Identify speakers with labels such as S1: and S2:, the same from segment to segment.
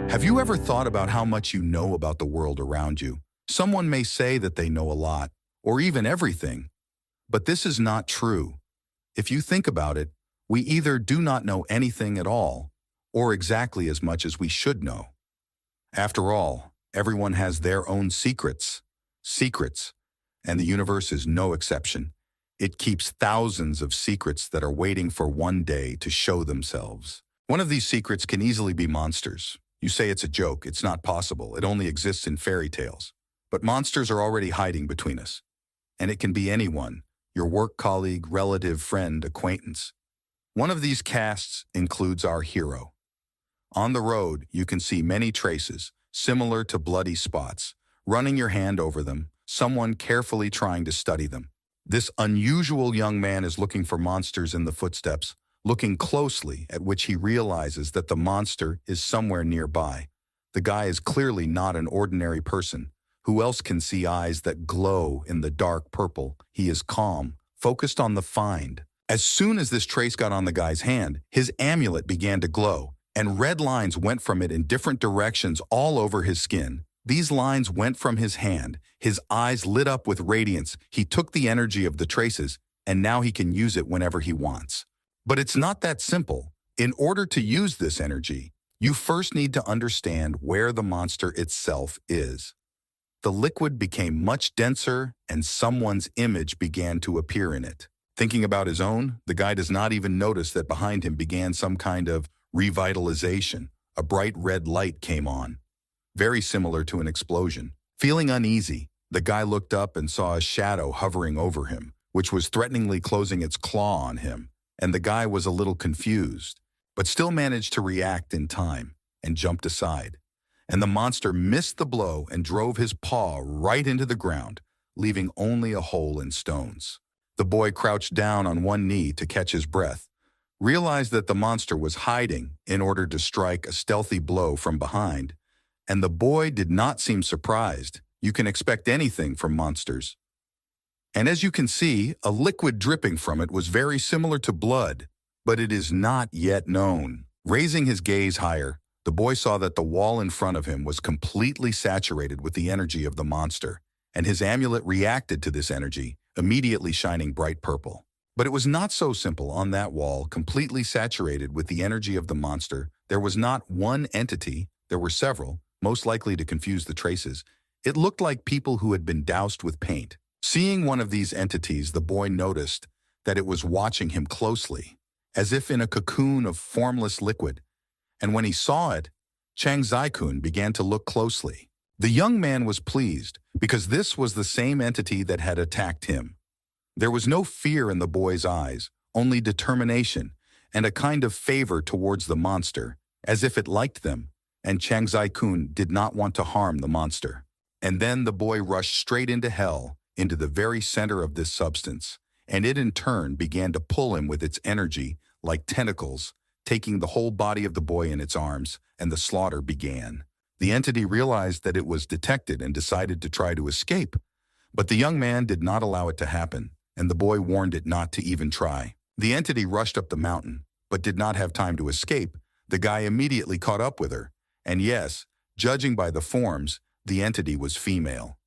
S1: Have you ever thought about how much you know about the world around you? Someone may say that they know a lot, or even everything, but this is not true. If you think about it, we either do not know anything at all, or exactly as much as we should know. After all, everyone has their own secrets, and the universe is no exception. It keeps thousands of secrets that are waiting for one day to show themselves. One of these secrets can easily be monsters. You say it's a joke, it's not possible, it only exists in fairy tales. But monsters are already hiding between us. And it can be anyone, your work colleague, relative, friend, acquaintance. One of these casts includes our hero. On the road, you can see many traces, similar to bloody spots. Running your hand over them, someone carefully trying to study them. This unusual young man is looking for monsters in the footsteps, looking closely at which he realizes that the monster is somewhere nearby. The guy is clearly not an ordinary person. Who else can see eyes that glow in the dark purple? He is calm, focused on the find. As soon as this trace got on the guy's hand, his amulet began to glow, and red lines went from it in different directions all over his skin. These lines went from his hand. His eyes lit up with radiance. He took the energy of the traces, and now he can use it whenever he wants. But it's not that simple. In order to use this energy, you first need to understand where the monster itself is. The liquid became much denser, and someone's image began to appear in it. Thinking about his own, the guy does not even notice that behind him began some kind of revitalization. A bright red light came on, very similar to an explosion. Feeling uneasy, the guy looked up and saw a shadow hovering over him, which was threateningly closing its claw on him. And the guy was a little confused, but still managed to react in time and jumped aside. And the monster missed the blow and drove his paw right into the ground, leaving only a hole in stones. The boy crouched down on one knee to catch his breath, realized that the monster was hiding in order to strike a stealthy blow from behind, and the boy did not seem surprised. You can expect anything from monsters. And as you can see, a liquid dripping from it was very similar to blood, but it is not yet known. Raising his gaze higher, the boy saw that the wall in front of him was completely saturated with the energy of the monster, and his amulet reacted to this energy, immediately shining bright purple. But it was not so simple. On that wall, completely saturated with the energy of the monster, there was not one entity, there were several, most likely to confuse the traces. It looked like people who had been doused with paint. Seeing one of these entities, the boy noticed that it was watching him closely, as if in a cocoon of formless liquid. And when he saw it, Chang Zai-kun began to look closely. The young man was pleased, because this was the same entity that had attacked him. There was no fear in the boy's eyes, only determination, and a kind of favor towards the monster, as if it liked them, and Chang Zai-kun did not want to harm the monster. And then the boy rushed straight into hell, into the very center of this substance, and it in turn began to pull him with its energy like tentacles, taking the whole body of the boy in its arms, and the slaughter began. The entity realized that it was detected and decided to try to escape, but the young man did not allow it to happen, and the boy warned it not to even try. The entity rushed up the mountain, but did not have time to escape. The guy immediately caught up with her, and yes, judging by the forms, the entity was female.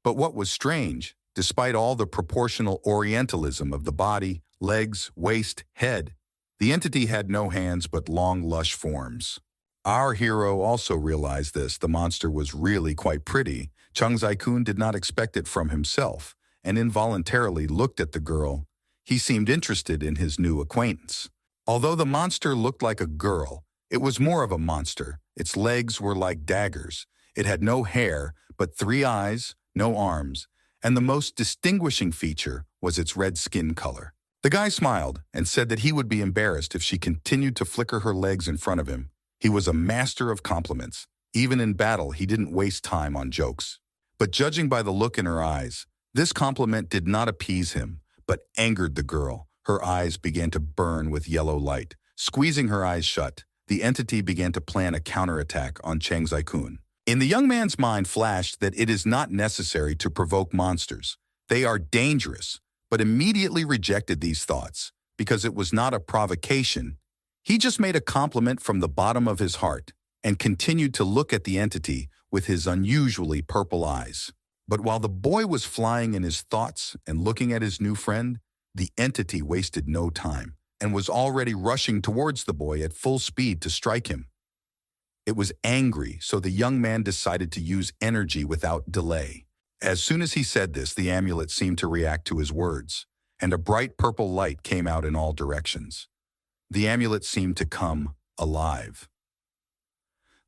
S1: But what was strange, despite all the proportional orientalism of the body, legs, waist, head, the entity had no hands but long, lush forms. Our hero also realized this. The monster was really quite pretty. Chang Zai-kun did not expect it from himself, and involuntarily looked at the girl. He seemed interested in his new acquaintance. Although the monster looked like a girl, it was more of a monster. Its legs were like daggers. It had no hair, but 3 eyes, no arms, and the most distinguishing feature was its red skin color. The guy smiled and said that he would be embarrassed if she continued to flicker her legs in front of him. He was a master of compliments. Even in battle, he didn't waste time on jokes. But judging by the look in her eyes, this compliment did not appease him, but angered the girl. Her eyes began to burn with yellow light. Squeezing her eyes shut, the entity began to plan a counterattack on Chang Zai-kun. In the young man's mind flashed that it is not necessary to provoke monsters. They are dangerous, but immediately rejected these thoughts because it was not a provocation. He just made a compliment from the bottom of his heart. and continued to look at the entity with his unusually purple eyes. But while the boy was flying in his thoughts and looking at his new friend, the entity wasted no time and was already rushing towards the boy at full speed to strike him. It was angry, so the young man decided to use energy without delay. As soon as he said this, the amulet seemed to react to his words, and a bright purple light came out in all directions. The amulet seemed to come alive.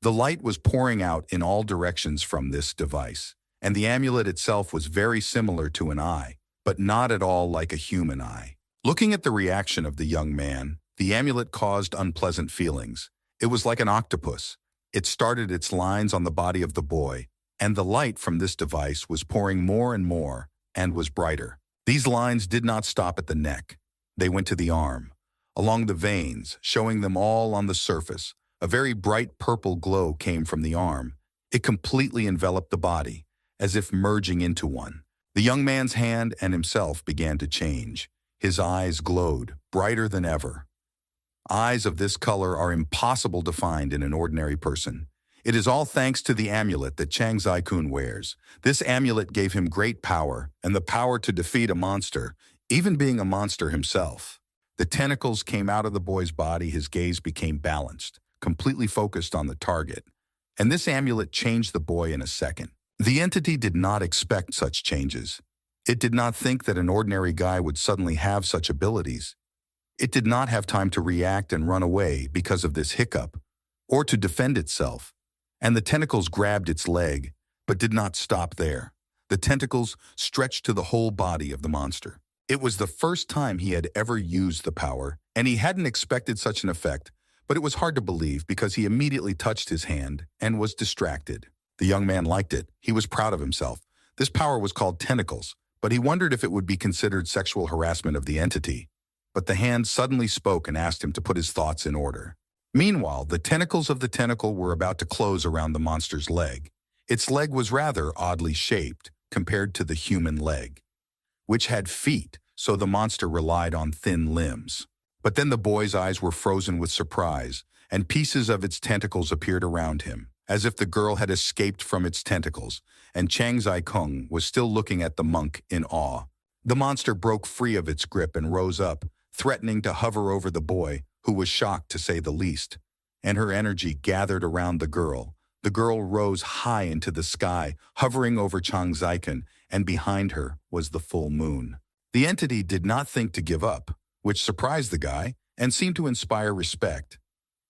S1: The light was pouring out in all directions from this device, and the amulet itself was very similar to an eye, but not at all like a human eye. Looking at the reaction of the young man, the amulet caused unpleasant feelings. It was like an octopus. It started its lines on the body of the boy, and the light from this device was pouring more and more and was brighter. These lines did not stop at the neck. They went to the arm, along the veins, showing them all on the surface. A very bright purple glow came from the arm. It completely enveloped the body, as if merging into one. The young man's hand and himself began to change. His eyes glowed, brighter than ever. Eyes of this color are impossible to find in an ordinary person. It is all thanks to the amulet that Chang Zai-kun wears. This amulet gave him great power, and the power to defeat a monster, even being a monster himself. The tentacles came out of the boy's body. His gaze became balanced, completely focused on the target. And this amulet changed the boy in a second. The entity did not expect such changes. It did not think that an ordinary guy would suddenly have such abilities. It did not have time to react and run away because of this hiccup, or to defend itself. And the tentacles grabbed its leg, but did not stop there. The tentacles stretched to the whole body of the monster. It was the first time he had ever used the power, and he hadn't expected such an effect, but it was hard to believe because he immediately touched his hand and was distracted. The young man liked it. He was proud of himself. This power was called tentacles, but he wondered if it would be considered sexual harassment of the entity. But the hand suddenly spoke and asked him to put his thoughts in order. Meanwhile, the tentacles of the tentacle were about to close around the monster's leg. Its leg was rather oddly shaped compared to the human leg, which had feet, so the monster relied on thin limbs. But then the boy's eyes were frozen with surprise, and pieces of its tentacles appeared around him, as if the girl had escaped from its tentacles, and Chang Zai-kun was still looking at the monk in awe. The monster broke free of its grip and rose up, threatening to hover over the boy, who was shocked to say the least. And her energy gathered around the girl. The girl rose high into the sky, hovering over Chang Zai-kun, and behind her was the full moon. The entity did not think to give up, which surprised the guy and seemed to inspire respect.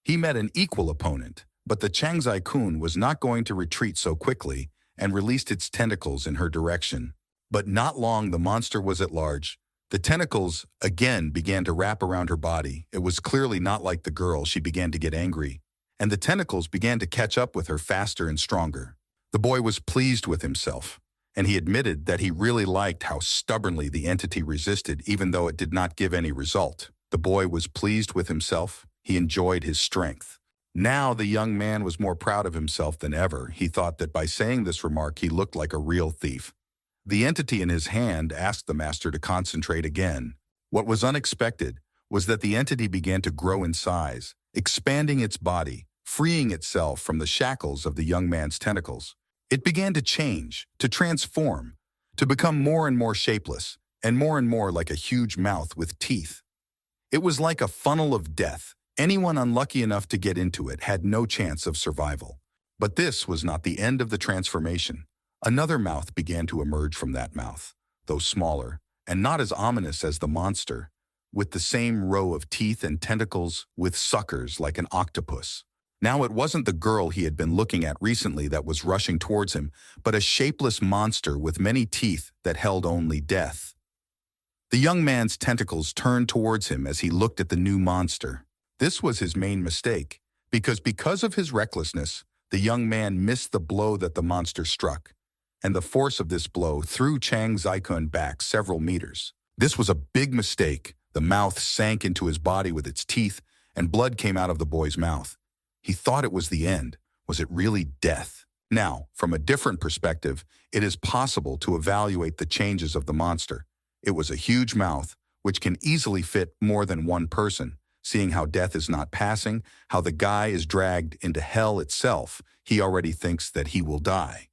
S1: He met an equal opponent, but the Chang Zai-kun was not going to retreat so quickly and released its tentacles in her direction. But not long the monster was at large. The tentacles again began to wrap around her body. It was clearly not like the girl. She began to get angry, and the tentacles began to catch up with her faster and stronger. The boy was pleased with himself, and he admitted that he really liked how stubbornly the entity resisted, even though it did not give any result. The boy was pleased with himself. He enjoyed his strength. Now the young man was more proud of himself than ever. He thought that by saying this remark, he looked like a real thief. The entity in his hand asked the master to concentrate again. What was unexpected was that the entity began to grow in size, expanding its body, freeing itself from the shackles of the young man's tentacles. It began to change, to transform, to become more and more shapeless, and more like a huge mouth with teeth. It was like a funnel of death. Anyone unlucky enough to get into it had no chance of survival. But this was not the end of the transformation. Another mouth began to emerge from that mouth, though smaller, and not as ominous as the monster, with the same row of teeth and tentacles with suckers like an octopus. Now it wasn't the girl he had been looking at recently that was rushing towards him, but a shapeless monster with many teeth that held only death. The young man's tentacles turned towards him as he looked at the new monster. This was his main mistake, because of his recklessness, the young man missed the blow that the monster struck, and the force of this blow threw Chang Zai-kun back several meters. This was a big mistake. The mouth sank into his body with its teeth, and blood came out of the boy's mouth. He thought it was the end. Was it really death? Now, from a different perspective, it is possible to evaluate the changes of the monster. It was a huge mouth, which can easily fit more than one person. seeing how death is not passing, how the guy is dragged into hell itself. He already thinks that he will die.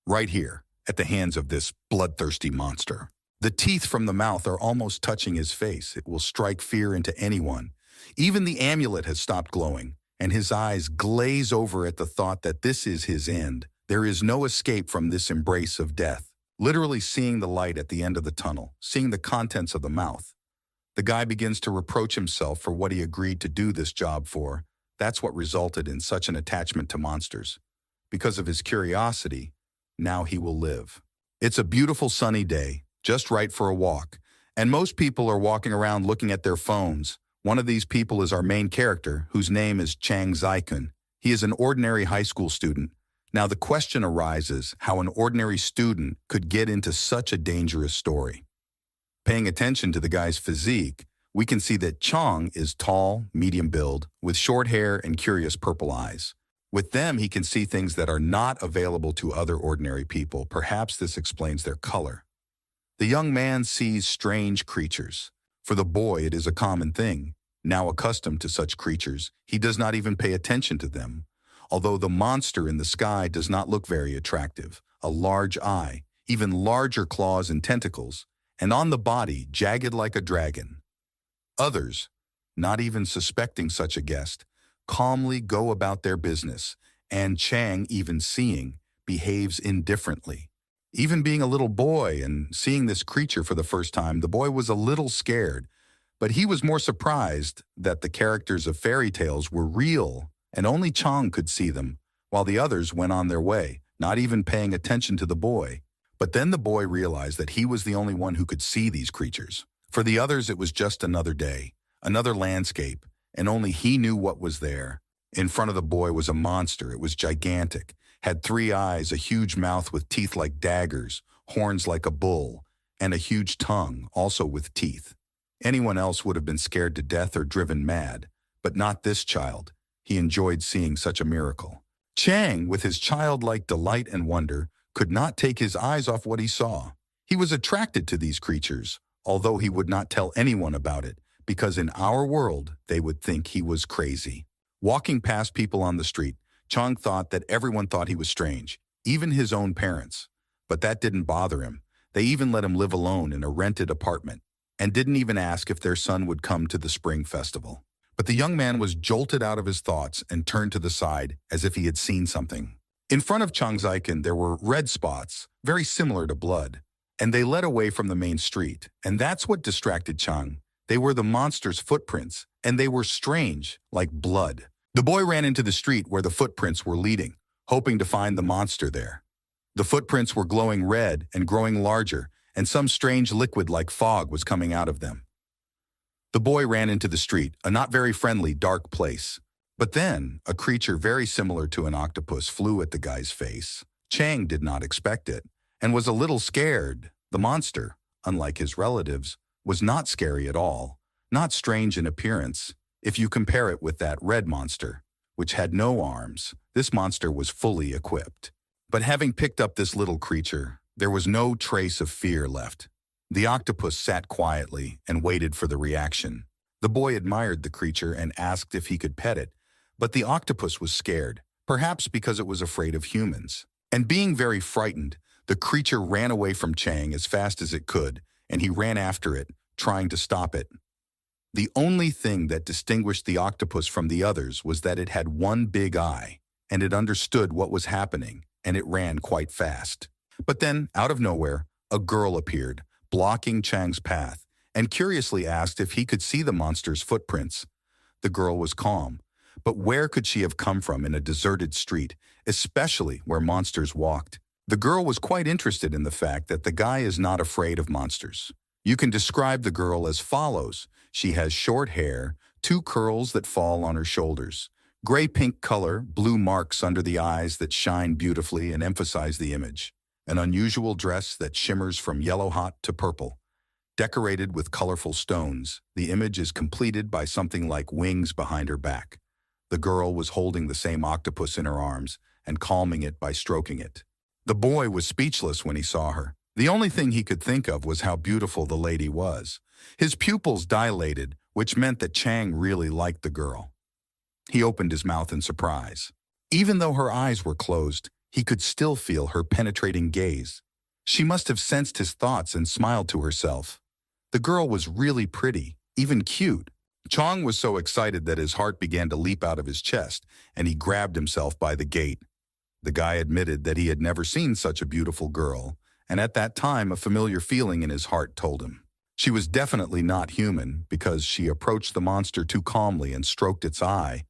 S1: Right here, at the hands of this bloodthirsty monster. The teeth from the mouth are almost touching his face. It will strike fear into anyone. Even the amulet has stopped glowing, and his eyes glaze over at the thought that this is his end. There is no escape from this embrace of death. Literally seeing the light at the end of the tunnel, seeing the contents of the mouth. The guy begins to reproach himself for what he agreed to do this job for. That's what resulted in such an attachment to monsters. Because of his curiosity, now he will live. It's a beautiful sunny day, just right for a walk. And most people are walking around looking at their phones. One of these people is our main character, whose name is Chang Zai-kun. He is an ordinary high school student. Now the question arises how an ordinary student could get into such a dangerous story. Paying attention to the guy's physique, we can see that Chang is tall, medium build, with short hair and curious purple eyes. With them, he can see things that are not available to other ordinary people. Perhaps this explains their color. The young man sees strange creatures. For the boy, it is a common thing. Now accustomed to such creatures, he does not even pay attention to them. Although the monster in the sky does not look very attractive, a large eye, even larger claws and tentacles, and on the body, jagged like a dragon. Others, not even suspecting such a guest, calmly go about their business, and Chang, even seeing, behaves indifferently. Even being a little boy and seeing this creature for the first time, the boy was a little scared, but he was more surprised that the characters of fairy tales were real, and only Chang could see them, while the others went on their way, not even paying attention to the boy. But then the boy realized that he was the only one who could see these creatures. For the others, it was just another day, another landscape, and only he knew what was there. In front of the boy was a monster. It was gigantic, had 3 eyes, a huge mouth with teeth like daggers, horns like a bull, and a huge tongue, also with teeth. Anyone else would have been scared to death or driven mad, but not this child. He enjoyed seeing such a miracle. Chang, with his childlike delight and wonder, could not take his eyes off what he saw. He was attracted to these creatures, although he would not tell anyone about it, because in our world, they would think he was crazy. Walking past people on the street, Chang thought that everyone thought he was strange, even his own parents. But that didn't bother him. They even let him live alone in a rented apartment, and didn't even ask if their son would come to the spring festival. But the young man was jolted out of his thoughts and turned to the side as if he had seen something. In front of Chang Zai-kun, there were red spots, very similar to blood, and they led away from the main street, and that's what distracted Chang. They were the monster's footprints, and they were strange, like blood. The boy ran into the street where the footprints were leading, hoping to find the monster there. The footprints were glowing red and growing larger, and some strange liquid like fog was coming out of them. The boy ran into the street, a not very friendly, dark place. But then, a creature very similar to an octopus flew at the guy's face. Chang did not expect it, and was a little scared. The monster, unlike his relatives, was not scary at all, not strange in appearance. If you compare it with that red monster, which had no arms, this monster was fully equipped. But having picked up this little creature, there was no trace of fear left. The octopus sat quietly and waited for the reaction. The boy admired the creature and asked if he could pet it, but the octopus was scared, perhaps because it was afraid of humans. And being very frightened, the creature ran away from Chang as fast as it could, and he ran after it, trying to stop it. The only thing that distinguished the octopus from the others was that it had one big eye, and it understood what was happening, and it ran quite fast. But then, out of nowhere, a girl appeared, blocking Chang's path, and curiously asked if he could see the monster's footprints. The girl was calm, but where could she have come from in a deserted street, especially where monsters walked? The girl was quite interested in the fact that the guy is not afraid of monsters. You can describe the girl as follows. She has short hair, 2 curls that fall on her shoulders, gray-pink color, blue marks under the eyes that shine beautifully and emphasize the image, an unusual dress that shimmers from yellow hot to purple. Decorated with colorful stones, the image is completed by something like wings behind her back. The girl was holding the same octopus in her arms and calming it by stroking it. The boy was speechless when he saw her. The only thing he could think of was how beautiful the lady was. His pupils dilated, which meant that Chang really liked the girl. He opened his mouth in surprise. Even though her eyes were closed, he could still feel her penetrating gaze. She must have sensed his thoughts and smiled to herself. The girl was really pretty, even cute. Chang was so excited that his heart began to leap out of his chest, and he grabbed himself by the gate. The guy admitted that he had never seen such a beautiful girl, and at that time a familiar feeling in his heart told him. She was definitely not human because she approached the monster too calmly and stroked its eye,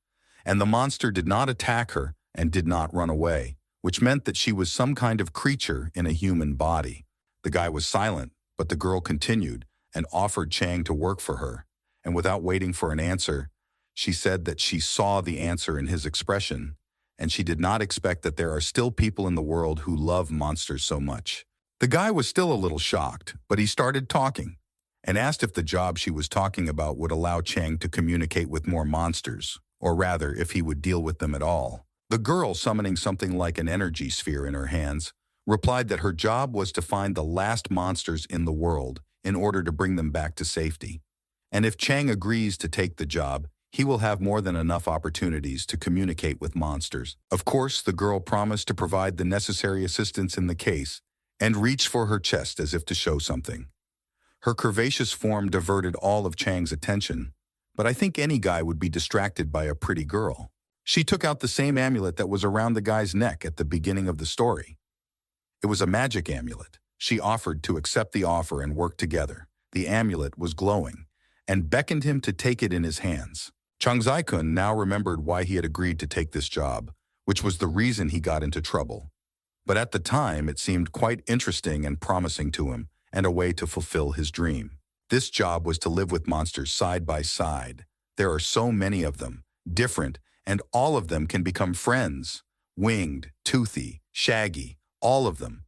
S1: and the monster did not attack her and did not run away, which meant that she was some kind of creature in a human body. The guy was silent, but the girl continued and offered Chang to work for her, and without waiting for an answer, she said that she saw the answer in his expression, and she did not expect that there are still people in the world who love monsters so much. The guy was still a little shocked, but he started talking and asked if the job she was talking about would allow Chang to communicate with more monsters, or rather, if he would deal with them at all. The girl, summoning something like an energy sphere in her hands, replied that her job was to find the last monsters in the world in order to bring them back to safety. And if Chang agrees to take the job, he will have more than enough opportunities to communicate with monsters. Of course, the girl promised to provide the necessary assistance in the case and reached for her chest as if to show something. Her curvaceous form diverted all of Chang's attention, but I think any guy would be distracted by a pretty girl. She took out the same amulet that was around the guy's neck at the beginning of the story. It was a magic amulet. She offered to accept the offer and work together. The amulet was glowing, and beckoned him to take it in his hands. Chang Zai-kun now remembered why he had agreed to take this job, which was the reason he got into trouble. But at the time, it seemed quite interesting and promising to him, and a way to fulfill his dream. This job was to live with monsters side by side. There are so many of them, different, and all of them can become friends. Winged, toothy, shaggy, all of them.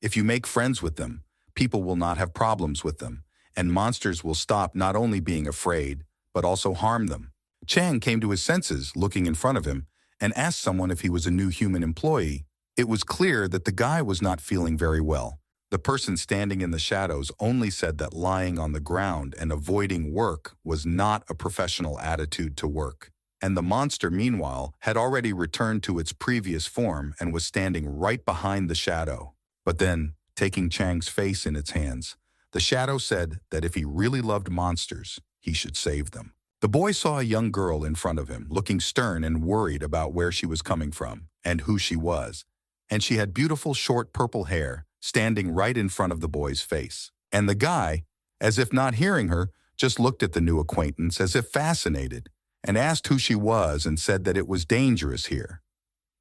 S1: If you make friends with them, people will not have problems with them, and monsters will stop not only being afraid, but also harm them. Chang came to his senses, looking in front of him, and asked someone if he was a new human employee. It was clear that the guy was not feeling very well. The person standing in the shadows only said that lying on the ground and avoiding work was not a professional attitude to work. And the monster, meanwhile, had already returned to its previous form and was standing right behind the shadow. But then, taking Chang's face in its hands, the shadow said that if he really loved monsters, he should save them. The boy saw a young girl in front of him, looking stern and worried about where she was coming from and who she was. And she had beautiful short purple hair, standing right in front of the boy's face. And the guy, as if not hearing her, just looked at the new acquaintance as if fascinated, and asked who she was and said that it was dangerous here.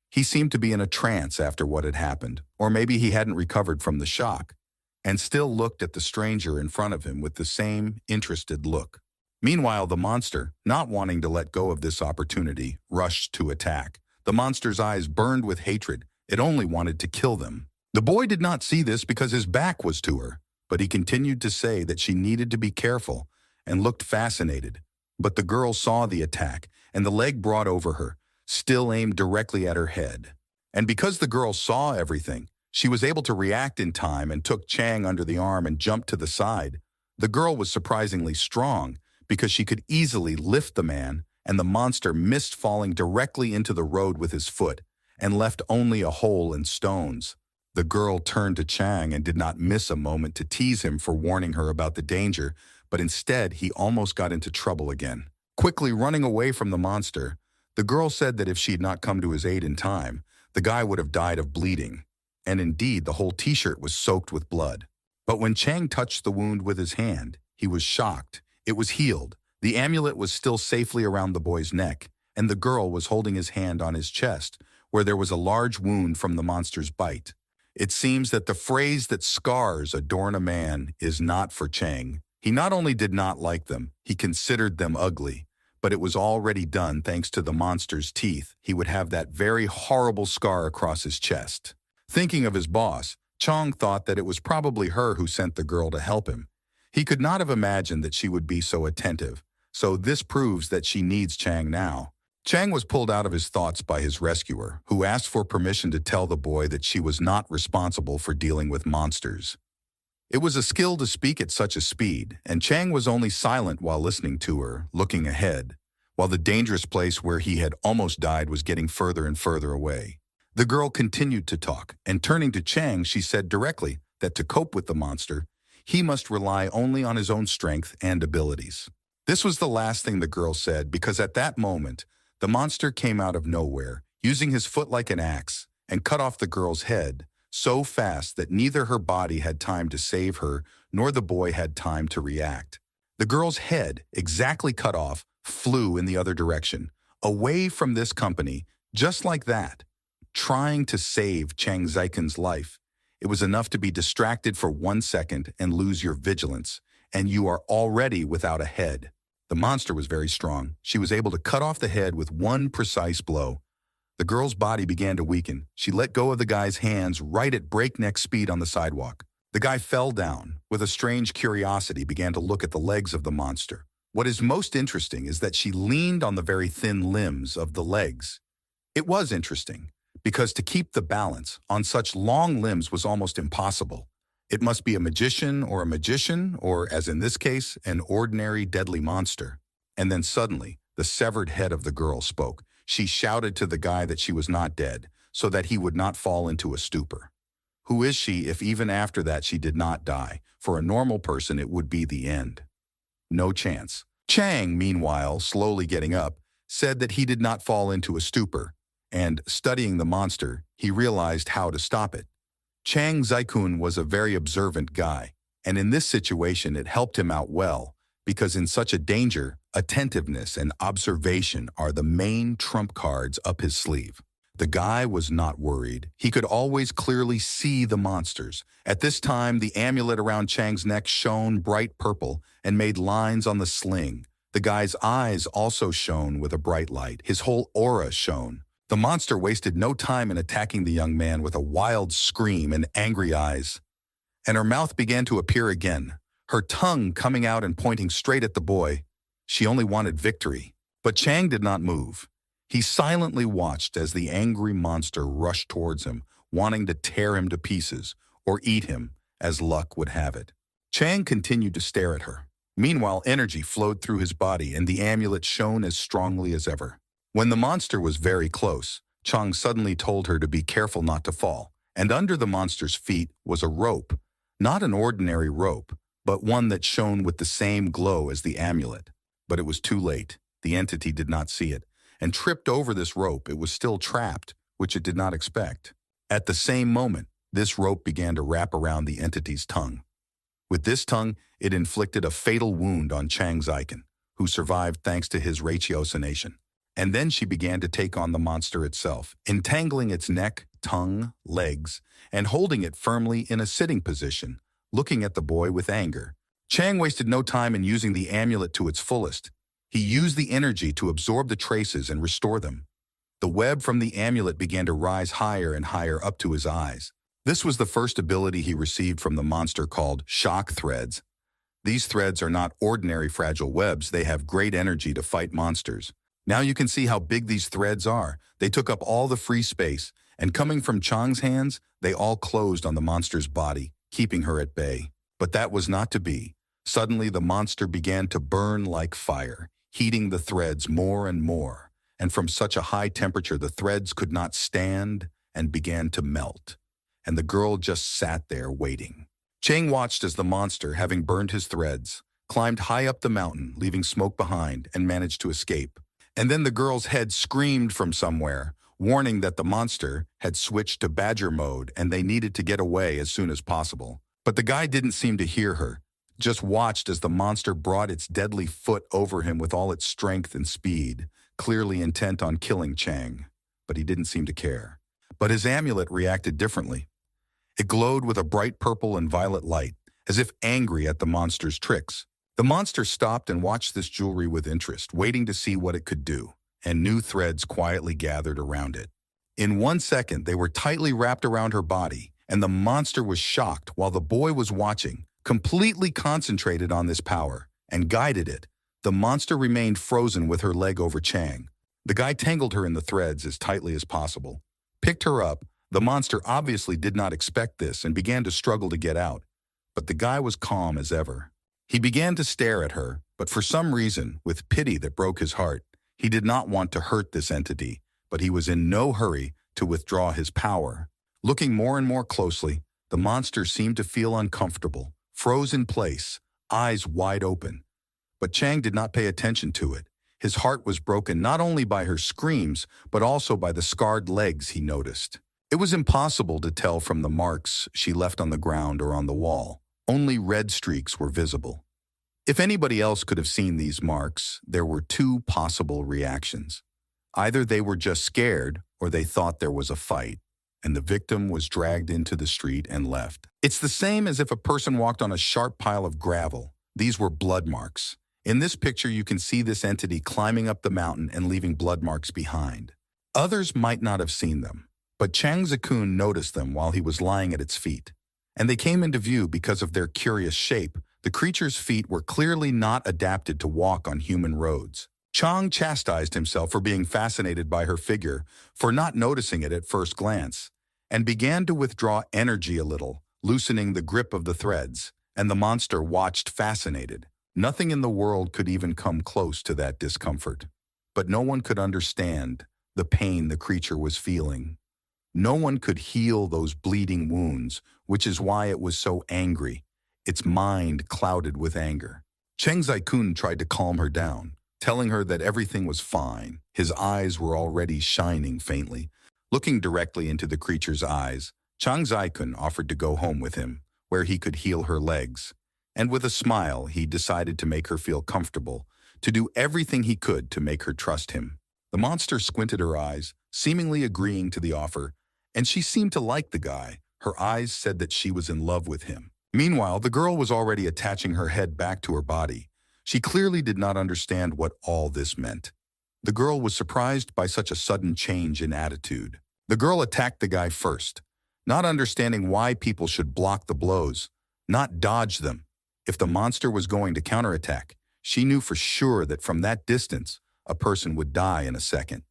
S1: He seemed to be in a trance after what had happened, or maybe he hadn't recovered from the shock, and still looked at the stranger in front of him with the same interested look. Meanwhile, the monster, not wanting to let go of this opportunity, rushed to attack. The monster's eyes burned with hatred. It only wanted to kill them. The boy did not see this because his back was to her, but he continued to say that she needed to be careful and looked fascinated. But the girl saw the attack, and the leg brought over her, still aimed directly at her head. And because the girl saw everything, she was able to react in time and took Chang under the arm and jumped to the side. The girl was surprisingly strong because she could easily lift the man, and the monster missed falling directly into the road with his foot and left only a hole and stones. The girl turned to Chang and did not miss a moment to tease him for warning her about the danger, but instead he almost got into trouble again. Quickly running away from the monster, the girl said that if she had not come to his aid in time, the guy would have died of bleeding. And indeed, the whole t-shirt was soaked with blood. But when Chang touched the wound with his hand, he was shocked. It was healed. The amulet was still safely around the boy's neck, and the girl was holding his hand on his chest, where there was a large wound from the monster's bite. It seems that the phrase that scars adorn a man is not for Chang. He not only did not like them, he considered them ugly, but it was already done thanks to the monster's teeth. He would have that very horrible scar across his chest. Thinking of his boss, Chang thought that it was probably her who sent the girl to help him. He could not have imagined that she would be so attentive, so this proves that she needs Chang now. Chang was pulled out of his thoughts by his rescuer, who asked for permission to tell the boy that she was not responsible for dealing with monsters. It was a skill to speak at such a speed, and Chang was only silent while listening to her, looking ahead, while the dangerous place where he had almost died was getting further and further away. The girl continued to talk, and turning to Chang, she said directly that to cope with the monster, he must rely only on his own strength and abilities. This was the last thing the girl said because at that moment, the monster came out of nowhere, using his foot like an axe, and cut off the girl's head so fast that neither her body had time to save her nor the boy had time to react. The girl's head, exactly cut off, flew in the other direction, away from this company, just like that. Trying to save Chang Ziken's life, it was enough to be distracted for 1 second and lose your vigilance, and you are already without a head. The monster was very strong. She was able to cut off the head with one precise blow. The girl's body began to weaken. She let go of the guy's hands right at breakneck speed on the sidewalk. The guy fell down. With a strange curiosity, began to look at the legs of the monster. What is most interesting is that she leaned on the very thin limbs of the legs. It was interesting, because to keep the balance on such long limbs was almost impossible. It must be a magician, or as in this case, an ordinary deadly monster. And then suddenly, the severed head of the girl spoke. She shouted to the guy that she was not dead, so that he would not fall into a stupor. Who is she if even after that she did not die? For a normal person, it would be the end. No chance. Chang, meanwhile, slowly getting up, said that he did not fall into a stupor, and, studying the monster, he realized how to stop it. Chang Zikun was a very observant guy, and in this situation it helped him out well, because in such a danger, attentiveness and observation are the main trump cards up his sleeve. The guy was not worried. He could always clearly see the monsters. At this time, the amulet around Chang's neck shone bright purple and made lines on the sling. The guy's eyes also shone with a bright light. His whole aura shone. The monster wasted no time in attacking the young man with a wild scream and angry eyes. And her mouth began to appear again, her tongue coming out and pointing straight at the boy. She only wanted victory. But Chang did not move. He silently watched as the angry monster rushed towards him, wanting to tear him to pieces or eat him, as luck would have it. Chang continued to stare at her. Meanwhile, energy flowed through his body and the amulet shone as strongly as ever. When the monster was very close, Chang suddenly told her to be careful not to fall, and under the monster's feet was a rope, not an ordinary rope, but one that shone with the same glow as the amulet. But it was too late. The entity did not see it, and tripped over this rope. It was still trapped, which it did not expect. At the same moment, this rope began to wrap around the entity's tongue. With this tongue, it inflicted a fatal wound on Chang Ziken, who survived thanks to his ratiocination. And then she began to take on the monster itself, entangling its neck, tongue, legs, and holding it firmly in a sitting position, looking at the boy with anger. Chang wasted no time in using the amulet to its fullest. He used the energy to absorb the traces and restore them. The web from the amulet began to rise higher and higher up to his eyes. This was the first ability he received from the monster called shock threads. These threads are not ordinary fragile webs. They have great energy to fight monsters. Now you can see how big these threads are. They took up all the free space, and coming from Chang's hands, they all closed on the monster's body, keeping her at bay. But that was not to be. Suddenly the monster began to burn like fire, heating the threads more and more, and from such a high temperature the threads could not stand and began to melt. And the girl just sat there waiting. Chang watched as the monster, having burned his threads, climbed high up the mountain, leaving smoke behind, and managed to escape. And then the girl's head screamed from somewhere, warning that the monster had switched to badger mode and they needed to get away as soon as possible. But the guy didn't seem to hear her, just watched as the monster brought its deadly foot over him with all its strength and speed, clearly intent on killing Chang. But he didn't seem to care. But his amulet reacted differently. It glowed with a bright purple and violet light, as if angry at the monster's tricks. The monster stopped and watched this jewelry with interest, waiting to see what it could do, and new threads quietly gathered around it. In 1 second, they were tightly wrapped around her body, and the monster was shocked while the boy was watching, completely concentrated on this power, and guided it. The monster remained frozen with her leg over Chang. The guy tangled her in the threads as tightly as possible, picked her up. The monster obviously did not expect this and began to struggle to get out. but the guy was calm as ever. He began to stare at her, but for some reason, with pity that broke his heart, he did not want to hurt this entity, but he was in no hurry to withdraw his power. Looking more and more closely, the monster seemed to feel uncomfortable, froze in place, eyes wide open. But Chang did not pay attention to it. His heart was broken not only by her screams, but also by the scarred legs he noticed. It was impossible to tell from the marks she left on the ground or on the wall. Only red streaks were visible. If anybody else could have seen these marks, there were two possible reactions. Either they were just scared, or they thought there was a fight, and the victim was dragged into the street and left. It's the same as if a person walked on a sharp pile of gravel. These were blood marks. In this picture, you can see this entity climbing up the mountain and leaving blood marks behind. Others might not have seen them, but Chang Zikun noticed them while he was lying at its feet. And they came into view because of their curious shape. The creature's feet were clearly not adapted to walk on human roads. Chang chastised himself for being fascinated by her figure, for not noticing it at first glance, and began to withdraw energy a little, loosening the grip of the threads, and the monster watched fascinated. Nothing in the world could even come close to that discomfort. But no one could understand the pain the creature was feeling. No one could heal those bleeding wounds, which is why it was so angry, its mind clouded with anger. Cheng Zai-kun tried to calm her down, telling her that everything was fine. His eyes were already shining faintly. Looking directly into the creature's eyes, Chang Zai-kun offered to go home with him, where he could heal her legs. And with a smile, he decided to make her feel comfortable, to do everything he could to make her trust him. The monster squinted her eyes, seemingly agreeing to the offer, and she seemed to like the guy. Her eyes said that she was in love with him. Meanwhile, the girl was already attaching her head back to her body. She clearly did not understand what all this meant. The girl was surprised by such a sudden change in attitude. The girl attacked the guy first, not understanding why people should block the blows, not dodge them. If the monster was going to counterattack, she knew for sure that from that distance, a person would die in a second.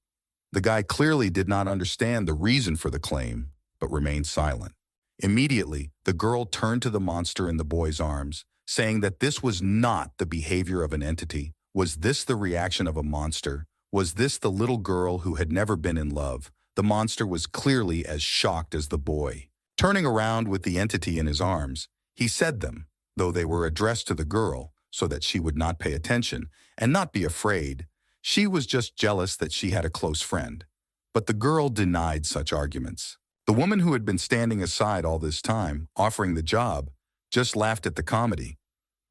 S1: The guy clearly did not understand the reason for the claim, but remained silent. Immediately, the girl turned to the monster in the boy's arms, saying that this was not the behavior of an entity. Was this the reaction of a monster? Was this the little girl who had never been in love? The monster was clearly as shocked as the boy. Turning around with the entity in his arms, he said them, though they were addressed to the girl, so that she would not pay attention and not be afraid. She was just jealous that she had a close friend. But the girl denied such arguments. The woman who had been standing aside all this time, offering the job, just laughed at the comedy,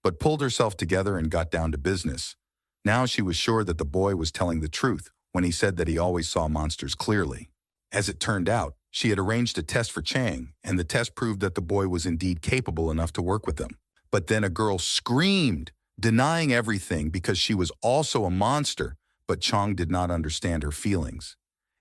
S1: but pulled herself together and got down to business. Now she was sure that the boy was telling the truth when he said that he always saw monsters clearly. As it turned out, she had arranged a test for Chang, and the test proved that the boy was indeed capable enough to work with them. But then a girl screamed, denying everything because she was also a monster, but Chang did not understand her feelings.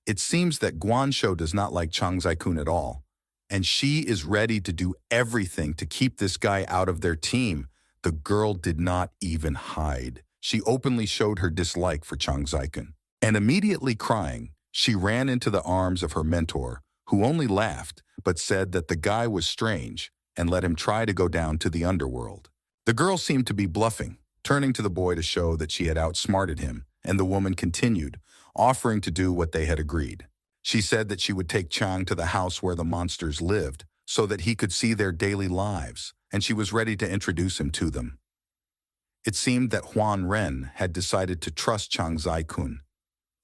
S1: It seems that Guansho does not like Chang Zai-kun at all, and she is ready to do everything to keep this guy out of their team. The girl did not even hide. She openly showed her dislike for Chang Zai-kun. And immediately crying, she ran into the arms of her mentor, who only laughed, but said that the guy was strange and let him try to go down to the underworld. The girl seemed to be bluffing, turning to the boy to show that she had outsmarted him, and the woman continued, offering to do what they had agreed. She said that she would take Chang to the house where the monsters lived so that he could see their daily lives, and she was ready to introduce him to them. It seemed that Huan Ren had decided to trust Chang Zai-kun.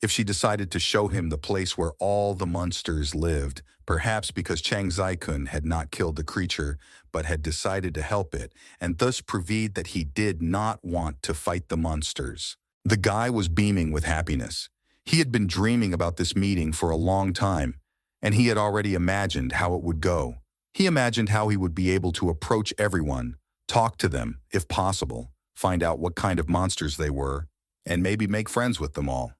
S1: If she decided to show him the place where all the monsters lived, perhaps because Chang Zai-kun had not killed the creature but had decided to help it, and thus proved that he did not want to fight the monsters. The guy was beaming with happiness. He had been dreaming about this meeting for a long time, and he had already imagined how it would go. He imagined how he would be able to approach everyone, talk to them, if possible, find out what kind of monsters they were, and maybe make friends with them all.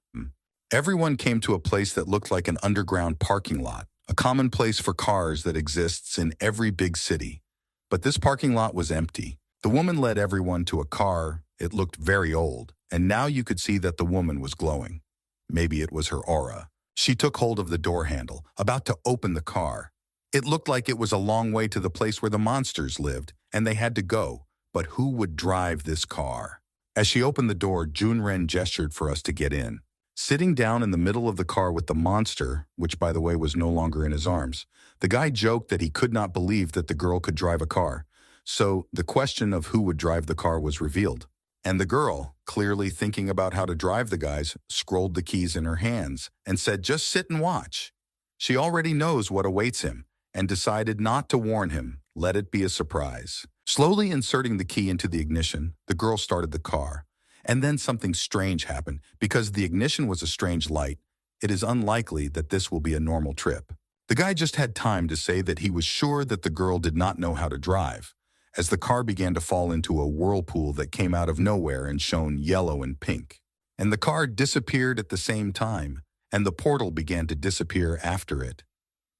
S1: Everyone came to a place that looked like an underground parking lot, a common place for cars that exists in every big city. But this parking lot was empty. The woman led everyone to a car. It looked very old, and now you could see that the woman was glowing. Maybe it was her aura. She took hold of the door handle, about to open the car. It looked like it was a long way to the place where the monsters lived, and they had to go. But who would drive this car? As she opened the door, Junren gestured for us to get in. Sitting down in the middle of the car with the monster, which by the way was no longer in his arms, the guy joked that he could not believe that the girl could drive a car. So the question of who would drive the car was revealed. And the girl, clearly thinking about how to drive the guys, scrolled the keys in her hands and said, "Just sit and watch." She already knows what awaits him and decided not to warn him. Let it be a surprise. Slowly inserting the key into the ignition, the girl started the car. And then something strange happened. Because the ignition was a strange light, it is unlikely that this will be a normal trip. The guy just had time to say that he was sure that the girl did not know how to drive, as the car began to fall into a whirlpool that came out of nowhere and shone yellow and pink. And the car disappeared at the same time, and the portal began to disappear after it.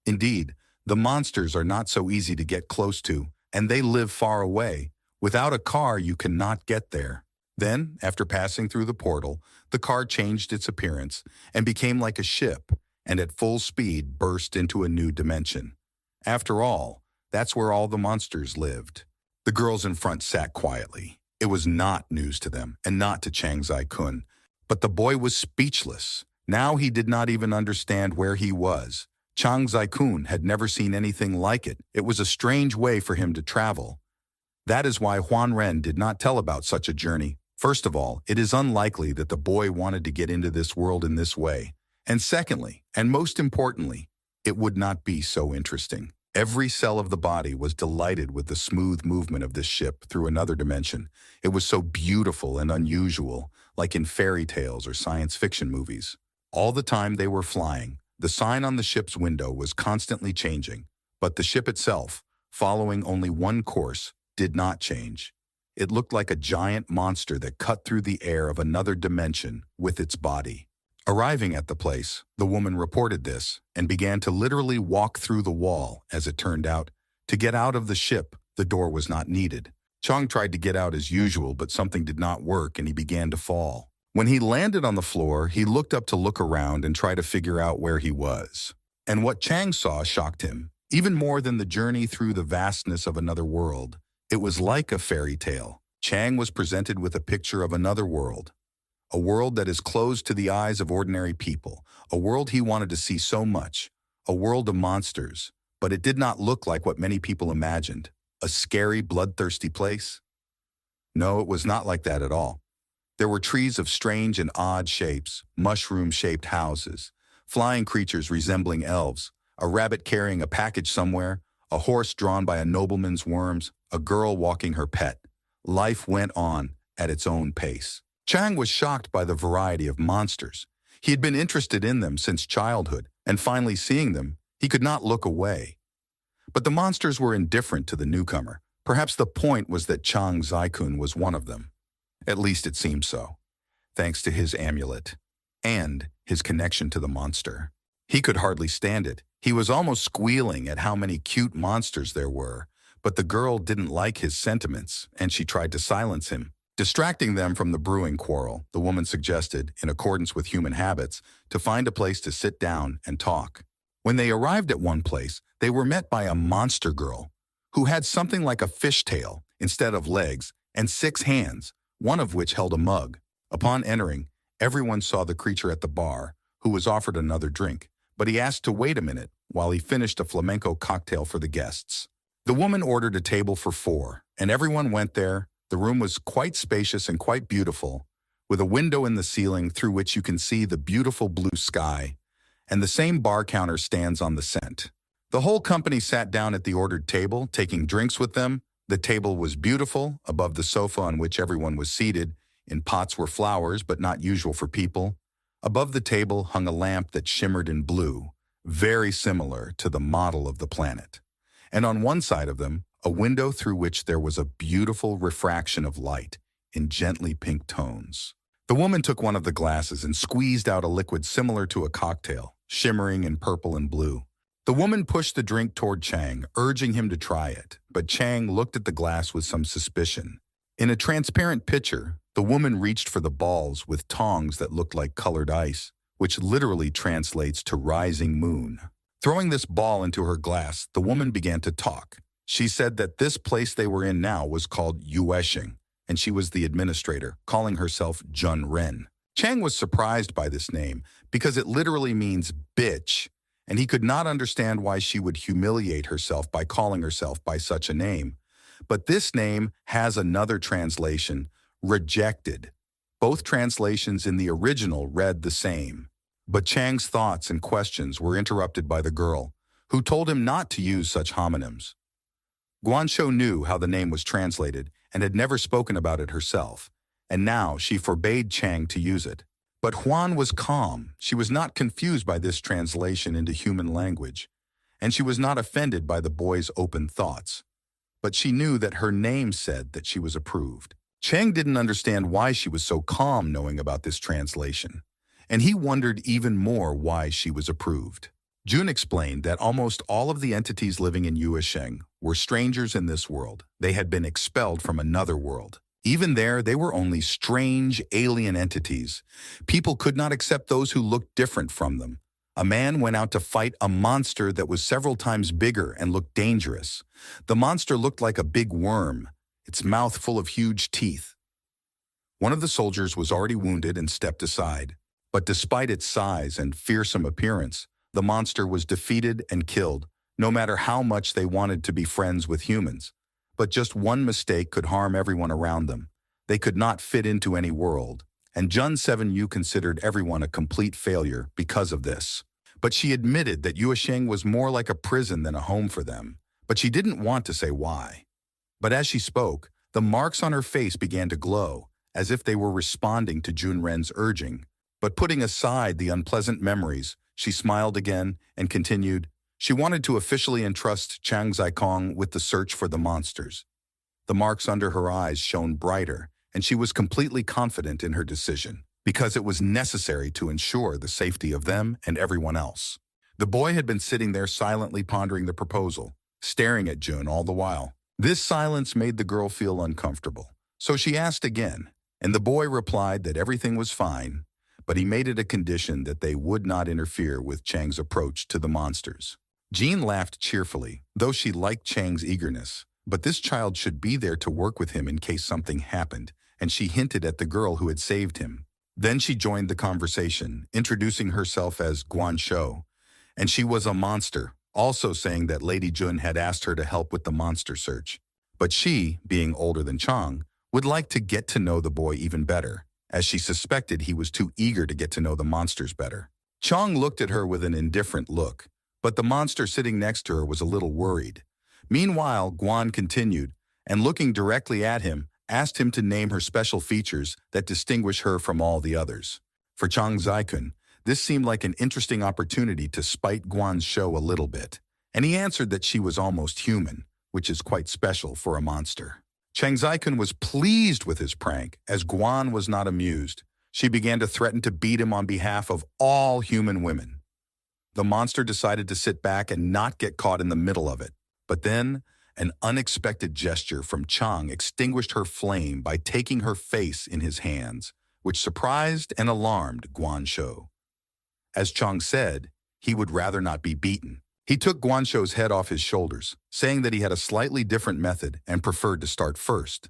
S1: Indeed, the monsters are not so easy to get close to, and they live far away. Without a car, you cannot get there. Then, after passing through the portal, the car changed its appearance and became like a ship, and at full speed burst into a new dimension. After all, that's where all the monsters lived. The girls in front sat quietly. It was not news to them, and not to Chang Zai-kun. But the boy was speechless. Now he did not even understand where he was. Chang Zai-kun had never seen anything like it. It was a strange way for him to travel. That is why Huan Ren did not tell about such a journey. First of all, it is unlikely that the boy wanted to get into this world in this way. And secondly, and most importantly, it would not be so interesting. Every cell of the body was delighted with the smooth movement of this ship through another dimension. It was so beautiful and unusual, like in fairy tales or science fiction movies. All the time they were flying, the sign on the ship's window was constantly changing, but the ship itself, following only one course, did not change. It looked like a giant monster that cut through the air of another dimension with its body. Arriving at the place, the woman reported this and began to literally walk through the wall. As it turned out, to get out of the ship, the door was not needed. Chang tried to get out as usual, but something did not work and he began to fall. When he landed on the floor, he looked up to look around and try to figure out where he was. And what Chang saw shocked him, even more than the journey through the vastness of another world. It was like a fairy tale. Chang was presented with a picture of another world. A world that is closed to the eyes of ordinary people. A world he wanted to see so much. A world of monsters. But it did not look like what many people imagined. A scary, bloodthirsty place? No, it was not like that at all. There were trees of strange and odd shapes, mushroom-shaped houses, flying creatures resembling elves, a rabbit carrying a package somewhere, a horse drawn by a nobleman's worms, a girl walking her pet. Life went on at its own pace. Chang was shocked by the variety of monsters. He had been interested in them since childhood, and finally seeing them, he could not look away. But the monsters were indifferent to the newcomer. Perhaps the point was that Chang Zai-kun was one of them. At least it seemed so, thanks to his amulet and his connection to the monster. He could hardly stand it. He was almost squealing at how many cute monsters there were, but the girl didn't like his sentiments, and she tried to silence him. Distracting them from the brewing quarrel, the woman suggested, in accordance with human habits, to find a place to sit down and talk. When they arrived at one place, they were met by a monster girl who had something like a fishtail instead of legs and 6 hands, one of which held a mug. Upon entering, everyone saw the creature at the bar, who was offered another drink, but he asked to wait a minute while he finished a flamenco cocktail for the guests. The woman ordered a table for 4, and everyone went there. The room was quite spacious and quite beautiful, with a window in the ceiling through which you can see the beautiful blue sky, and the same bar counter stands on the scent. The whole company sat down at the ordered table, taking drinks with them. The table was beautiful. Above the sofa on which everyone was seated, in pots were flowers, but not usual for people. Above the table hung a lamp that shimmered in blue, very similar to the model of the planet. And on one side of them, a window through which there was a beautiful refraction of light in gently pink tones. The woman took one of the glasses and squeezed out a liquid similar to a cocktail, shimmering in purple and blue. The woman pushed the drink toward Chang, urging him to try it, but Chang looked at the glass with some suspicion. In a transparent pitcher, the woman reached for the balls with tongs that looked like colored ice, which literally translates to rising moon. Throwing this ball into her glass, the woman began to talk. She said that this place they were in now was called Yueshing, and she was the administrator, calling herself Jun Ren. Chang was surprised by this name because it literally means bitch, and he could not understand why she would humiliate herself by calling herself by such a name. But this name has another translation, rejected. Both translations in the original read the same. But Chang's thoughts and questions were interrupted by the girl, who told him not to use such homonyms. Guanzhou knew how the name was translated and had never spoken about it herself, and now she forbade Chang to use it. But Huan was calm. She was not confused by this translation into human language, and she was not offended by the boy's open thoughts. But she knew that her name said that she was approved. Chang didn't understand why she was so calm knowing about this translation, and he wondered even more why she was approved. Jun explained that almost all of the entities living in Yuesheng were strangers in this world. They had been expelled from another world. Even there, they were only strange, alien entities. People could not accept those who looked different from them. A man went out to fight a monster that was several times bigger and looked dangerous. The monster looked like a big worm, its mouth full of huge teeth. One of the soldiers was already wounded and stepped aside. But despite its size and fearsome appearance, the monster was defeated and killed, no matter how much they wanted to be friends with humans. But just one mistake could harm everyone around them. They could not fit into any world, and Jun 7U considered everyone a complete failure because of this. But she admitted that Yuesheng was more like a prison than a home for them, but she didn't want to say why. But as she spoke, the marks on her face began to glow, as if they were responding to Jun Ren's urging. But putting aside the unpleasant memories, she smiled again and continued. She wanted to officially entrust Chang Zikong with the search for the monsters. The marks under her eyes shone brighter, and she was completely confident in her decision, because it was necessary to ensure the safety of them and everyone else. The boy had been sitting there silently pondering the proposal, staring at Jun all the while. This silence made the girl feel uncomfortable, so she asked again, and the boy replied that everything was fine, but he made it a condition that they would not interfere with Chang's approach to the monsters. Jean laughed cheerfully, though she liked Chang's eagerness, but this child should be there to work with him in case something happened, and she hinted at the girl who had saved him. Then she joined the conversation, introducing herself as Guanzhou, and she was a monster, also saying that Lady Jun had asked her to help with the monster search. But she, being older than Chang, would like to get to know the boy even better, as she suspected he was too eager to get to know the monsters better. Chang looked at her with an indifferent look, but the monster sitting next to her was a little worried. Meanwhile, Guan continued, and looking directly at him, asked him to name her special features that distinguish her from all the others. For Chang Zikun, this seemed like an interesting opportunity to spite Guan's show a little bit, and he answered that she was almost human, which is quite special for a monster. Chang Zikun was pleased with his prank, as Guan was not amused. She began to threaten to beat him on behalf of all human women. The monster decided to sit back and not get caught in the middle of it. But then, an unexpected gesture from Chang extinguished her flame by taking her face in his hands, which surprised and alarmed Guanzhou. As Chang said, he would rather not be beaten. He took Guanzhou's head off his shoulders, saying that he had a slightly different method and preferred to start first.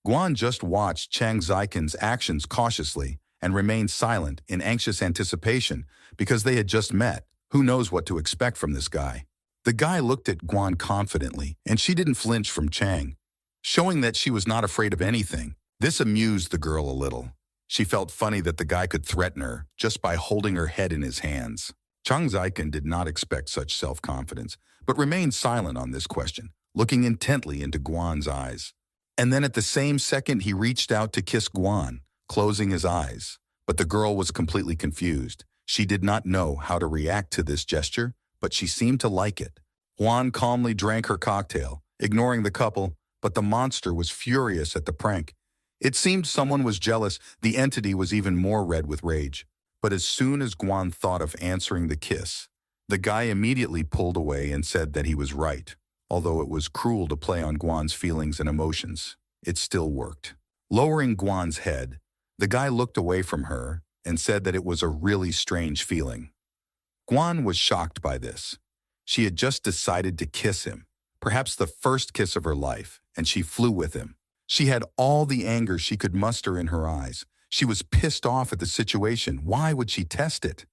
S1: Guan just watched Chang Zikun's actions cautiously and remained silent in anxious anticipation because they had just met. Who knows what to expect from this guy? The guy looked at Guan confidently, and she didn't flinch from Chang, showing that she was not afraid of anything. This amused the girl a little. She felt funny that the guy could threaten her just by holding her head in his hands. Chang Zikun did not expect such self-confidence, but remained silent on this question, looking intently into Guan's eyes. And then at the same second, he reached out to kiss Guan, closing his eyes. But the girl was completely confused. She did not know how to react to this gesture, but she seemed to like it. Guan calmly drank her cocktail, ignoring the couple, but the monster was furious at the prank. It seemed someone was jealous. The entity was even more red with rage. But as soon as Guan thought of answering the kiss, the guy immediately pulled away and said that he was right. Although it was cruel to play on Guan's feelings and emotions, it still worked. Lowering Guan's head, the guy looked away from her and said that it was a really strange feeling. Guan was shocked by this. She had just decided to kiss him, perhaps the first kiss of her life, and she flew with him. She had all the anger she could muster in her eyes. She was pissed off at the situation. Why would she test it?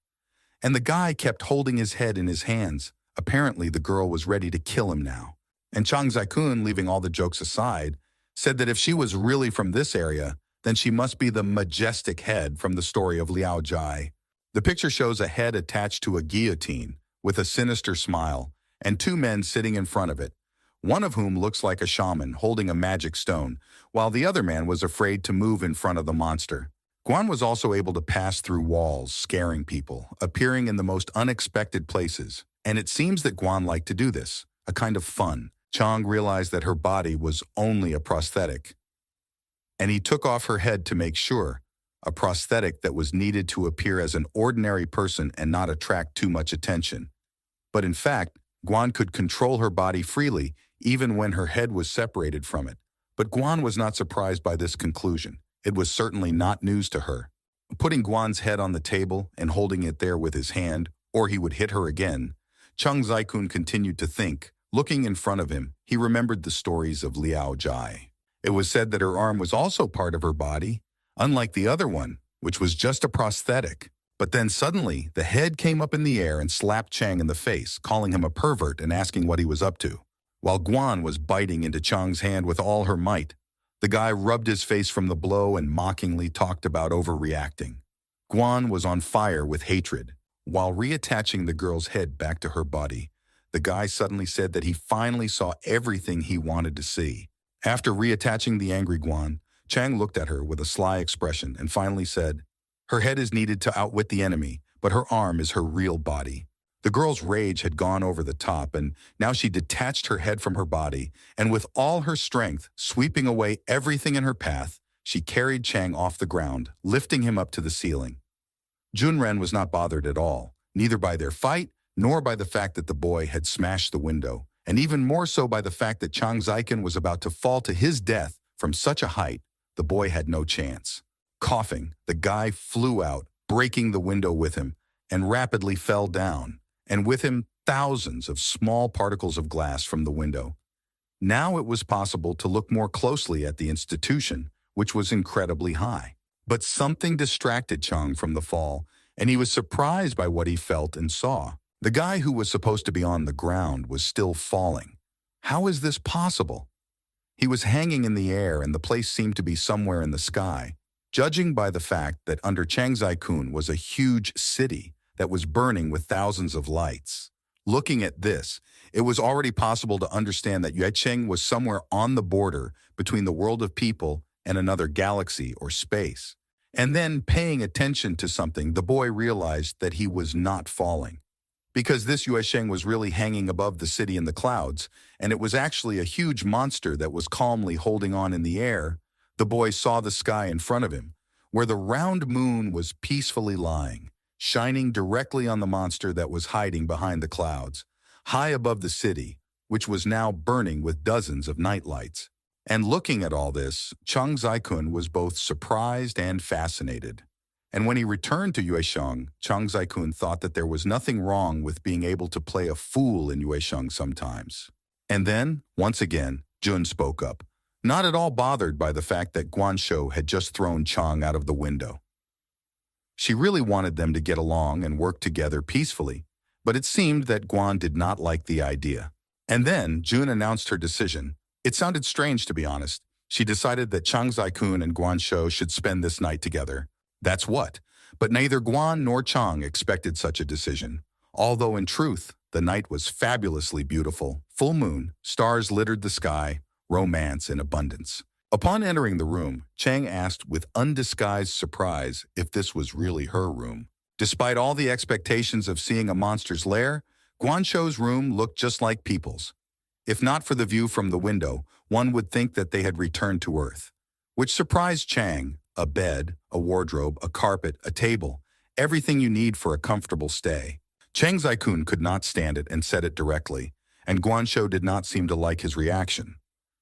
S1: And the guy kept holding his head in his hands. Apparently, the girl was ready to kill him now. And Chang Zai-kun, leaving all the jokes aside, said that if she was really from this area, then she must be the majestic head from the story of Liao Jai. The picture shows a head attached to a guillotine with a sinister smile and two men sitting in front of it, one of whom looks like a shaman holding a magic stone, while the other man was afraid to move in front of the monster. Guan was also able to pass through walls, scaring people, appearing in the most unexpected places. And it seems that Guan liked to do this, a kind of fun. Chang realized that her body was only a prosthetic. And he took off her head to make sure, a prosthetic that was needed to appear as an ordinary person and not attract too much attention. But in fact, Guan could control her body freely, even when her head was separated from it. But Guan was not surprised by this conclusion. It was certainly not news to her. Putting Guan's head on the table and holding it there with his hand, or he would hit her again, Chang Zai-kun continued to think. Looking in front of him, he remembered the stories of Liao Jai. It was said that her arm was also part of her body, unlike the other one, which was just a prosthetic. But then suddenly, the head came up in the air and slapped Chang in the face, calling him a pervert and asking what he was up to. While Guan was biting into Chang's hand with all her might, the guy rubbed his face from the blow and mockingly talked about overreacting. Guan was on fire with hatred. While reattaching the girl's head back to her body, the guy suddenly said that he finally saw everything he wanted to see. After reattaching the angry Guan, Chang looked at her with a sly expression and finally said, "Her head is needed to outwit the enemy, but her arm is her real body." The girl's rage had gone over the top, and now she detached her head from her body, and with all her strength, sweeping away everything in her path, she carried Chang off the ground, lifting him up to the ceiling. Junren was not bothered at all, neither by their fight, nor by the fact that the boy had smashed the window, and even more so by the fact that Chang Zai-kun was about to fall to his death from such a height. The boy had no chance. Coughing, the guy flew out, breaking the window with him, and rapidly fell down, and with him thousands of small particles of glass from the window. Now it was possible to look more closely at the institution, which was incredibly high. But something distracted Chang from the fall, and he was surprised by what he felt and saw. The guy who was supposed to be on the ground was still falling. How is this possible? He was hanging in the air, and the place seemed to be somewhere in the sky, judging by the fact that under Chang Zai-kun was a huge city that was burning with thousands of lights. Looking at this, it was already possible to understand that Yue Cheng was somewhere on the border between the world of people and another galaxy or space. And then, paying attention to something, the boy realized that he was not falling. Because this Yue Cheng was really hanging above the city in the clouds, and it was actually a huge monster that was calmly holding on in the air, the boy saw the sky in front of him, where the round moon was peacefully lying, shining directly on the monster that was hiding behind the clouds, high above the city, which was now burning with dozens of nightlights. And looking at all this, Chang Zai-kun was both surprised and fascinated. And when he returned to Yuesheng, Chang Zai-kun thought that there was nothing wrong with being able to play a fool in Yuesheng sometimes. And then, once again, Jun spoke up, not at all bothered by the fact that Guanshou had just thrown Chang out of the window. She really wanted them to get along and work together peacefully, but it seemed that Guan did not like the idea. And then Jun announced her decision. It sounded strange, to be honest. She decided that Chang Zai-kun and Guanshou should spend this night together. That's what. But neither Guan nor Chang expected such a decision. Although in truth, the night was fabulously beautiful. Full moon, stars littered the sky, romance in abundance. Upon entering the room, Chang asked with undisguised surprise if this was really her room. Despite all the expectations of seeing a monster's lair, Guanshou's room looked just like people's. If not for the view from the window, one would think that they had returned to Earth. Which surprised Chang. A bed, a wardrobe, a carpet, a table, everything you need for a comfortable stay. Chang Zai-kun could not stand it and said it directly, and Guanshou did not seem to like his reaction.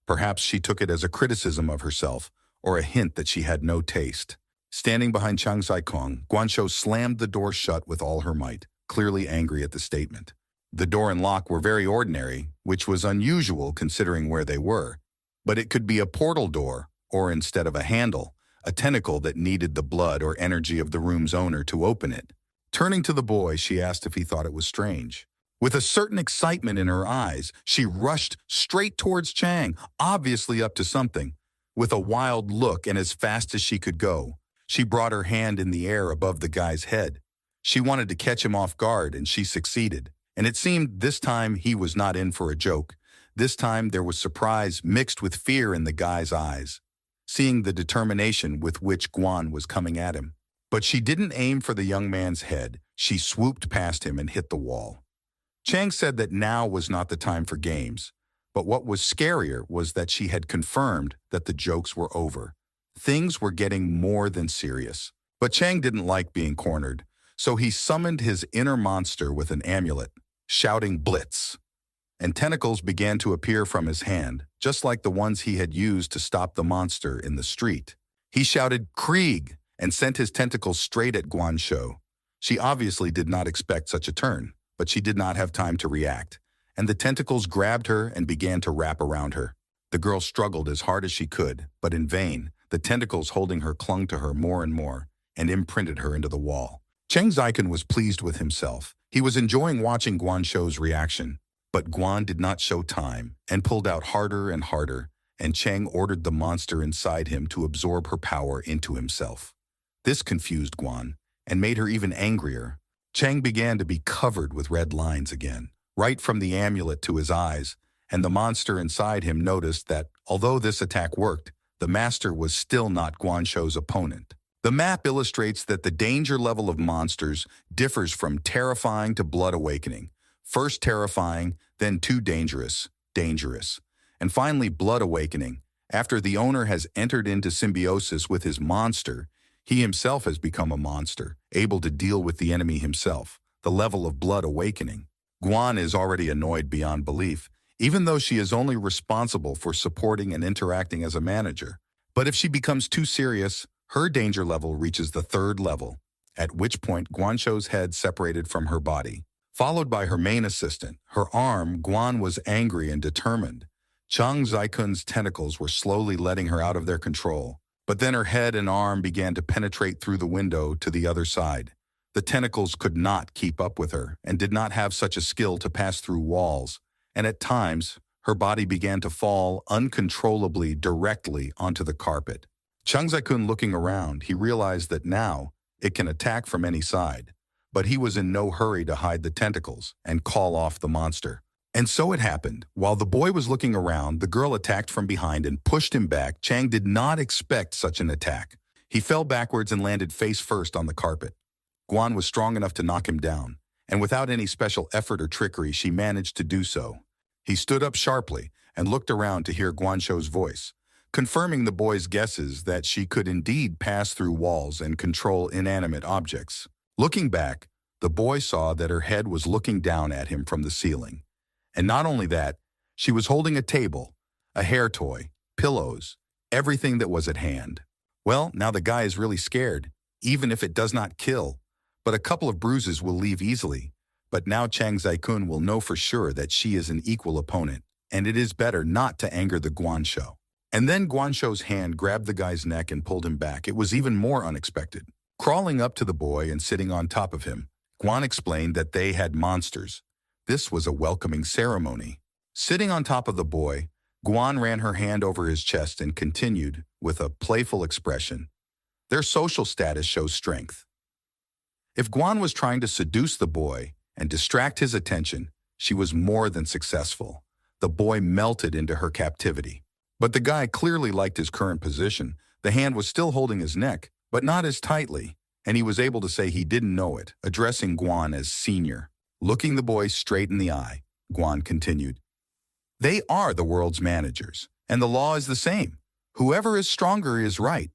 S1: Perhaps she took it as a criticism of herself, or a hint that she had no taste. Standing behind Chang Zai-kun, Guanshou slammed the door shut with all her might, clearly angry at the statement. The door and lock were very ordinary, which was unusual considering where they were. But it could be a portal door, or instead of a handle, a tentacle that needed the blood or energy of the room's owner to open it. Turning to the boy, she asked if he thought it was strange. With a certain excitement in her eyes, she rushed straight towards Chang, obviously up to something. With a wild look and as fast as she could go, she brought her hand in the air above the guy's head. She wanted to catch him off guard, and she succeeded. And it seemed this time he was not in for a joke. This time there was surprise mixed with fear in the guy's eyes, seeing the determination with which Guan was coming at him. But she didn't aim for the young man's head. She swooped past him and hit the wall. Chang said that now was not the time for games, but what was scarier was that she had confirmed that the jokes were over. Things were getting more than serious. But Chang didn't like being cornered, so he summoned his inner monster with an amulet, shouting "Blitz!" And tentacles began to appear from his hand, just like the ones he had used to stop the monster in the street. He shouted "Krieg!" and sent his tentacles straight at Guanzhou. She obviously did not expect such a turn, but she did not have time to react, and the tentacles grabbed her and began to wrap around her. The girl struggled as hard as she could, but in vain. The tentacles holding her clung to her more and more and imprinted her into the wall. Cheng Ziken was pleased with himself. He was enjoying watching Guanzhou's reaction, but Guan did not show time and pulled out harder and harder, and Cheng ordered the monster inside him to absorb her power into himself. This confused Guan and made her even angrier. Cheng began to be covered with red lines again, right from the amulet to his eyes, and the monster inside him noticed that, although this attack worked, the master was still not Guanzhou's opponent. The map illustrates that the danger level of monsters differs from terrifying to blood awakening. First terrifying, then too dangerous, and finally blood awakening. After the owner has entered into symbiosis with his monster, he himself has become a monster, able to deal with the enemy himself, the level of blood awakening. Guan is already annoyed beyond belief, even though she is only responsible for supporting and interacting as a manager. But if she becomes too serious, her danger level reaches the third level, at which point Guanzhou's head separated from her body. Followed by her main assistant, her arm, Guan was angry and determined. Chang Zaikun's tentacles were slowly letting her out of their control, but then her head and arm began to penetrate through the window to the other side. The tentacles could not keep up with her and did not have such a skill to pass through walls, and at times, her body began to fall uncontrollably directly onto the carpet. Chang Zai-kun looking around, he realized that now it can attack from any side, but he was in no hurry to hide the tentacles and call off the monster. And so it happened. While the boy was looking around, the girl attacked from behind and pushed him back. Chang did not expect such an attack. He fell backwards and landed face first on the carpet. Guan was strong enough to knock him down, and without any special effort or trickery, she managed to do so. He stood up sharply and looked around to hear Guanzhou's voice, confirming the boy's guesses that she could indeed pass through walls and control inanimate objects. Looking back, the boy saw that her head was looking down at him from the ceiling. And not only that, she was holding a table, a hair toy, pillows, everything that was at hand. Well, now the guy is really scared, even if it does not kill. But a couple of bruises will leave easily. But now Chang Zai-kun will know for sure that she is an equal opponent, and it is better not to anger the Guanzhou. And then Guanzhou's hand grabbed the guy's neck and pulled him back. It was even more unexpected. Crawling up to the boy and sitting on top of him, Guan explained that they had monsters. This was a welcoming ceremony. Sitting on top of the boy, Guan ran her hand over his chest and continued, with a playful expression. Their social status shows strength. If Guan was trying to seduce the boy and distract his attention, she was more than successful. The boy melted into her captivity. But the guy clearly liked his current position. The hand was still holding his neck, but not as tightly, and he was able to say he didn't know it, addressing Guan as senior. Looking the boy straight in the eye, Guan continued, "They are the world's managers, and the law is the same. Whoever is stronger is right.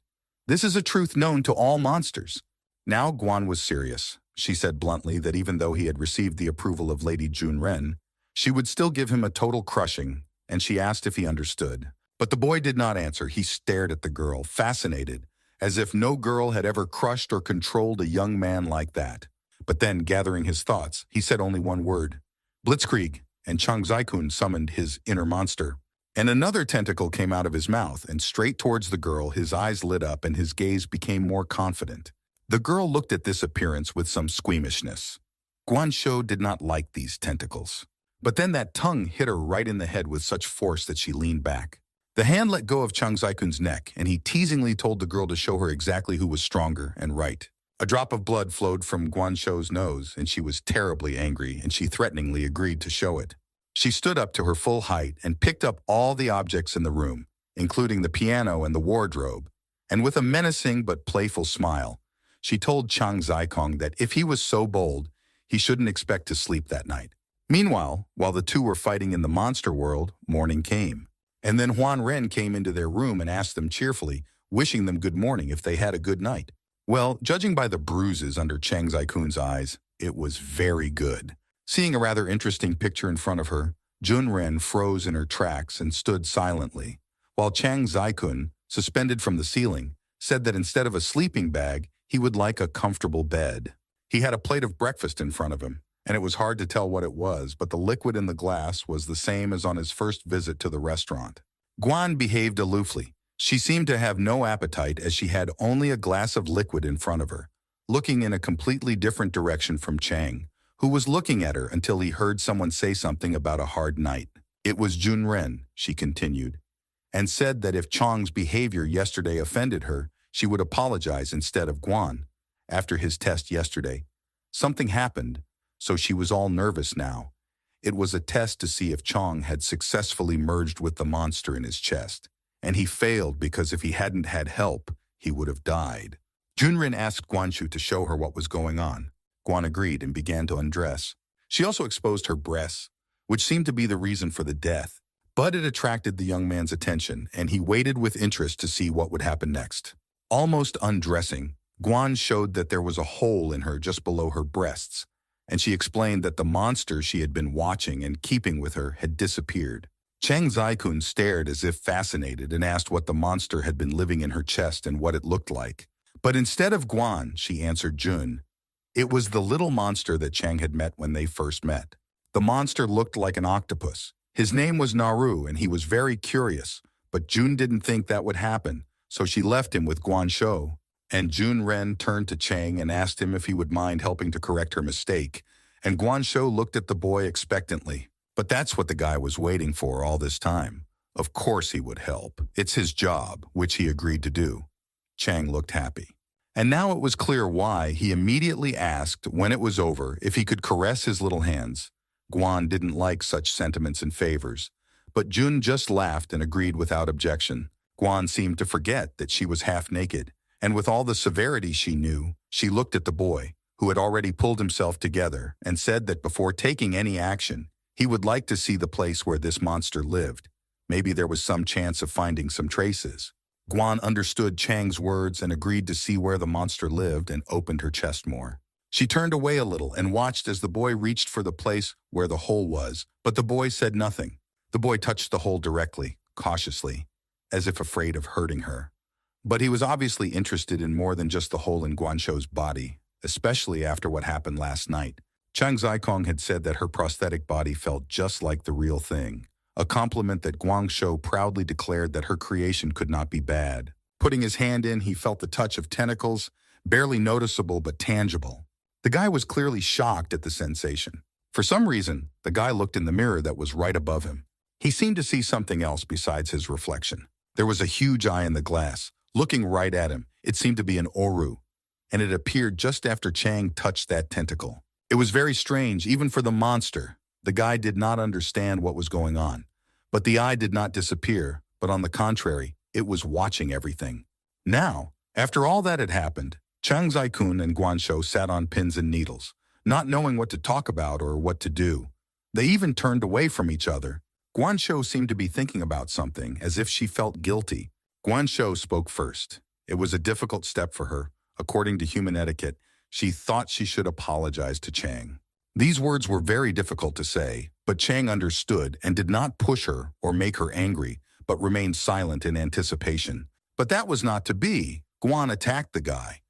S1: This is a truth known to all monsters." Now Guan was serious. She said bluntly that even though he had received the approval of Lady Junren, she would still give him a total crushing, and she asked if he understood. But the boy did not answer. He stared at the girl, fascinated, as if no girl had ever crushed or controlled a young man like that. But then, gathering his thoughts, he said only one word, Blitzkrieg, and Chang Zai-kun summoned his inner monster. And another tentacle came out of his mouth, and straight towards the girl, his eyes lit up and his gaze became more confident. The girl looked at this appearance with some squeamishness. Guanshou did not like these tentacles. But then that tongue hit her right in the head with such force that she leaned back. The hand let go of Chang Zai-kun's neck, and he teasingly told the girl to show her exactly who was stronger and right. A drop of blood flowed from Guanshou's nose, and she was terribly angry, and she threateningly agreed to show it. She stood up to her full height and picked up all the objects in the room, including the piano and the wardrobe, and with a menacing but playful smile, she told Chang Zai-kong that if he was so bold, he shouldn't expect to sleep that night. Meanwhile, while the two were fighting in the monster world, morning came. And then Huan Ren came into their room and asked them cheerfully, wishing them good morning if they had a good night. Well, judging by the bruises under Chang Zai-kun's eyes, it was very good. Seeing a rather interesting picture in front of her, Jun Ren froze in her tracks and stood silently, while Chang Zai-kun, suspended from the ceiling, said that instead of a sleeping bag, he would like a comfortable bed. He had a plate of breakfast in front of him, and it was hard to tell what it was, but the liquid in the glass was the same as on his first visit to the restaurant. Guan behaved aloofly. She seemed to have no appetite as she had only a glass of liquid in front of her, looking in a completely different direction from Chang, who was looking at her until he heard someone say something about a hard night. It was Jun Ren, she continued, and said that if Chang's behavior yesterday offended her, she would apologize instead of Guan. After his test yesterday, something happened, so she was all nervous now. It was a test to see if Chang had successfully merged with the monster in his chest, and he failed because if he hadn't had help, he would have died. Junrin asked Guanshu to show her what was going on. Guan agreed and began to undress. She also exposed her breasts, which seemed to be the reason for the death. But it attracted the young man's attention, and he waited with interest to see what would happen next. Almost undressing, Guan showed that there was a hole in her just below her breasts, and she explained that the monster she had been watching and keeping with her had disappeared. Chang Zai-kun stared as if fascinated and asked what the monster had been living in her chest and what it looked like. But instead of Guan, she answered Jun. It was the little monster that Chang had met when they first met. The monster looked like an octopus. His name was Naru, and he was very curious, but Jun didn't think that would happen, so she left him with Guanshou. And Jun Ren turned to Chang and asked him if he would mind helping to correct her mistake, and Guanshou looked at the boy expectantly. But that's what the guy was waiting for all this time. Of course he would help. It's his job, which he agreed to do. Chang looked happy. And now it was clear why he immediately asked, when it was over, if he could caress his little hands. Guan didn't like such sentiments and favors, but Jun just laughed and agreed without objection. Guan seemed to forget that she was half naked, and with all the severity she knew, she looked at the boy, who had already pulled himself together, and said that before taking any action, he would like to see the place where this monster lived. Maybe there was some chance of finding some traces. Guan understood Chang's words and agreed to see where the monster lived and opened her chest more. She turned away a little and watched as the boy reached for the place where the hole was, but the boy said nothing. The boy touched the hole directly, cautiously, as if afraid of hurting her. But he was obviously interested in more than just the hole in Guanshou's body, especially after what happened last night. Chang Zai-kong had said that her prosthetic body felt just like the real thing, a compliment that Guangshou proudly declared that her creation could not be bad. Putting his hand in, he felt the touch of tentacles, barely noticeable but tangible. The guy was clearly shocked at the sensation. For some reason, the guy looked in the mirror that was right above him. He seemed to see something else besides his reflection. There was a huge eye in the glass, looking right at him. It seemed to be an Oru, and it appeared just after Chang touched that tentacle. It was very strange, even for the monster. The guy did not understand what was going on. But the eye did not disappear, but on the contrary, it was watching everything. Now, after all that had happened, Chang Zai-kun and Guanshou sat on pins and needles, not knowing what to talk about or what to do. They even turned away from each other. Guanshou seemed to be thinking about something, as if she felt guilty. Guanshou spoke first. It was a difficult step for her. According to human etiquette, she thought she should apologize to Chang. These words were very difficult to say, but Chang understood and did not push her or make her angry, but remained silent in anticipation. But that was not to be. Guan attacked the guy,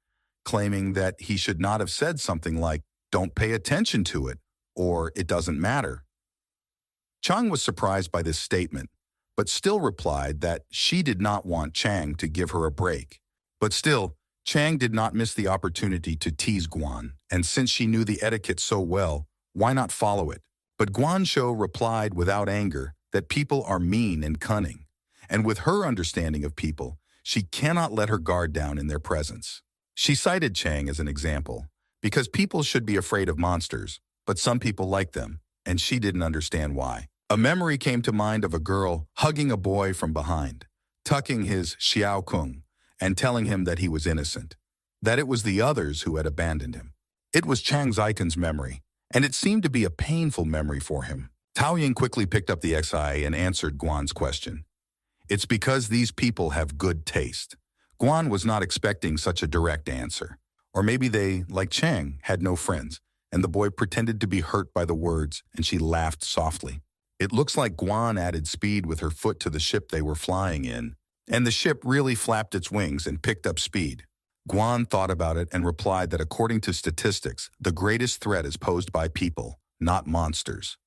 S1: claiming that he should not have said something like, "Don't pay attention to it," or it doesn't matter. Chang was surprised by this statement, but still replied that she did not want Chang to give her a break. But still, Chang did not miss the opportunity to tease Guan, and since she knew the etiquette so well, why not follow it? But Guan Shou replied without anger that people are mean and cunning, and with her understanding of people, she cannot let her guard down in their presence. She cited Chang as an example, because people should be afraid of monsters, but some people like them, and she didn't understand why. A memory came to mind of a girl hugging a boy from behind, tucking his xiao kung, and telling him that he was innocent, that it was the others who had abandoned him. It was Chang Zaikun's memory, and it seemed to be a painful memory for him. Tao Ying quickly picked up the XI and answered Guan's question. It's because these people have good taste. Guan was not expecting such a direct answer. Or maybe they, like Chang, had no friends, and the boy pretended to be hurt by the words, and she laughed softly. It looks like Guan added speed with her foot to the ship they were flying in, and the ship really flapped its wings and picked up speed. Guan thought about it and replied that according to statistics, the greatest threat is posed by people, not monsters.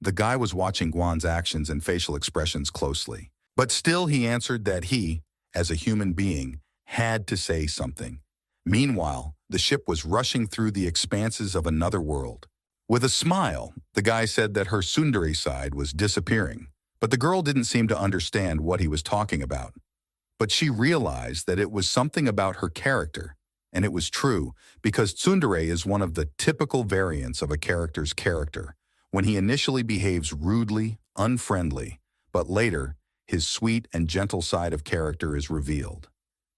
S1: The guy was watching Guan's actions and facial expressions closely, but still he answered that he, as a human being, had to say something. Meanwhile, the ship was rushing through the expanses of another world. With a smile, the guy said that her tsundere side was disappearing, but the girl didn't seem to understand what he was talking about. But she realized that it was something about her character, and it was true because tsundere is one of the typical variants of a character's character, when he initially behaves rudely, unfriendly, but later, his sweet and gentle side of character is revealed.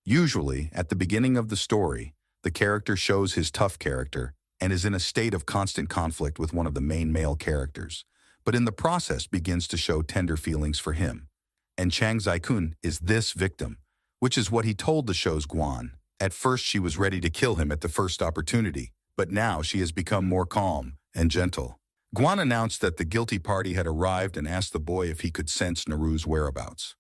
S1: Usually, at the beginning of the story, the character shows his tough character and is in a state of constant conflict with one of the main male characters, but in the process begins to show tender feelings for him. And Chang Zaikun is this victim, which is what he told the show's Guan. At first she was ready to kill him at the first opportunity, but now she has become more calm and gentle. Guan announced that the guilty party had arrived and asked the boy if he could sense Naru's whereabouts.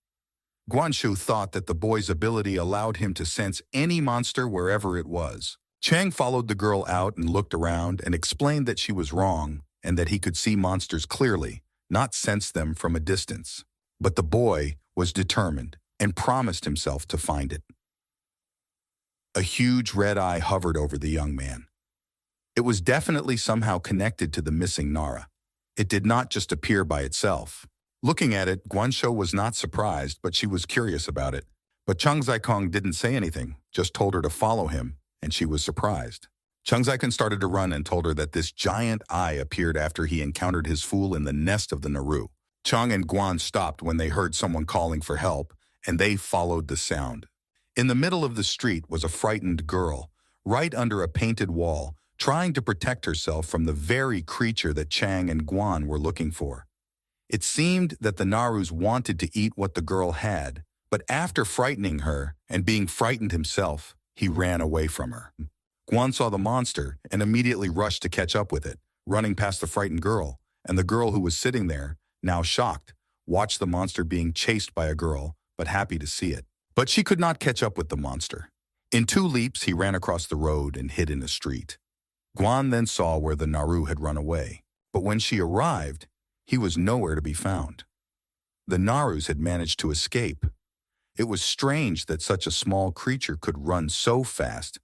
S1: Guanshu thought that the boy's ability allowed him to sense any monster wherever it was. Chang followed the girl out and looked around and explained that she was wrong and that he could see monsters clearly, not sense them from a distance. But the boy was determined and promised himself to find it. A huge red eye hovered over the young man. It was definitely somehow connected to the missing Nara. It did not just appear by itself. Looking at it, Guanshu was not surprised, but she was curious about it. But Chang Zaikong didn't say anything, just told her to follow him, and she was surprised. Chang Zaikong started to run and told her that this giant eye appeared after he encountered his fool in the nest of the Naru. Chang and Guan stopped when they heard someone calling for help, and they followed the sound. In the middle of the street was a frightened girl, right under a painted wall, trying to protect herself from the very creature that Chang and Guan were looking for. It seemed that the Narus wanted to eat what the girl had, but after frightening her and being frightened himself, he ran away from her. Guan saw the monster and immediately rushed to catch up with it, running past the frightened girl, and the girl who was sitting there, now shocked, watched the monster being chased by a girl, but happy to see it. But she could not catch up with the monster. In 2 leaps, he ran across the road and hid in a street. Guan then saw where the Naru had run away, but when she arrived, he was nowhere to be found. The Narus had managed to escape. It was strange that such a small creature could run so fast,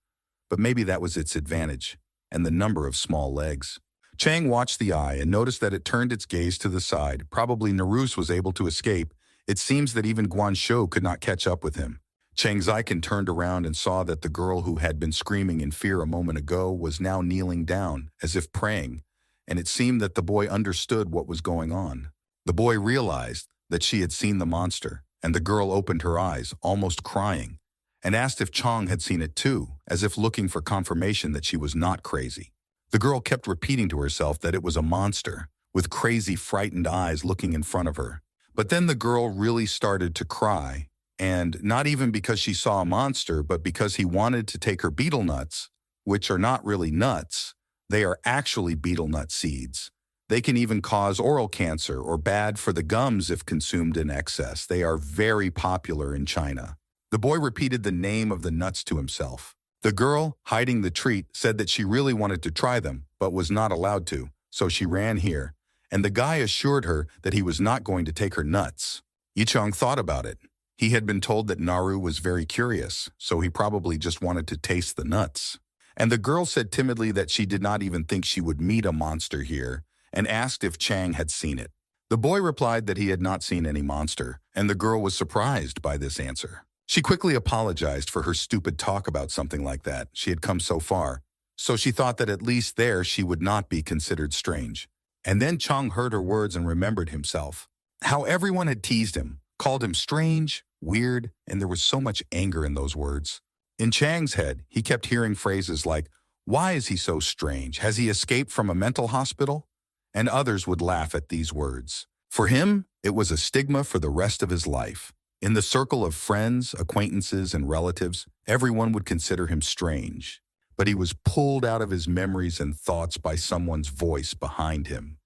S1: but maybe that was its advantage, and the number of small legs. Chang watched the eye and noticed that it turned its gaze to the side. Probably Narus was able to escape. It seems that even Guanshu could not catch up with him. Chang Zaikan turned around and saw that the girl who had been screaming in fear a moment ago was now kneeling down, as if praying, and it seemed that the boy understood what was going on. The boy realized that she had seen the monster, and the girl opened her eyes, almost crying, and asked if Chang had seen it too, as if looking for confirmation that she was not crazy. The girl kept repeating to herself that it was a monster, with crazy, frightened eyes looking in front of her. But then the girl really started to cry, and not even because she saw a monster, but because he wanted to take her betel nuts, which are not really nuts. They are actually betel nut seeds. They can even cause oral cancer or bad for the gums if consumed in excess. They are very popular in China. The boy repeated the name of the nuts to himself. The girl, hiding the treat, said that she really wanted to try them, but was not allowed to, so she ran here, and the guy assured her that he was not going to take her nuts. Yichang thought about it. He had been told that Naru was very curious, so he probably just wanted to taste the nuts. And the girl said timidly that she did not even think she would meet a monster here, and asked if Chang had seen it. The boy replied that he had not seen any monster, and the girl was surprised by this answer. She quickly apologized for her stupid talk about something like that. She had come so far, so she thought that at least there she would not be considered strange. And then Chang heard her words and remembered himself. How everyone had teased him, called him strange, weird, and there was so much anger in those words. In Chang's head, he kept hearing phrases like, "Why is he so strange? Has he escaped from a mental hospital?" And others would laugh at these words. For him, it was a stigma for the rest of his life. In the circle of friends, acquaintances, and relatives, everyone would consider him strange. But he was pulled out of his memories and thoughts by someone's voice behind him.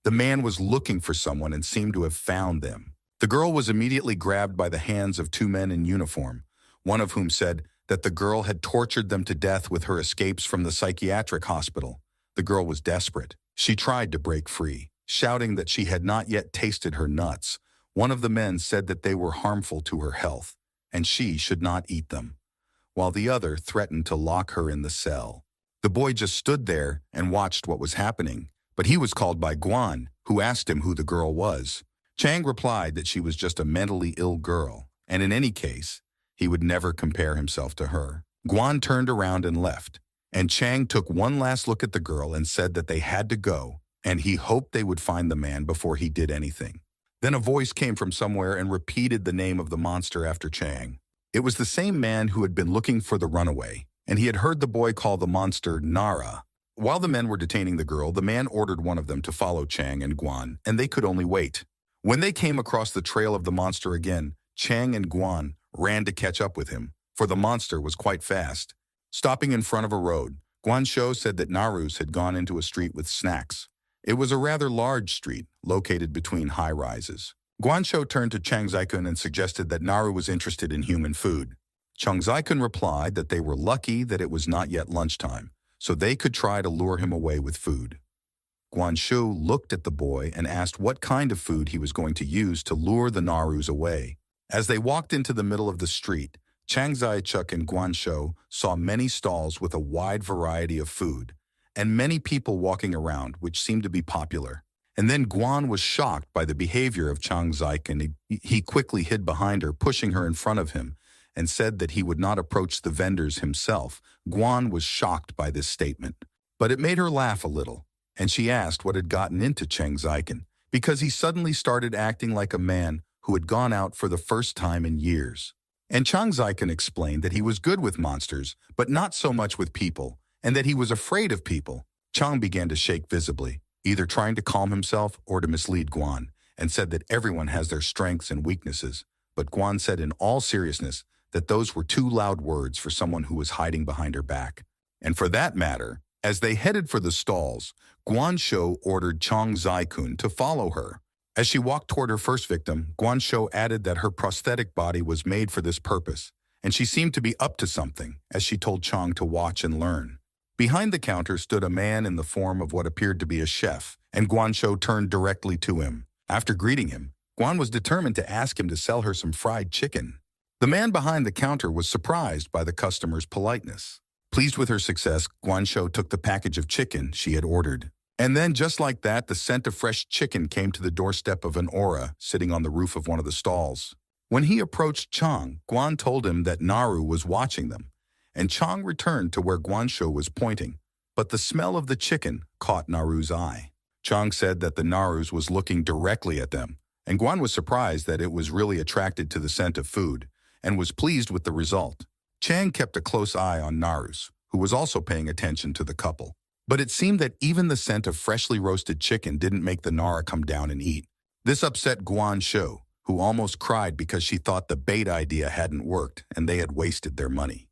S1: The man was looking for someone and seemed to have found them. The girl was immediately grabbed by the hands of two men in uniform, one of whom said that the girl had tortured them to death with her escapes from the psychiatric hospital. The girl was desperate. She tried to break free, shouting that she had not yet tasted her nuts. One of the men said that they were harmful to her health, and she should not eat them, while the other threatened to lock her in the cell. The boy just stood there and watched what was happening, but he was called by Guan, who asked him who the girl was. Chang replied that she was just a mentally ill girl, and in any case, he would never compare himself to her. Guan turned around and left, and Chang took one last look at the girl and said that they had to go, and he hoped they would find the man before he did anything. Then a voice came from somewhere and repeated the name of the monster after Chang. It was the same man who had been looking for the runaway, and he had heard the boy call the monster Nara. While the men were detaining the girl, the man ordered one of them to follow Chang and Guan, and they could only wait. When they came across the trail of the monster again, Chang and Guan ran to catch up with him, for the monster was quite fast. Stopping in front of a road, Guansho said that Naru's had gone into a street with snacks. It was a rather large street, located between high-rises. Guansho turned to Chang Zikun and suggested that Naru was interested in human food. Chang Zikun replied that they were lucky that it was not yet lunchtime, so they could try to lure him away with food. Guanshu looked at the boy and asked what kind of food he was going to use to lure the Narus away. As they walked into the middle of the street, Chang Zaichuk and Guansho saw many stalls with a wide variety of food, and many people walking around, which seemed to be popular. And then Guan was shocked by the behavior of Chang Zik, and he quickly hid behind her, pushing her in front of him, and said that he would not approach the vendors himself. Guan was shocked by this statement, but it made her laugh a little, and she asked what had gotten into Chang Ziken, because he suddenly started acting like a man who had gone out for the first time in years. And Chang Ziken explained that he was good with monsters, but not so much with people, and that he was afraid of people. Chang began to shake visibly, either trying to calm himself or to mislead Guan, and said that everyone has their strengths and weaknesses. But Guan said in all seriousness that those were too loud words for someone who was hiding behind her back. And for that matter, as they headed for the stalls, Guansho ordered Chang Zikun to follow her. As she walked toward her first victim, Guansho added that her prosthetic body was made for this purpose, and she seemed to be up to something, as she told Chang to watch and learn. Behind the counter stood a man in the form of what appeared to be a chef, and Guansho turned directly to him. After greeting him, Guan was determined to ask him to sell her some fried chicken. The man behind the counter was surprised by the customer's politeness. Pleased with her success, Guansho took the package of chicken she had ordered. And then, just like that, the scent of fresh chicken came to the doorstep of an aura sitting on the roof of one of the stalls. When he approached Chang, Guan told him that Naru was watching them, and Chang returned to where Guansho was pointing. But the smell of the chicken caught Naru's eye. Chang said that the Narus was looking directly at them, and Guan was surprised that it was really attracted to the scent of food, and was pleased with the result. Chang kept a close eye on Narus, who was also paying attention to the couple. But it seemed that even the scent of freshly roasted chicken didn't make the Nara come down and eat. This upset Guansho, who almost cried because she thought the bait idea hadn't worked and they had wasted their money.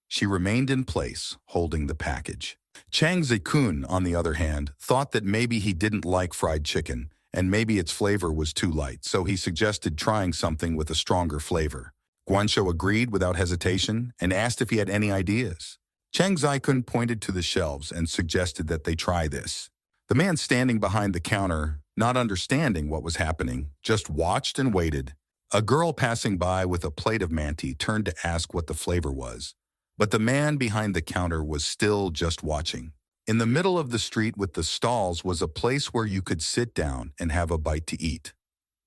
S1: She remained in place, holding the package. Chang Zikun, on the other hand, thought that maybe he didn't like fried chicken, and maybe its flavor was too light, so he suggested trying something with a stronger flavor. Guansho agreed without hesitation and asked if he had any ideas. Chang Zikun pointed to the shelves and suggested that they try this. The man standing behind the counter, not understanding what was happening, just watched and waited. A girl passing by with a plate of manti turned to ask what the flavor was. But the man behind the counter was still just watching. In the middle of the street with the stalls was a place where you could sit down and have a bite to eat.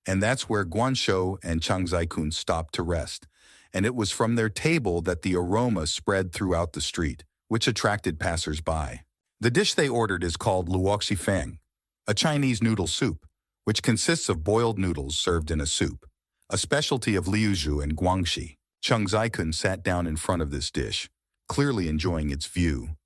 S1: And that's where Guansho and Chang Zai-kun stopped to rest. And it was from their table that the aroma spread throughout the street, which attracted passers-by. The dish they ordered is called luoxi fang, a Chinese noodle soup, which consists of boiled noodles served in a soup, a specialty of Liuzhou and Guangxi. Chang Zai-kun sat down in front of this dish, clearly enjoying its view.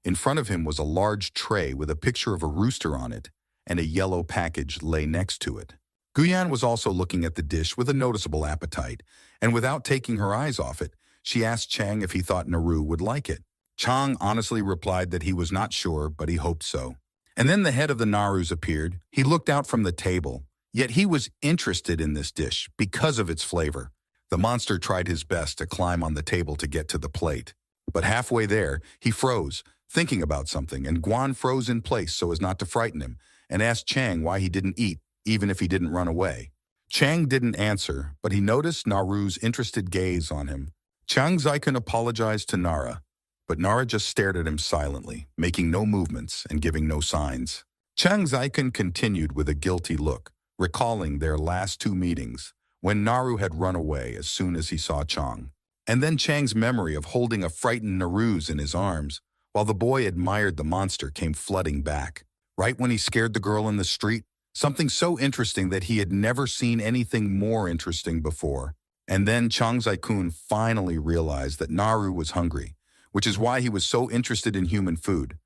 S1: In front of him was a large tray with a picture of a rooster on it, and a yellow package lay next to it. Guyan was also looking at the dish with a noticeable appetite, and without taking her eyes off it, she asked Chang if he thought Naru would like it. Chang honestly replied that he was not sure, but he hoped so. And then the head of the Narus appeared. He looked out from the table, yet he was interested in this dish because of its flavor. The monster tried his best to climb on the table to get to the plate. But halfway there, he froze, thinking about something, and Guan froze in place so as not to frighten him, and asked Chang why he didn't eat, even if he didn't run away. Chang didn't answer, but he noticed Naru's interested gaze on him. Chang Zai-kun apologized to Nara, but Nara just stared at him silently, making no movements and giving no signs. Chang Zai-kun continued with a guilty look, recalling their last two meetings, when Naru had run away as soon as he saw Chang. And then Chang's memory of holding a frightened Narus in his arms, while the boy admired the monster, came flooding back. Right when he scared the girl in the street, something so interesting that he had never seen anything more interesting before. And then Chang Zai-kun finally realized that Naru was hungry, which is why he was so interested in human food.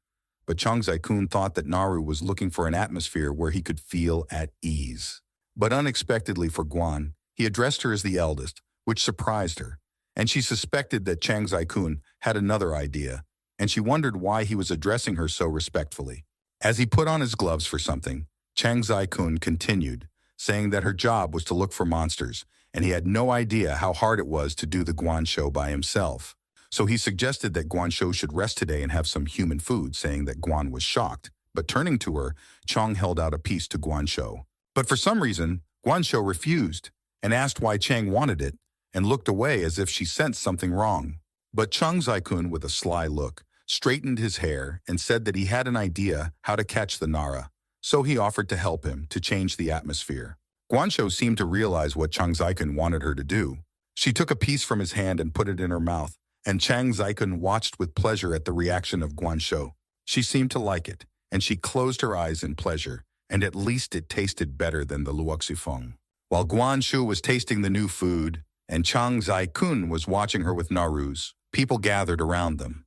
S1: But Chang Zai-kun thought that Naru was looking for an atmosphere where he could feel at ease. But unexpectedly for Guan, he addressed her as the eldest, which surprised her, and she suspected that Chang Zai-kun had another idea, and she wondered why he was addressing her so respectfully. As he put on his gloves for something, Chang Zai-kun continued, saying that her job was to look for monsters, and he had no idea how hard it was to do the Guansho by himself. So he suggested that Guansho should rest today and have some human food, saying that Guan was shocked. But turning to her, Chang held out a piece to Guansho. But for some reason, Guansho refused and asked why Chang wanted it, and looked away as if she sensed something wrong. But Chang Zai-kun, with a sly look, straightened his hair and said that he had an idea how to catch the Nara, so he offered to help him to change the atmosphere. Guansho seemed to realize what Chang Zai-kun wanted her to do. She took a piece from his hand and put it in her mouth, and Chang Zai-kun watched with pleasure at the reaction of Guansho. She seemed to like it, and she closed her eyes in pleasure, and at least it tasted better than the luoxifeng. While Guanshu was tasting the new food, and Chang Zai-kun was watching her with Narus, people gathered around them.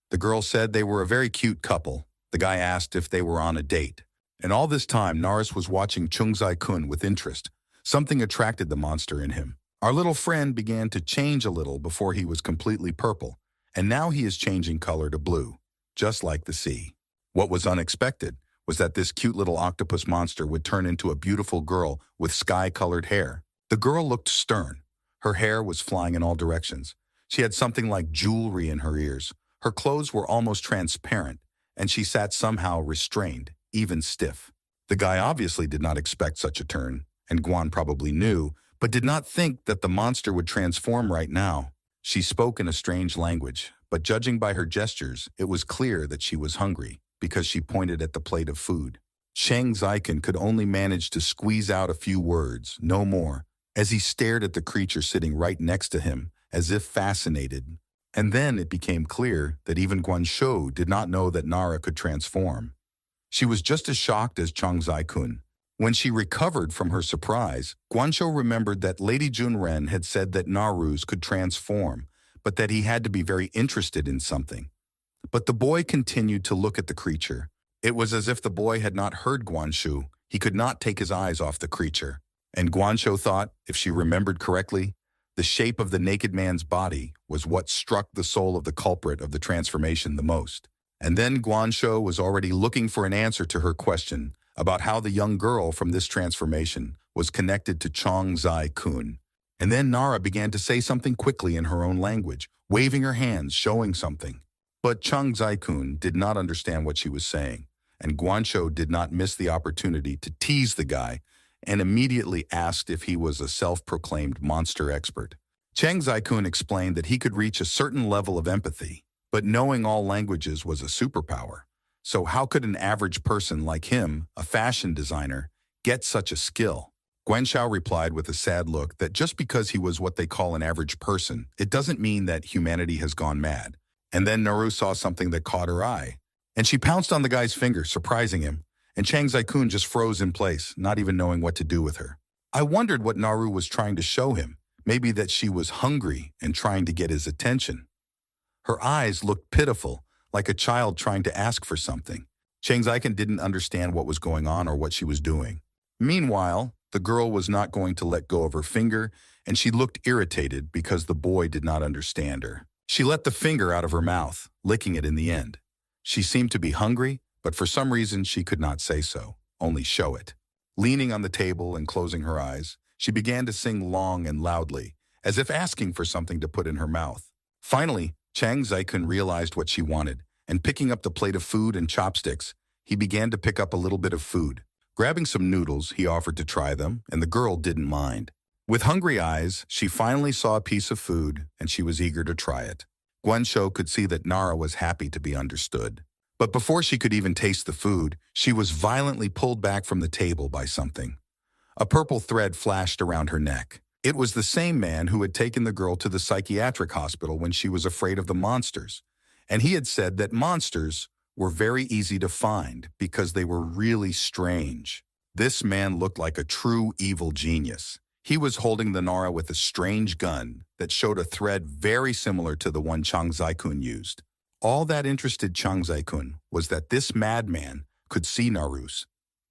S1: The girl said they were a very cute couple. The guy asked if they were on a date. And all this time, Naris was watching Chung Zai-kun with interest. Something attracted the monster in him. Our little friend began to change a little before he was completely purple, and now he is changing color to blue, just like the sea. What was unexpected was that this cute little octopus monster would turn into a beautiful girl with sky-colored hair. The girl looked stern. Her hair was flying in all directions. She had something like jewelry in her ears. Her clothes were almost transparent, and she sat somehow restrained, even stiff. The guy obviously did not expect such a turn, and Guan probably knew, but did not think that the monster would transform right now. She spoke in a strange language, but judging by her gestures, it was clear that she was hungry, because she pointed at the plate of food. Chang Zai-kun could only manage to squeeze out a few words, no more, as he stared at the creature sitting right next to him, as if fascinated. And then it became clear that even Guansho did not know that Nara could transform. She was just as shocked as Chang Zai-kun. When she recovered from her surprise, Guansho remembered that Lady Junren had said that Narus could transform, but that he had to be very interested in something. But the boy continued to look at the creature. It was as if the boy had not heard Guanshu. He could not take his eyes off the creature. And Guansho thought, if she remembered correctly, the shape of the naked man's body was what struck the soul of the culprit of the transformation the most. And then Guansho was already looking for an answer to her question about how the young girl from this transformation was connected to Chang Zai-kun. And then Nara began to say something quickly in her own language, waving her hands, showing something. But Chang Zai-kun did not understand what she was saying, and Guancho did not miss the opportunity to tease the guy and immediately asked if he was a self-proclaimed monster expert. Chang Zai-kun explained that he could reach a certain level of empathy, but knowing all languages was a superpower. So how could an average person like him, a fashion designer, get such a skill? Guanshao replied with a sad look that just because he was what they call an average person, it doesn't mean that humanity has gone mad. And then Naru saw something that caught her eye, and she pounced on the guy's finger, surprising him, and Chang Zai-kun just froze in place, not even knowing what to do with her. I wondered what Naru was trying to show him, maybe that she was hungry and trying to get his attention. Her eyes looked pitiful, like a child trying to ask for something. Chang Zai-kun didn't understand what was going on or what she was doing. Meanwhile, the girl was not going to let go of her finger, and she looked irritated because the boy did not understand her. She let the finger out of her mouth, licking it in the end. She seemed to be hungry, but for some reason she could not say so, only show it. Leaning on the table and closing her eyes, she began to sing long and loudly, as if asking for something to put in her mouth. Finally, Chang Zai-kun realized what she wanted, and picking up the plate of food and chopsticks, he began to pick up a little bit of food. Grabbing some noodles, he offered to try them, and the girl didn't mind. With hungry eyes, she finally saw a piece of food, and she was eager to try it. Guanshou could see that Nara was happy to be understood. But before she could even taste the food, she was violently pulled back from the table by something. A purple thread flashed around her neck. It was the same man who had taken the girl to the psychiatric hospital when she was afraid of the monsters, and he had said that monsters were very easy to find because they were really strange. This man looked like a true evil genius. He was holding the Nara with a strange gun that showed a thread very similar to the one Chang Zai-kun used. All that interested Chang Zai-kun was that this madman could see Naru's,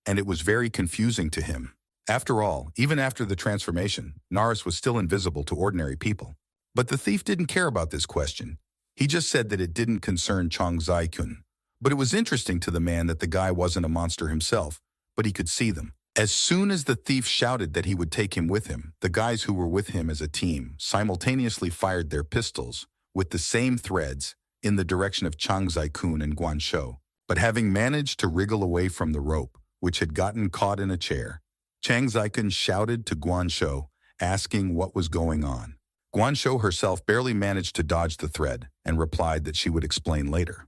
S1: and it was very confusing to him. After all, even after the transformation, Naru's was still invisible to ordinary people. But the thief didn't care about this question. He just said that it didn't concern Chang Zai-kun. But it was interesting to the man that the guy wasn't a monster himself, but he could see them. As soon as the thief shouted that he would take him with him, the guys who were with him as a team simultaneously fired their pistols with the same threads in the direction of Chang Zai-kun and Guanshou. But having managed to wriggle away from the rope, which had gotten caught in a chair, Chang Zai-kun shouted to Guanshou, asking what was going on. Guanshou herself barely managed to dodge the thread and replied that she would explain later.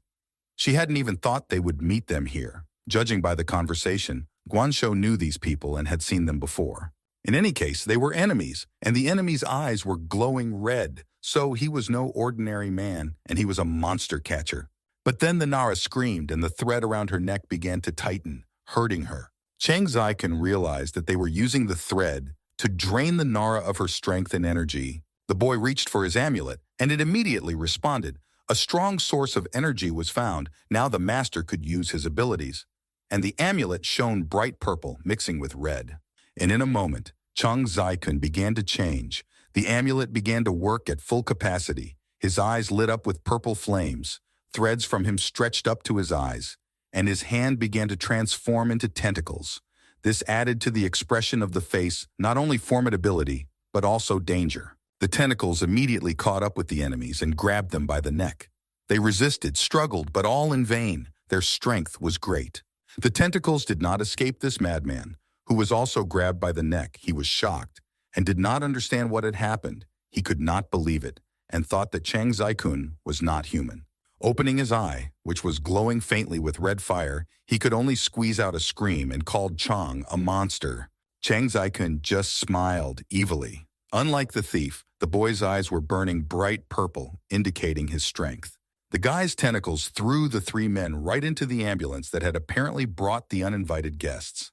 S1: She hadn't even thought they would meet them here. Judging by the conversation, Guanshou knew these people and had seen them before. In any case, they were enemies, and the enemy's eyes were glowing red, so he was no ordinary man, and he was a monster catcher. But then the Nara screamed, and the thread around her neck began to tighten, hurting her. Chang Zai-kun realized that they were using the thread to drain the Nara of her strength and energy. The boy reached for his amulet, and it immediately responded. A strong source of energy was found. Now the master could use his abilities. And the amulet shone bright purple, mixing with red. And in a moment, Chang Zai-kun began to change. The amulet began to work at full capacity. His eyes lit up with purple flames. Threads from him stretched up to his eyes, and his hand began to transform into tentacles. This added to the expression of the face not only formidability, but also danger. The tentacles immediately caught up with the enemies and grabbed them by the neck. They resisted, struggled, but all in vain. Their strength was great. The tentacles did not escape this madman, who was also grabbed by the neck. He was shocked and did not understand what had happened. He could not believe it and thought that Chang Zai-kun was not human. Opening his eye, which was glowing faintly with red fire, he could only squeeze out a scream and called Chang a monster. Chang Zai-kun just smiled evilly. Unlike the thief, the boy's eyes were burning bright purple, indicating his strength. The guy's tentacles threw the three men right into the ambulance that had apparently brought the uninvited guests.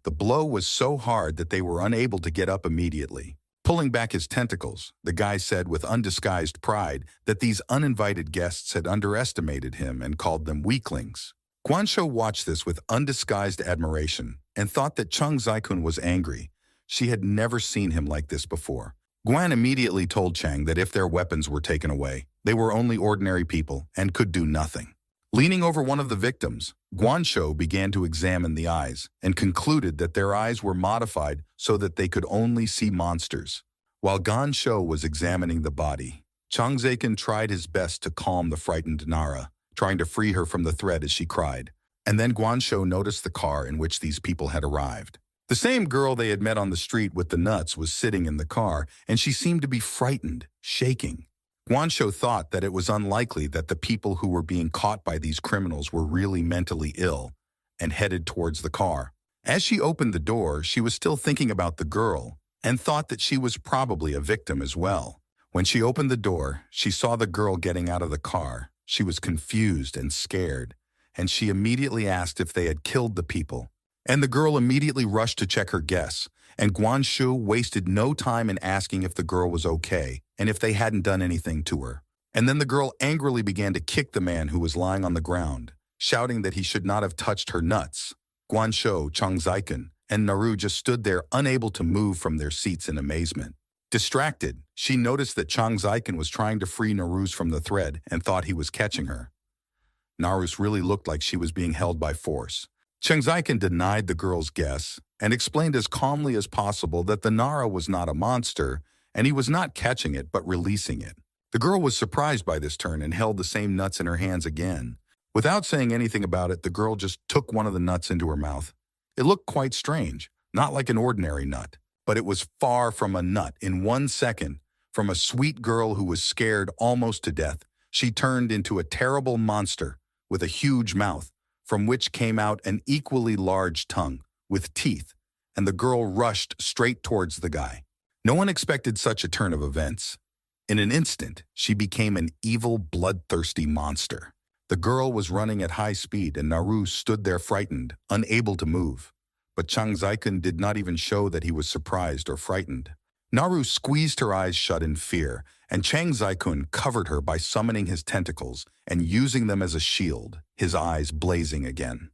S1: The blow was so hard that they were unable to get up immediately. Pulling back his tentacles, the guy said with undisguised pride that these uninvited guests had underestimated him and called them weaklings. Guanshou watched this with undisguised admiration and thought that Chang Zai-kun was angry. She had never seen him like this before. Guan immediately told Chang that if their weapons were taken away, they were only ordinary people and could do nothing. Leaning over one of the victims, Guanshou began to examine the eyes and concluded that their eyes were modified so that they could only see monsters. While Guanshou was examining the body, Chang Zai-kun tried his best to calm the frightened Nara, trying to free her from the thread as she cried. And then Guansho noticed the car in which these people had arrived. The same girl they had met on the street with the nuts was sitting in the car, and she seemed to be frightened, shaking. Guansho thought that it was unlikely that the people who were being caught by these criminals were really mentally ill, and headed towards the car. As she opened the door, she was still thinking about the girl, and thought that she was probably a victim as well. When she opened the door, she saw the girl getting out of the car. She was confused and scared, and she immediately asked if they had killed the people. And the girl immediately rushed to check her guess, and Guanshu wasted no time in asking if the girl was okay and if they hadn't done anything to her. And then the girl angrily began to kick the man who was lying on the ground, shouting that he should not have touched her nuts. Guansho, Changzaiken, and Naru just stood there unable to move from their seats in amazement. Distracted, she noticed that Changzaiken was trying to free Narus from the thread and thought he was catching her. Narus really looked like she was being held by force. Changzaiken denied the girl's guess and explained as calmly as possible that the Nara was not a monster and he was not catching it but releasing it. The girl was surprised by this turn and held the same nuts in her hands again. Without saying anything about it, the girl just took one of the nuts into her mouth. It looked quite strange, not like an ordinary nut, but it was far from a nut. In 1 second, from a sweet girl who was scared almost to death, she turned into a terrible monster with a huge mouth, from which came out an equally large tongue, with teeth, and the girl rushed straight towards the guy. No one expected such a turn of events. In an instant, she became an evil, bloodthirsty monster. The girl was running at high speed, and Naru stood there frightened, unable to move. But Changzaiken did not even show that he was surprised or frightened. Naru squeezed her eyes shut in fear, and Changzaiken covered her by summoning his tentacles and using them as a shield, his eyes blazing again.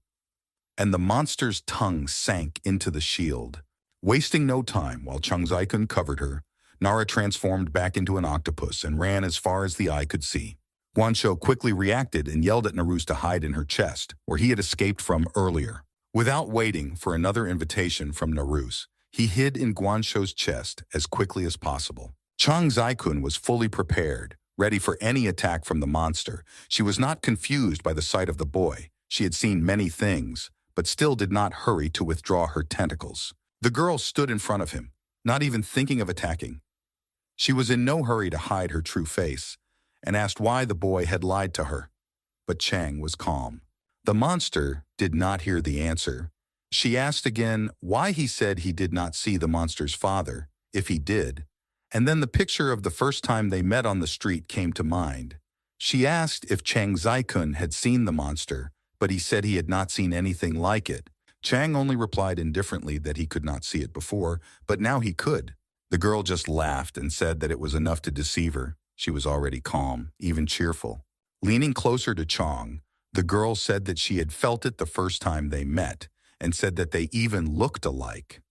S1: And the monster's tongue sank into the shield. Wasting no time while Changzaiken covered her, Nara transformed back into an octopus and ran as far as the eye could see. Guansho quickly reacted and yelled at Narus to hide in her chest, where he had escaped from earlier. Without waiting for another invitation from Narus, he hid in Guansho's chest as quickly as possible. Changzaiken was fully prepared, ready for any attack from the monster. She was not confused by the sight of the boy. She had seen many things, but still did not hurry to withdraw her tentacles. The girl stood in front of him, not even thinking of attacking. She was in no hurry to hide her true face, and asked why the boy had lied to her. But Chang was calm. The monster did not hear the answer. She asked again why he said he did not see the monster's father, if he did, and then the picture of the first time they met on the street came to mind. She asked if Changzaiken had seen the monster, but he said he had not seen anything like it. Chang only replied indifferently that he could not see it before, but now he could. The girl just laughed and said that it was enough to deceive her. She was already calm, even cheerful. Leaning closer to Chang, the girl said that she had felt it the first time they met, and said that they even looked alike.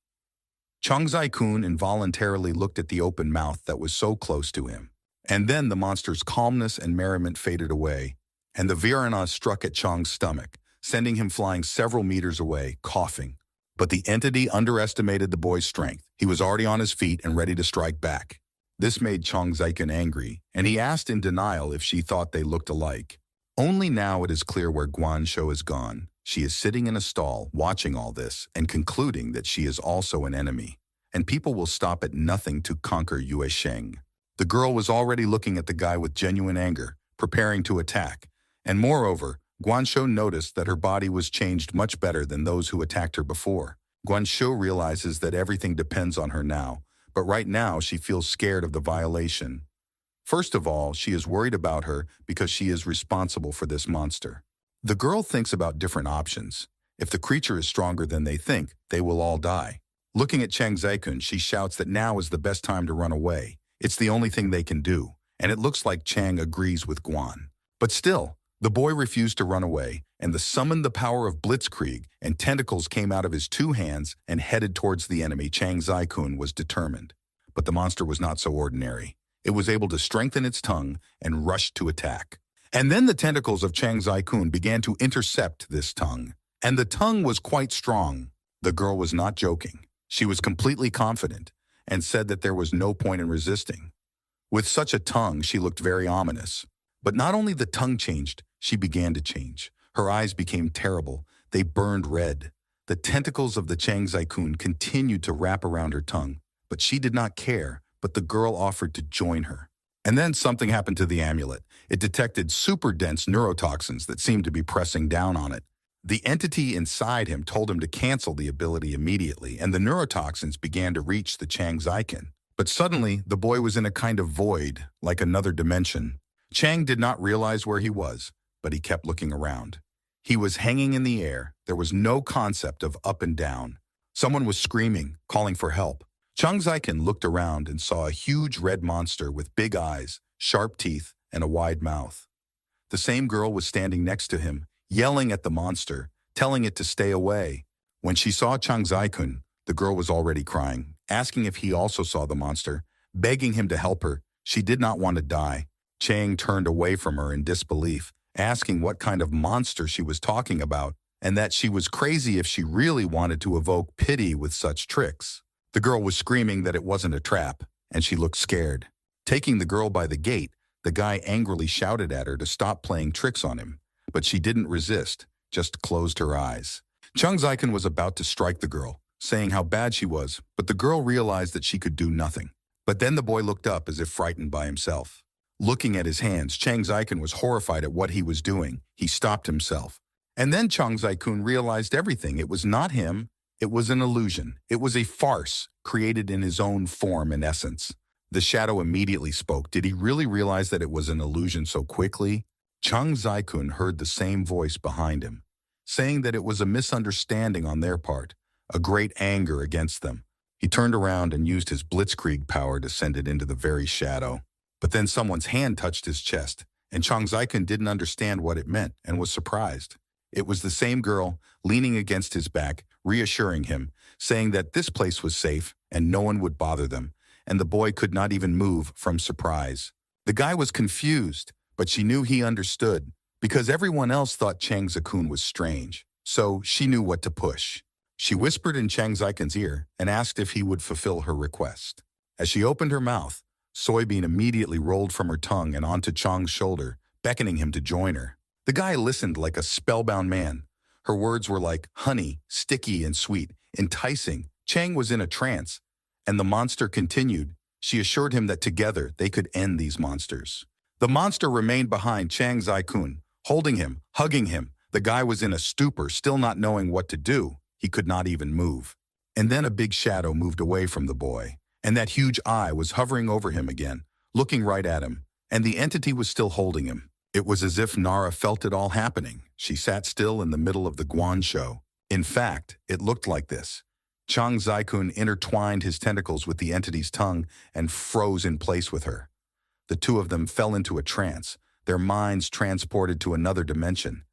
S1: Changzaiken involuntarily looked at the open mouth that was so close to him. And then the monster's calmness and merriment faded away, and the Virana struck at Chang's stomach, sending him flying several meters away, coughing. But the entity underestimated the boy's strength. He was already on his feet and ready to strike back. This made Changzaiken angry, and he asked in denial if she thought they looked alike. Only now it is clear where Guansho is gone. She is sitting in a stall, watching all this, and concluding that she is also an enemy. And people will stop at nothing to conquer Yue Sheng. The girl was already looking at the guy with genuine anger, preparing to attack. And moreover, Guansho noticed that her body was changed much better than those who attacked her before. Guansho realizes that everything depends on her now, but right now she feels scared of the violation. First of all, she is worried about her because she is responsible for this monster. The girl thinks about different options. If the creature is stronger than they think, they will all die. Looking at Changzaiken, she shouts that now is the best time to run away. It's the only thing they can do, and it looks like Chang agrees with Guan. But still, the boy refused to run away, and summoned the power of Blitzkrieg, and tentacles came out of his 2 hands and headed towards the enemy. Changzaiken was determined. But the monster was not so ordinary. It was able to strengthen its tongue and rush to attack. And then the tentacles of Changzaiken began to intercept this tongue. And the tongue was quite strong. The girl was not joking. She was completely confident, and said that there was no point in resisting. With such a tongue, she looked very ominous. But not only the tongue changed, she began to change. Her eyes became terrible. They burned red. The tentacles of the Chang Zai-kun continued to wrap around her tongue, but she did not care, but the girl offered to join her. And then something happened to the amulet. It detected super dense neurotoxins that seemed to be pressing down on it. The entity inside him told him to cancel the ability immediately, and the neurotoxins began to reach the Chang Zai-kun. But suddenly, the boy was in a kind of void, like another dimension. Chang did not realize where he was, but he kept looking around. He was hanging in the air. There was no concept of up and down. Someone was screaming, calling for help. Chang Zai-kun looked around and saw a huge red monster with big eyes, sharp teeth, and a wide mouth. The same girl was standing next to him, yelling at the monster, telling it to stay away. When she saw Chang Zai-kun, the girl was already crying, asking if he also saw the monster, begging him to help her. She did not want to die. Chang turned away from her in disbelief, asking what kind of monster she was talking about, and that she was crazy if she really wanted to evoke pity with such tricks. The girl was screaming that it wasn't a trap, and she looked scared. Taking the girl by the gate, the guy angrily shouted at her to stop playing tricks on him, but she didn't resist, just closed her eyes. Chang Zai-kun was about to strike the girl, saying how bad she was, but the girl realized that she could do nothing. But then the boy looked up as if frightened by himself. Looking at his hands, Chang Zai-kun was horrified at what he was doing. He stopped himself. And then Chang Zai-kun realized everything. It was not him. It was an illusion. It was a farce, created in his own form and essence. The shadow immediately spoke. Did he really realize that it was an illusion so quickly? Chang Zai-kun heard the same voice behind him, saying that it was a misunderstanding on their part, a great anger against them. He turned around and used his blitzkrieg power to send it into the very shadow. But then someone's hand touched his chest, and Chang Zai-kun didn't understand what it meant and was surprised. It was the same girl, leaning against his back, reassuring him, saying that this place was safe and no one would bother them, and the boy could not even move from surprise. The guy was confused, but she knew he understood, because everyone else thought Chang Zai-kun was strange, so she knew what to push. She whispered in Chang Zai-kun's ear and asked if he would fulfill her request. As she opened her mouth, soybean immediately rolled from her tongue and onto Chang's shoulder, beckoning him to join her. The guy listened like a spellbound man. Her words were like honey, sticky and sweet, enticing. Chang was in a trance, and the monster continued. She assured him that together they could end these monsters. The monster remained behind Chang Zai-kun, holding him, hugging him. The guy was in a stupor, still not knowing what to do. He could not even move. And then a big shadow moved away from the boy, and that huge eye was hovering over him again, looking right at him, and the entity was still holding him. It was as if Nara felt it all happening. She sat still in the middle of the Guan show. In fact, it looked like this. Chang Zai-kun intertwined his tentacles with the entity's tongue and froze in place with her. The two of them fell into a trance, their minds transported to another dimension.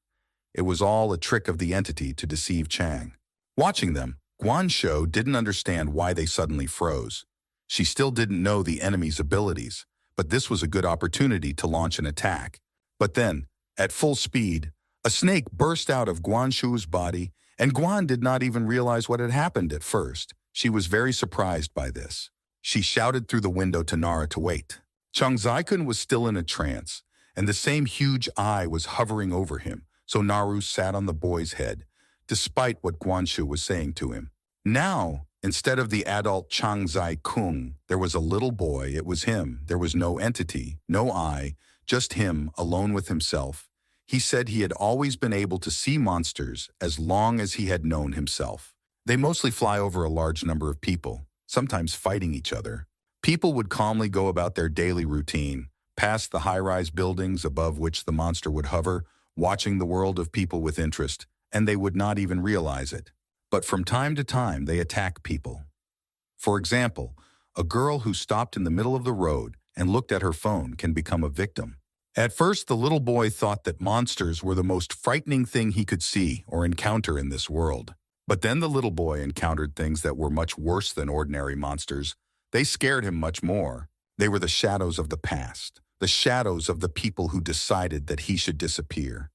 S1: It was all a trick of the entity to deceive Chang. Watching them, Guan Shou didn't understand why they suddenly froze. She still didn't know the enemy's abilities, but this was a good opportunity to launch an attack. But then, at full speed, a snake burst out of Guan Shu's body, and Guan did not even realize what had happened at first. She was very surprised by this. She shouted through the window to Nara to wait. Chang Zai-kun was still in a trance, and the same huge eye was hovering over him, so Naru sat on the boy's head, despite what Guan Shu was saying to him. Now, instead of the adult Chang Zai-kun, there was a little boy. It was him. There was no entity, no eye, just him, alone with himself. He said he had always been able to see monsters as long as he had known himself. They mostly fly over a large number of people, sometimes fighting each other. People would calmly go about their daily routine, past the high-rise buildings above which the monster would hover, watching the world of people with interest, and they would not even realize it. But from time to time, they attack people. For example, a girl who stopped in the middle of the road and looked at her phone can become a victim. At first, the little boy thought that monsters were the most frightening thing he could see or encounter in this world. But then the little boy encountered things that were much worse than ordinary monsters. They scared him much more. They were the shadows of the past, the shadows of the people who decided that he should disappear.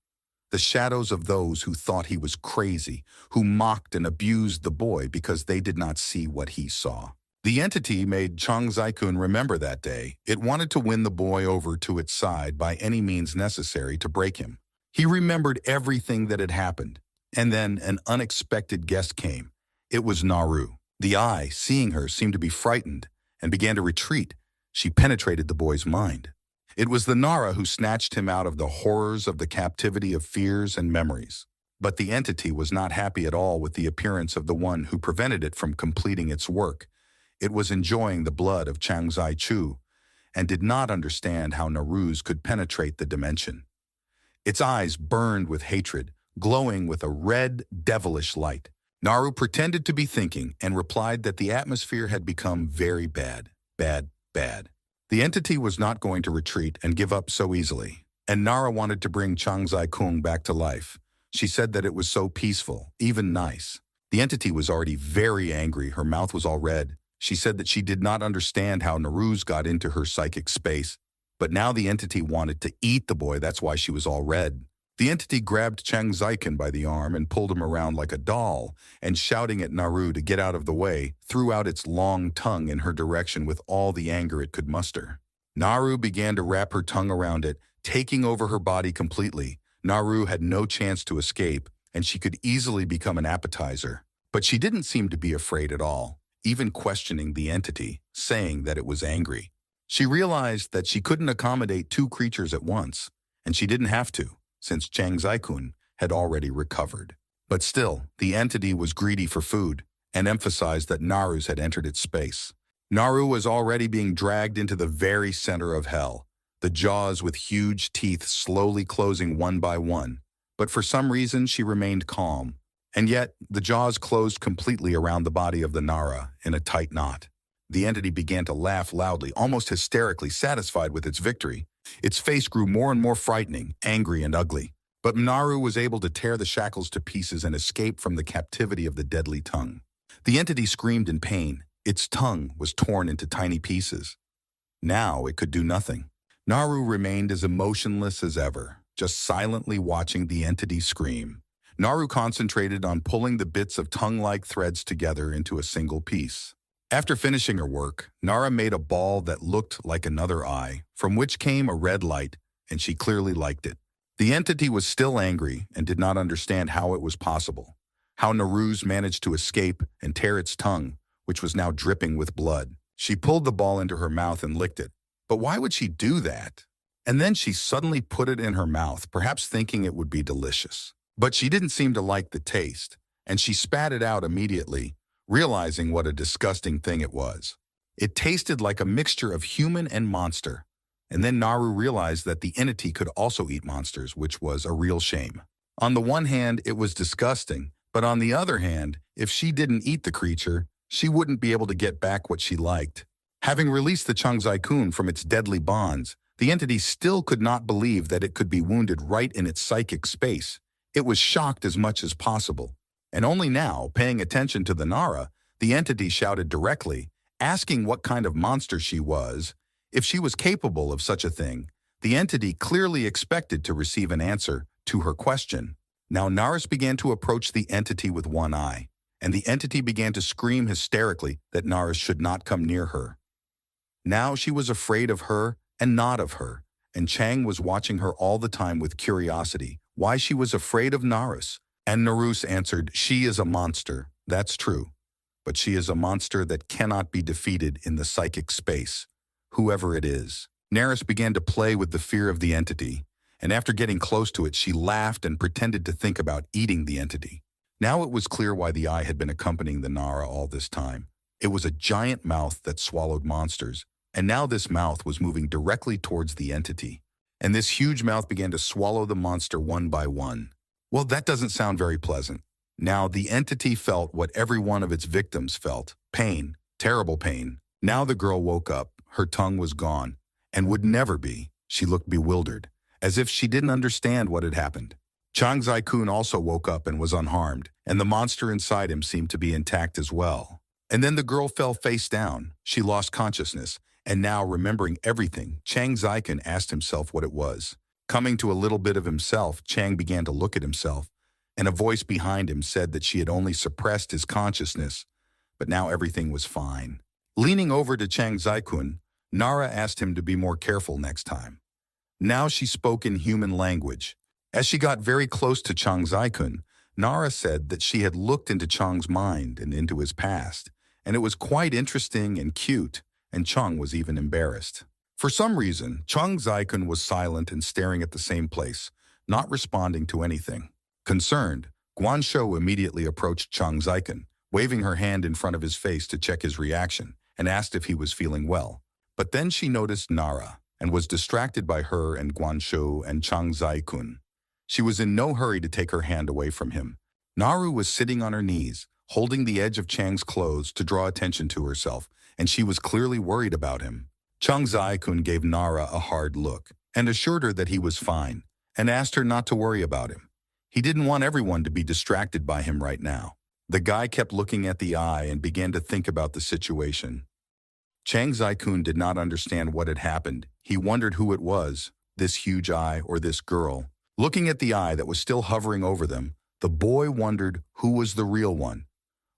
S1: The shadows of those who thought he was crazy, who mocked and abused the boy because they did not see what he saw. The entity made Chang Zai-kun remember that day. It wanted to win the boy over to its side by any means necessary to break him. He remembered everything that had happened. And then an unexpected guest came. It was Naru. The eye, seeing her, seemed to be frightened and began to retreat. She penetrated the boy's mind. It was the Nara who snatched him out of the horrors of the captivity of fears and memories. But the entity was not happy at all with the appearance of the one who prevented it from completing its work. It was enjoying the blood of Chang Zai-chu and did not understand how Naru's could penetrate the dimension. Its eyes burned with hatred, glowing with a red, devilish light. Naru pretended to be thinking and replied that the atmosphere had become very bad. Bad. The entity was not going to retreat and give up so easily, and Nara wanted to bring Chang Zai-kung back to life. She said that it was so peaceful, even nice. The entity was already very angry. Her mouth was all red. She said that she did not understand how Naru's got into her psychic space, but now the entity wanted to eat the boy. That's why she was all red. The entity grabbed Chang Zai-kun by the arm and pulled him around like a doll, and shouting at Naru to get out of the way, threw out its long tongue in her direction with all the anger it could muster. Naru began to wrap her tongue around it, taking over her body completely. Naru had no chance to escape, and she could easily become an appetizer. But she didn't seem to be afraid at all, even questioning the entity, saying that it was angry. She realized that she couldn't accommodate two creatures at once, and she didn't have to, since Chang Zai-kun had already recovered. But still, the entity was greedy for food and emphasized that Naru's had entered its space. Naru was already being dragged into the very center of hell, the jaws with huge teeth slowly closing one by one. But for some reason, she remained calm. And yet, the jaws closed completely around the body of the Nara in a tight knot. The entity began to laugh loudly, almost hysterically, satisfied with its victory. Its face grew more and more frightening, angry and ugly. But Naru was able to tear the shackles to pieces and escape from the captivity of the deadly tongue. The entity screamed in pain. Its tongue was torn into tiny pieces. Now it could do nothing. Naru remained as emotionless as ever, just silently watching the entity scream. Naru concentrated on pulling the bits of tongue-like threads together into a single piece. After finishing her work, Nara made a ball that looked like another eye, from which came a red light, and she clearly liked it. The entity was still angry and did not understand how it was possible, how Naru's managed to escape and tear its tongue, which was now dripping with blood. She pulled the ball into her mouth and licked it. But why would she do that? And then she suddenly put it in her mouth, perhaps thinking it would be delicious. But she didn't seem to like the taste, and she spat it out immediately, realizing what a disgusting thing it was. It tasted like a mixture of human and monster. And then Naru realized that the entity could also eat monsters, which was a real shame. On the one hand, it was disgusting, but on the other hand, if she didn't eat the creature, she wouldn't be able to get back what she liked. Having released the Chang Zai-kun from its deadly bonds, the entity still could not believe that it could be wounded right in its psychic space. It was shocked as much as possible. And only now, paying attention to the Nara, the entity shouted directly, asking what kind of monster she was. If she was capable of such a thing, the entity clearly expected to receive an answer to her question. Now Naris began to approach the entity with one eye, and the entity began to scream hysterically that Naris should not come near her. Now she was afraid of her and not of her, and Chang was watching her all the time with curiosity, why she was afraid of Naris. And Narus answered, "She is a monster, that's true, but she is a monster that cannot be defeated in the psychic space, whoever it is." Naris began to play with the fear of the entity, and after getting close to it, she laughed and pretended to think about eating the entity. Now it was clear why the eye had been accompanying the Nara all this time. It was a giant mouth that swallowed monsters, and now this mouth was moving directly towards the entity. And this huge mouth began to swallow the monster one by one. Well, that doesn't sound very pleasant. Now the entity felt what every one of its victims felt. Pain, terrible pain. Now the girl woke up. Her tongue was gone, and would never be. She looked bewildered, as if she didn't understand what had happened. Chang Zai-kun also woke up and was unharmed, and the monster inside him seemed to be intact as well. And then the girl fell face down. She lost consciousness, and now remembering everything, Chang Zai-kun asked himself what it was. Coming to a little bit of himself, Chang began to look at himself, and a voice behind him said that she had only suppressed his consciousness, but now everything was fine. Leaning over to Chang Zai-kun, Nara asked him to be more careful next time. Now she spoke in human language. As she got very close to Chang Zai-kun, Nara said that she had looked into Chang's mind and into his past, and it was quite interesting and cute, and Chang was even embarrassed. For some reason, Chang Zai-kun was silent and staring at the same place, not responding to anything. Concerned, Guan Shou immediately approached Chang Zai-kun, waving her hand in front of his face to check his reaction, and asked if he was feeling well. But then she noticed Nara, and was distracted by her and Guan Shou and Chang Zai-kun. She was in no hurry to take her hand away from him. Naru was sitting on her knees, holding the edge of Chang's clothes to draw attention to herself, and she was clearly worried about him. Chang Zai-kun gave Nara a hard look, and assured her that he was fine, and asked her not to worry about him. He didn't want everyone to be distracted by him right now. The guy kept looking at the eye and began to think about the situation. Chang Zai-kun did not understand what had happened. He wondered who it was, this huge eye or this girl. Looking at the eye that was still hovering over them, the boy wondered who was the real one,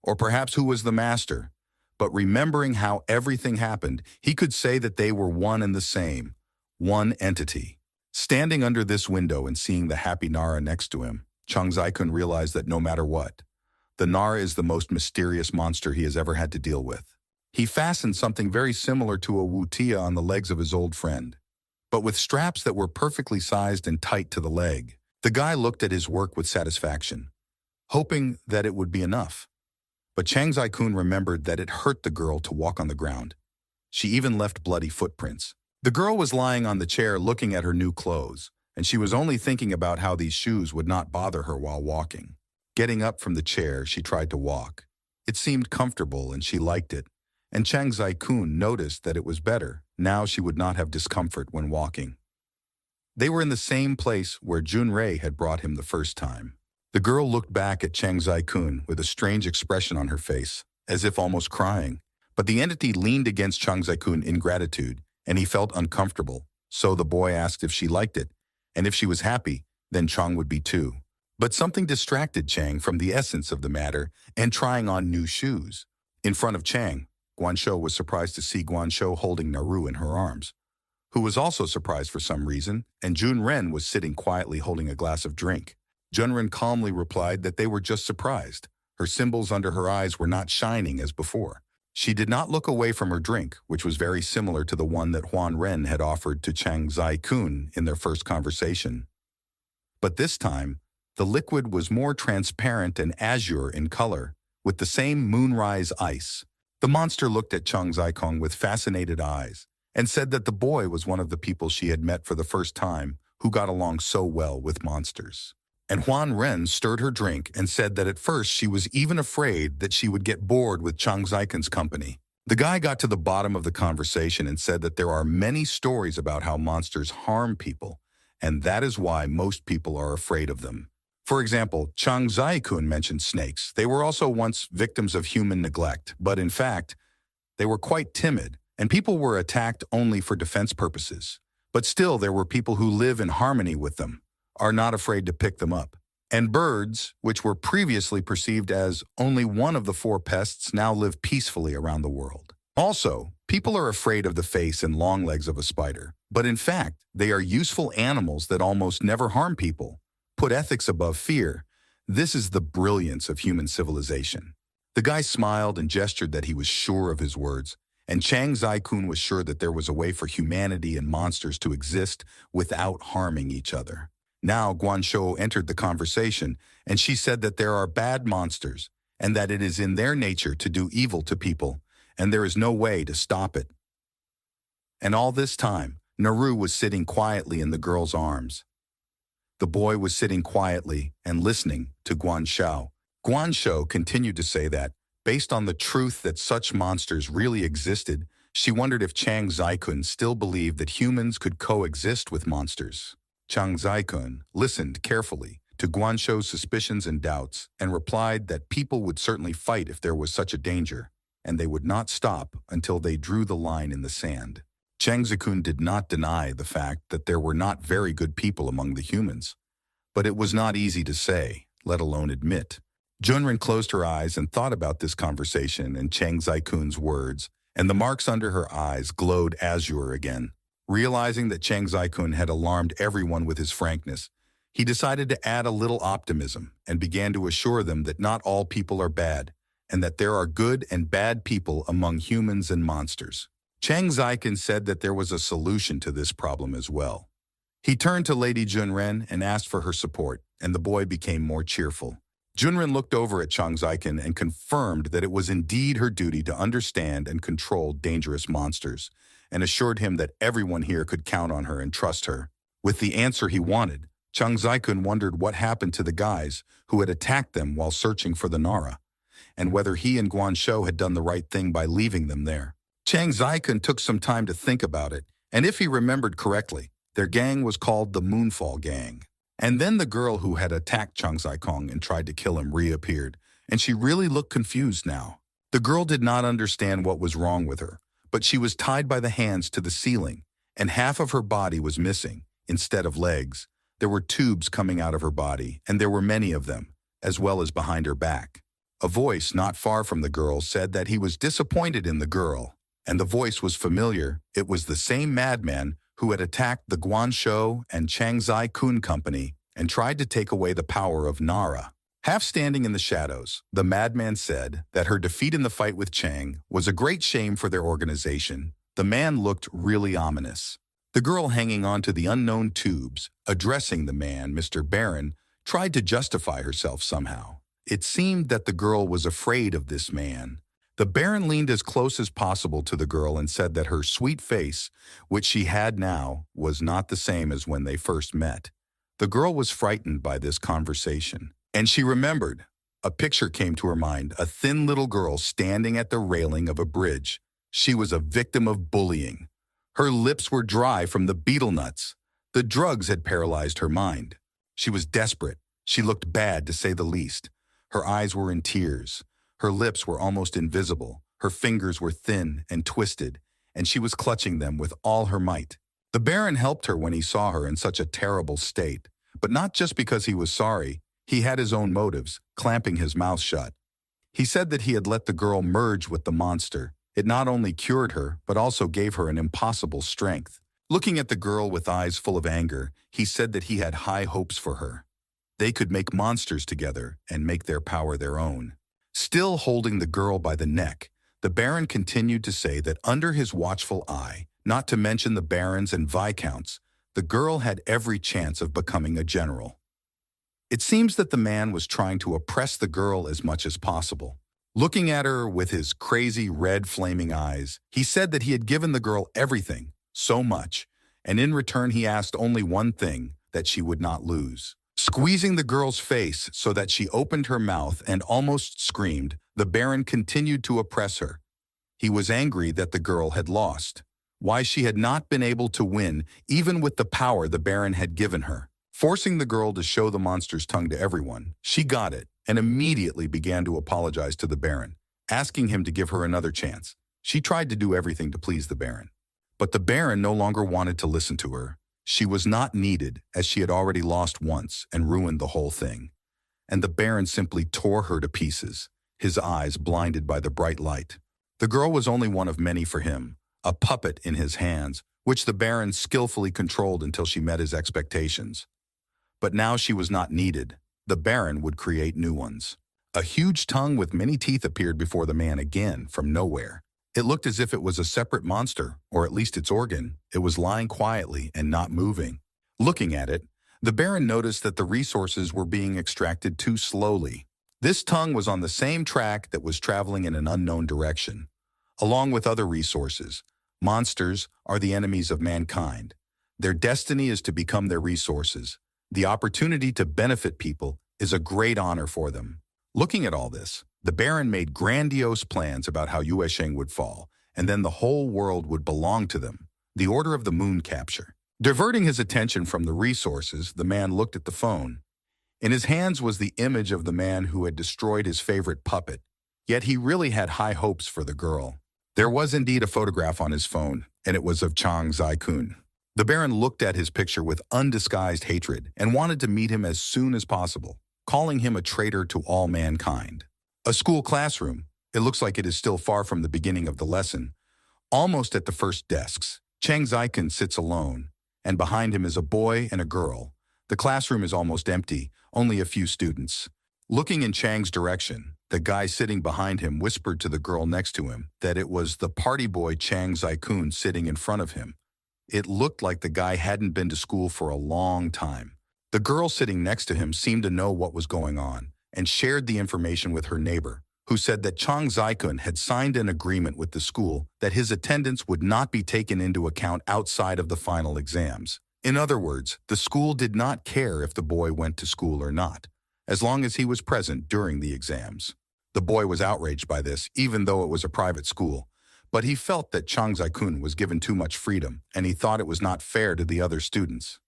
S1: or perhaps who was the master. But remembering how everything happened, he could say that they were one and the same, one entity. Standing under this window and seeing the happy Nara next to him, Chang Zai-kun realized that no matter what, the Nara is the most mysterious monster he has ever had to deal with. He fastened something very similar to a wutia on the legs of his old friend, but with straps that were perfectly sized and tight to the leg. The guy looked at his work with satisfaction, hoping that it would be enough. But Chang Zai-kun remembered that it hurt the girl to walk on the ground. She even left bloody footprints. The girl was lying on the chair looking at her new clothes, and she was only thinking about how these shoes would not bother her while walking. Getting up from the chair, she tried to walk. It seemed comfortable and she liked it, and Chang Zai-kun noticed that it was better. Now she would not have discomfort when walking. They were in the same place where Junrei had brought him the first time. The girl looked back at Chang Zai-kun with a strange expression on her face, as if almost crying. But the entity leaned against Chang Zai-kun in gratitude, and he felt uncomfortable. So the boy asked if she liked it, and if she was happy, then Chang would be too. But something distracted Chang from the essence of the matter and trying on new shoes. In front of Chang, Guan Shou was surprised to see Guan Shou holding Naru in her arms, who was also surprised for some reason, and Jun Ren was sitting quietly holding a glass of drink. Junren calmly replied that they were just surprised. Her symbols under her eyes were not shining as before. She did not look away from her drink, which was very similar to the one that Huan Ren had offered to Chang Zai-kun in their first conversation. But this time, the liquid was more transparent and azure in color, with the same moonrise ice. The monster looked at Chang Zai-kun with fascinated eyes, and said that the boy was one of the people she had met for the first time who got along so well with monsters. And Huan Ren stirred her drink and said that at first she was even afraid that she would get bored with Chang Zai-kun's company. The guy got to the bottom of the conversation and said that there are many stories about how monsters harm people, and that is why most people are afraid of them. For example, Chang Zai-kun mentioned snakes. They were also once victims of human neglect, but in fact, they were quite timid, and people were attacked only for defense purposes. But still, there were people who live in harmony with them, are not afraid to pick them up. And birds, which were previously perceived as only one of the 4 pests, now live peacefully around the world. Also, people are afraid of the face and long legs of a spider, but in fact, they are useful animals that almost never harm people. Put ethics above fear. This is the brilliance of human civilization. The guy smiled and gestured that he was sure of his words, and Chang Zai-kun was sure that there was a way for humanity and monsters to exist without harming each other. Now Guan Shou entered the conversation, and she said that there are bad monsters, and that it is in their nature to do evil to people, and there is no way to stop it. And all this time, Naru was sitting quietly in the girl's arms. The boy was sitting quietly and listening to Guan Shou. Guan Shou continued to say that, based on the truth that such monsters really existed, she wondered if Chang Zai-kun still believed that humans could coexist with monsters. Chang Zai-kun listened carefully to Guan Shou's suspicions and doubts and replied that people would certainly fight if there was such a danger, and they would not stop until they drew the line in the sand. Chang Zai-kun did not deny the fact that there were not very good people among the humans, but it was not easy to say, let alone admit. Junren closed her eyes and thought about this conversation and Chang Zai-kun's words, and the marks under her eyes glowed azure again. Realizing that Chang Zai-kun had alarmed everyone with his frankness, He decided to add a little optimism and began to assure them that not all people are bad, and that there are good and bad people among humans and monsters. Chang Ziken said that there was a solution to this problem as well. He turned to Lady Junren and asked for her support, and the boy became more cheerful. Junren looked over at Chang Ziken and confirmed that it was indeed her duty to understand and control dangerous monsters, and assured him that everyone here could count on her and trust her. With the answer he wanted, Chang Ziken wondered what happened to the guys who had attacked them while searching for the Nara, and whether he and Guan Shou had done the right thing by leaving them there. Chang Ziken took some time to think about it, and if he remembered correctly, their gang was called the Moonfall Gang. And then the girl who had attacked Chang Zikong and tried to kill him reappeared, and she really looked confused now. The girl did not understand what was wrong with her, but she was tied by the hands to the ceiling, and half of her body was missing. Instead of legs, there were tubes coming out of her body, and there were many of them, as well as behind her back. A voice not far from the girl said that he was disappointed in the girl, and the voice was familiar. It was the same madman who had attacked the Guanzhou and Changzai Kun Company and tried to take away the power of Nara. Half standing in the shadows, the madman said that her defeat in the fight with Chang was a great shame for their organization. The man looked really ominous. The girl hanging on to the unknown tubes, addressing the man, Mr. Baron, tried to justify herself somehow. It seemed that the girl was afraid of this man. The Baron leaned as close as possible to the girl and said that her sweet face, which she had now, was not the same as when they first met. The girl was frightened by this conversation, and she remembered. A picture came to her mind, a thin little girl standing at the railing of a bridge. She was a victim of bullying. Her lips were dry from the betel nuts. The drugs had paralyzed her mind. She was desperate. She looked bad, to say the least. Her eyes were in tears. Her lips were almost invisible. Her fingers were thin and twisted, and she was clutching them with all her might. The Baron helped her when he saw her in such a terrible state, but not just because he was sorry. He had his own motives, clamping his mouth shut. He said that he had let the girl merge with the monster. It not only cured her, but also gave her an impossible strength. Looking at the girl with eyes full of anger, he said that he had high hopes for her. They could make monsters together and make their power their own. Still holding the girl by the neck, the Baron continued to say that under his watchful eye, not to mention the barons and viscounts, the girl had every chance of becoming a general. It seems that the man was trying to oppress the girl as much as possible. Looking at her with his crazy red flaming eyes, he said that he had given the girl everything, so much, and in return he asked only one thing, that she would not lose. Squeezing the girl's face so that she opened her mouth and almost screamed, the Baron continued to oppress her. He was angry that the girl had lost. Why she had not been able to win, even with the power the Baron had given her. Forcing the girl to show the monster's tongue to everyone, she got it and immediately began to apologize to the Baron, asking him to give her another chance. She tried to do everything to please the Baron. But the Baron no longer wanted to listen to her. She was not needed, as she had already lost once and ruined the whole thing. And the Baron simply tore her to pieces, his eyes blinded by the bright light. The girl was only one of many for him, a puppet in his hands, which the Baron skillfully controlled until she met his expectations. But now she was not needed. The Baron would create new ones. A huge tongue with many teeth appeared before the man again, from nowhere. It looked as if it was a separate monster, or at least its organ. It was lying quietly and not moving. Looking at it, the Baron noticed that the resources were being extracted too slowly. This tongue was on the same track that was traveling in an unknown direction. Along with other resources, monsters are the enemies of mankind. Their destiny is to become their resources. The opportunity to benefit people is a great honor for them. Looking at all this, the Baron made grandiose plans about how Yuesheng would fall, and then the whole world would belong to them. The Order of the Moon capture. Diverting his attention from the resources, the man looked at the phone. In his hands was the image of the man who had destroyed his favorite puppet, yet he really had high hopes for the girl. There was indeed a photograph on his phone, and it was of Chang Zai-kun. The Baron looked at his picture with undisguised hatred and wanted to meet him as soon as possible, calling him a traitor to all mankind. A school classroom. It looks like it is still far from the beginning of the lesson. Almost at the first desks, Chang Zai-kun sits alone, and behind him is a boy and a girl. The classroom is almost empty, only a few students. Looking in Chang's direction, the guy sitting behind him whispered to the girl next to him that it was the party boy Chang Zai-kun sitting in front of him. It looked like the guy hadn't been to school for a long time. The girl sitting next to him seemed to know what was going on and shared the information with her neighbor, who said that Chang Zai-kun had signed an agreement with the school that his attendance would not be taken into account outside of the final exams. In other words, the school did not care if the boy went to school or not, as long as he was present during the exams. The boy was outraged by this, even though it was a private school, but he felt that Chang Zai-kun was given too much freedom, and he thought it was not fair to the other students.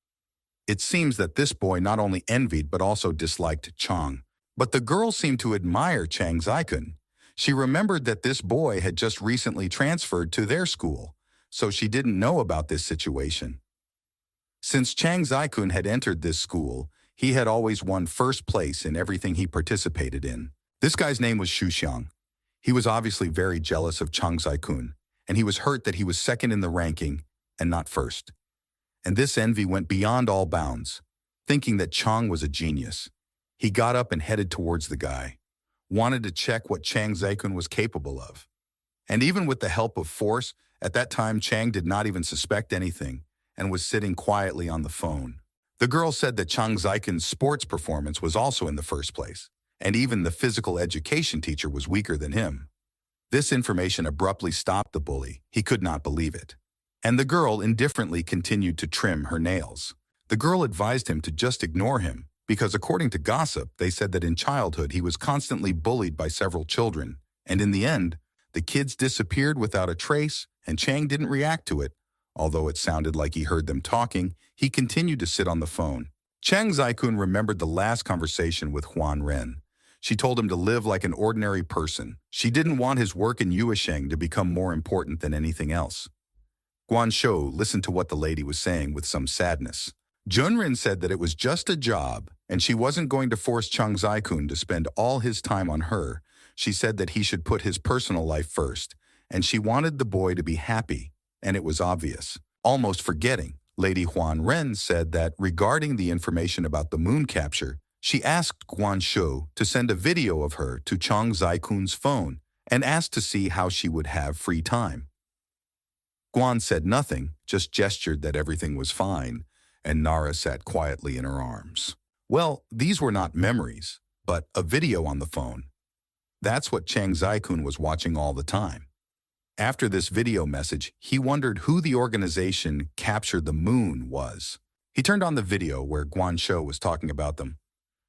S1: It seems that this boy not only envied but also disliked Chang. But the girl seemed to admire Chang Zai-kun. She remembered that this boy had just recently transferred to their school, so she didn't know about this situation. Since Chang Zai-kun had entered this school, he had always won first place in everything he participated in. This guy's name was Xu Xiang. He was obviously very jealous of Chang Zai-kun, and he was hurt that he was second in the ranking and not first. And this envy went beyond all bounds. Thinking that Chang was a genius, he got up and headed towards the guy, wanted to check what Chang Zai-kun was capable of. And even with the help of force, at that time Chang did not even suspect anything and was sitting quietly on the phone. The girl said that Chang Zai-kun's sports performance was also in the first place, and even the physical education teacher was weaker than him. This information abruptly stopped the bully. He could not believe it. And the girl indifferently continued to trim her nails. The girl advised him to just ignore him, because according to gossip, they said that in childhood he was constantly bullied by several children, and in the end, the kids disappeared without a trace, and Chang didn't react to it. Although it sounded like he heard them talking, he continued to sit on the phone. Chang Zai-kun remembered the last conversation with Huan Ren. She told him to live like an ordinary person. She didn't want his work in Yuesheng to become more important than anything else. Guan Shou listened to what the lady was saying with some sadness. Junrin said that it was just a job, and she wasn't going to force Chang Zai-kun to spend all his time on her. She said that he should put his personal life first, and she wanted the boy to be happy, and it was obvious. Almost forgetting, Lady Huan Ren said that regarding the information about the moon capture, she asked Guan Shou to send a video of her to Chang Zai-kun's phone and asked to see how she would have free time. Guan said nothing, just gestured that everything was fine, and Nara sat quietly in her arms. Well, these were not memories, but a video on the phone. That's what Chang Zai-kun was watching all the time. After this video message, he wondered who the organization Capture the Moon was. He turned on the video where Guan Shou was talking about them.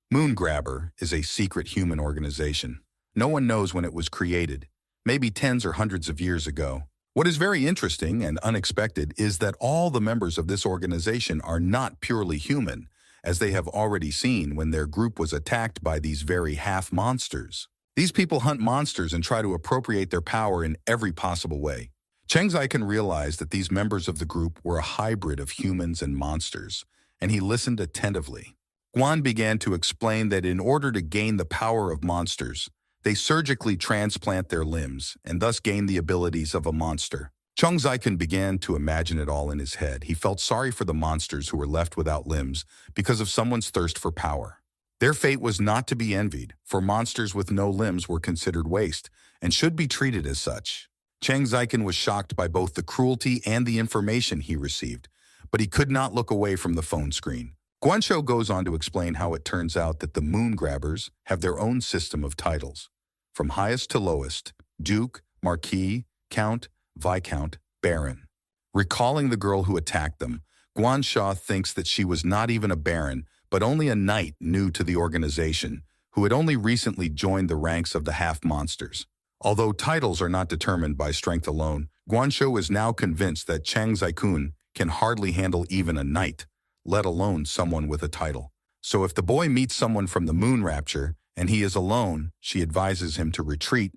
S1: Moon Grabber is a secret human organization. No one knows when it was created, maybe tens or hundreds of years ago. What is very interesting and unexpected is that all the members of this organization are not purely human, as they have already seen when their group was attacked by these very half-monsters. These people hunt monsters and try to appropriate their power in every possible way. Chang Zai-kun realized that these members of the group were a hybrid of humans and monsters, and he listened attentively. Guan began to explain that in order to gain the power of monsters, they surgically transplant their limbs and thus gain the abilities of a monster. Chang Zai-kun began to imagine it all in his head. He felt sorry for the monsters who were left without limbs because of someone's thirst for power. Their fate was not to be envied, for monsters with no limbs were considered waste and should be treated as such. Chang Zai-kun was shocked by both the cruelty and the information he received, but he could not look away from the phone screen. Guan Shou goes on to explain how it turns out that the Moon Grabbers have their own system of titles, from highest to lowest: Duke, Marquis, Count, Viscount, Baron. Recalling the girl who attacked them, Guan Shou thinks that she was not even a baron, but only a knight new to the organization, who had only recently joined the ranks of the half-monsters. Although titles are not determined by strength alone, Guan Shou is now convinced that Chang Zai-kun can hardly handle even a knight, let alone someone with a title. So if the boy meets someone from the Moon Rapture, and he is alone, she advises him to retreat.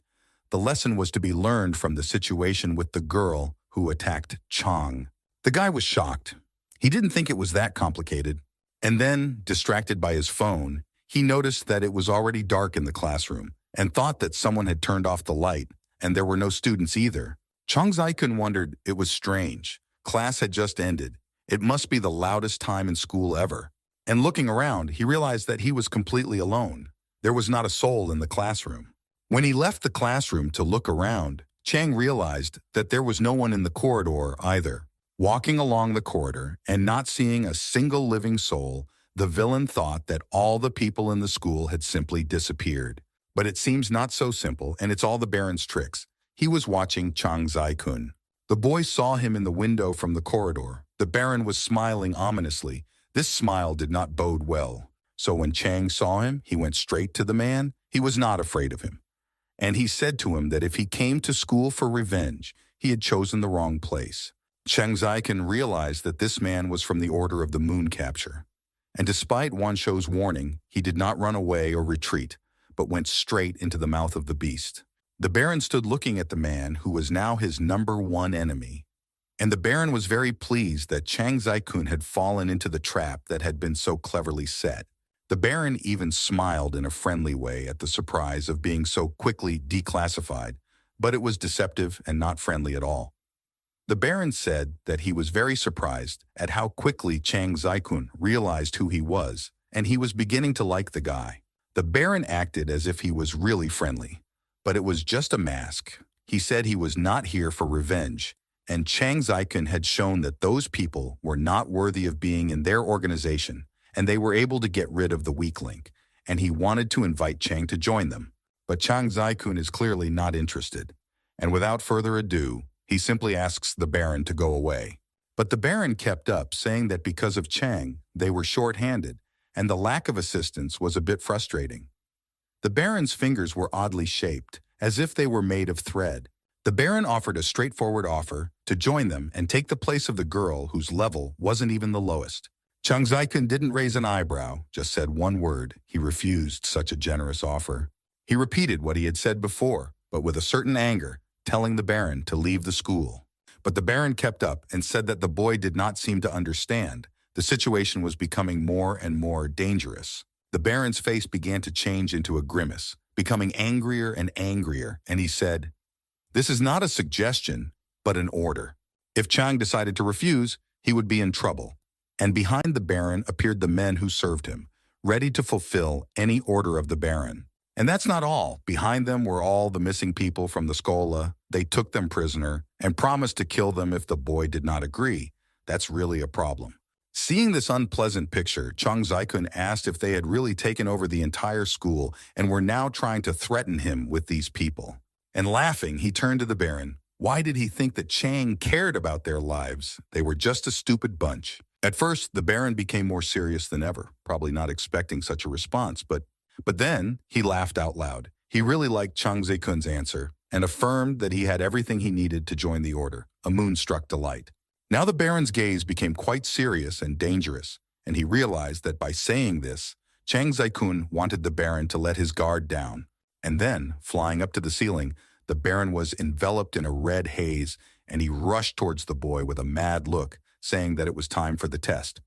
S1: The lesson was to be learned from the situation with the girl who attacked Chang. The guy was shocked. He didn't think it was that complicated. And then, distracted by his phone, he noticed that it was already dark in the classroom and thought that someone had turned off the light, and there were no students either. Chang Zai-kun wondered it was strange. Class had just ended. It must be the loudest time in school ever. And looking around, he realized that he was completely alone. There was not a soul in the classroom. When he left the classroom to look around, Chang realized that there was no one in the corridor either. Walking along the corridor and not seeing a single living soul, the villain thought that all the people in the school had simply disappeared. But it seems not so simple, and it's all the Baron's tricks. He was watching Chang Zai-kun. The boy saw him in the window from the corridor. The Baron was smiling ominously. This smile did not bode well. So when Chang saw him, he went straight to the man. He was not afraid of him. And he said to him that if he came to school for revenge, he had chosen the wrong place. Chang Zai-kun realized that this man was from the Order of the Moon Capture. And despite Wan Shou's warning, he did not run away or retreat, but went straight into the mouth of the beast. The Baron stood looking at the man who was now his #1 enemy. And the Baron was very pleased that Chang Zai-kun had fallen into the trap that had been so cleverly set. The Baron even smiled in a friendly way at the surprise of being so quickly declassified, but it was deceptive and not friendly at all. The Baron said that he was very surprised at how quickly Chang Zai-kun realized who he was, and he was beginning to like the guy. The Baron acted as if he was really friendly, but it was just a mask. He said he was not here for revenge, and Chang Zai-kun had shown that those people were not worthy of being in their organization, and they were able to get rid of the weak link, and he wanted to invite Chang to join them. But Chang Zai-kun is clearly not interested, and without further ado, he simply asks the Baron to go away. But the Baron kept up, saying that because of Chang, they were short-handed, and the lack of assistance was a bit frustrating. The Baron's fingers were oddly shaped, as if they were made of thread. The Baron offered a straightforward offer to join them and take the place of the girl whose level wasn't even the lowest. Chang Zai-kun didn't raise an eyebrow, just said one word. He refused such a generous offer. He repeated what he had said before, but with a certain anger, telling the Baron to leave the school. But the Baron kept up and said that the boy did not seem to understand. The situation was becoming more and more dangerous. The Baron's face began to change into a grimace, becoming angrier and angrier, and he said, "This is not a suggestion, but an order." If Chang decided to refuse, he would be in trouble. And behind the Baron appeared the men who served him, ready to fulfill any order of the Baron. And that's not all. Behind them were all the missing people from the Skola. They took them prisoner and promised to kill them if the boy did not agree. That's really a problem. Seeing this unpleasant picture, Chang Zai-kun asked if they had really taken over the entire school and were now trying to threaten him with these people. And laughing, he turned to the Baron. Why did he think that Chang cared about their lives? They were just a stupid bunch. At first, the Baron became more serious than ever, probably not expecting such a response, but then he laughed out loud. He really liked Chang Zai-kun's answer and affirmed that he had everything he needed to join the order, a moonstruck delight. Now the Baron's gaze became quite serious and dangerous, and he realized that by saying this, Chang Zai-kun wanted the Baron to let his guard down. And then, flying up to the ceiling, the Baron was enveloped in a red haze, and he rushed towards the boy with a mad look, saying that it was time for the test.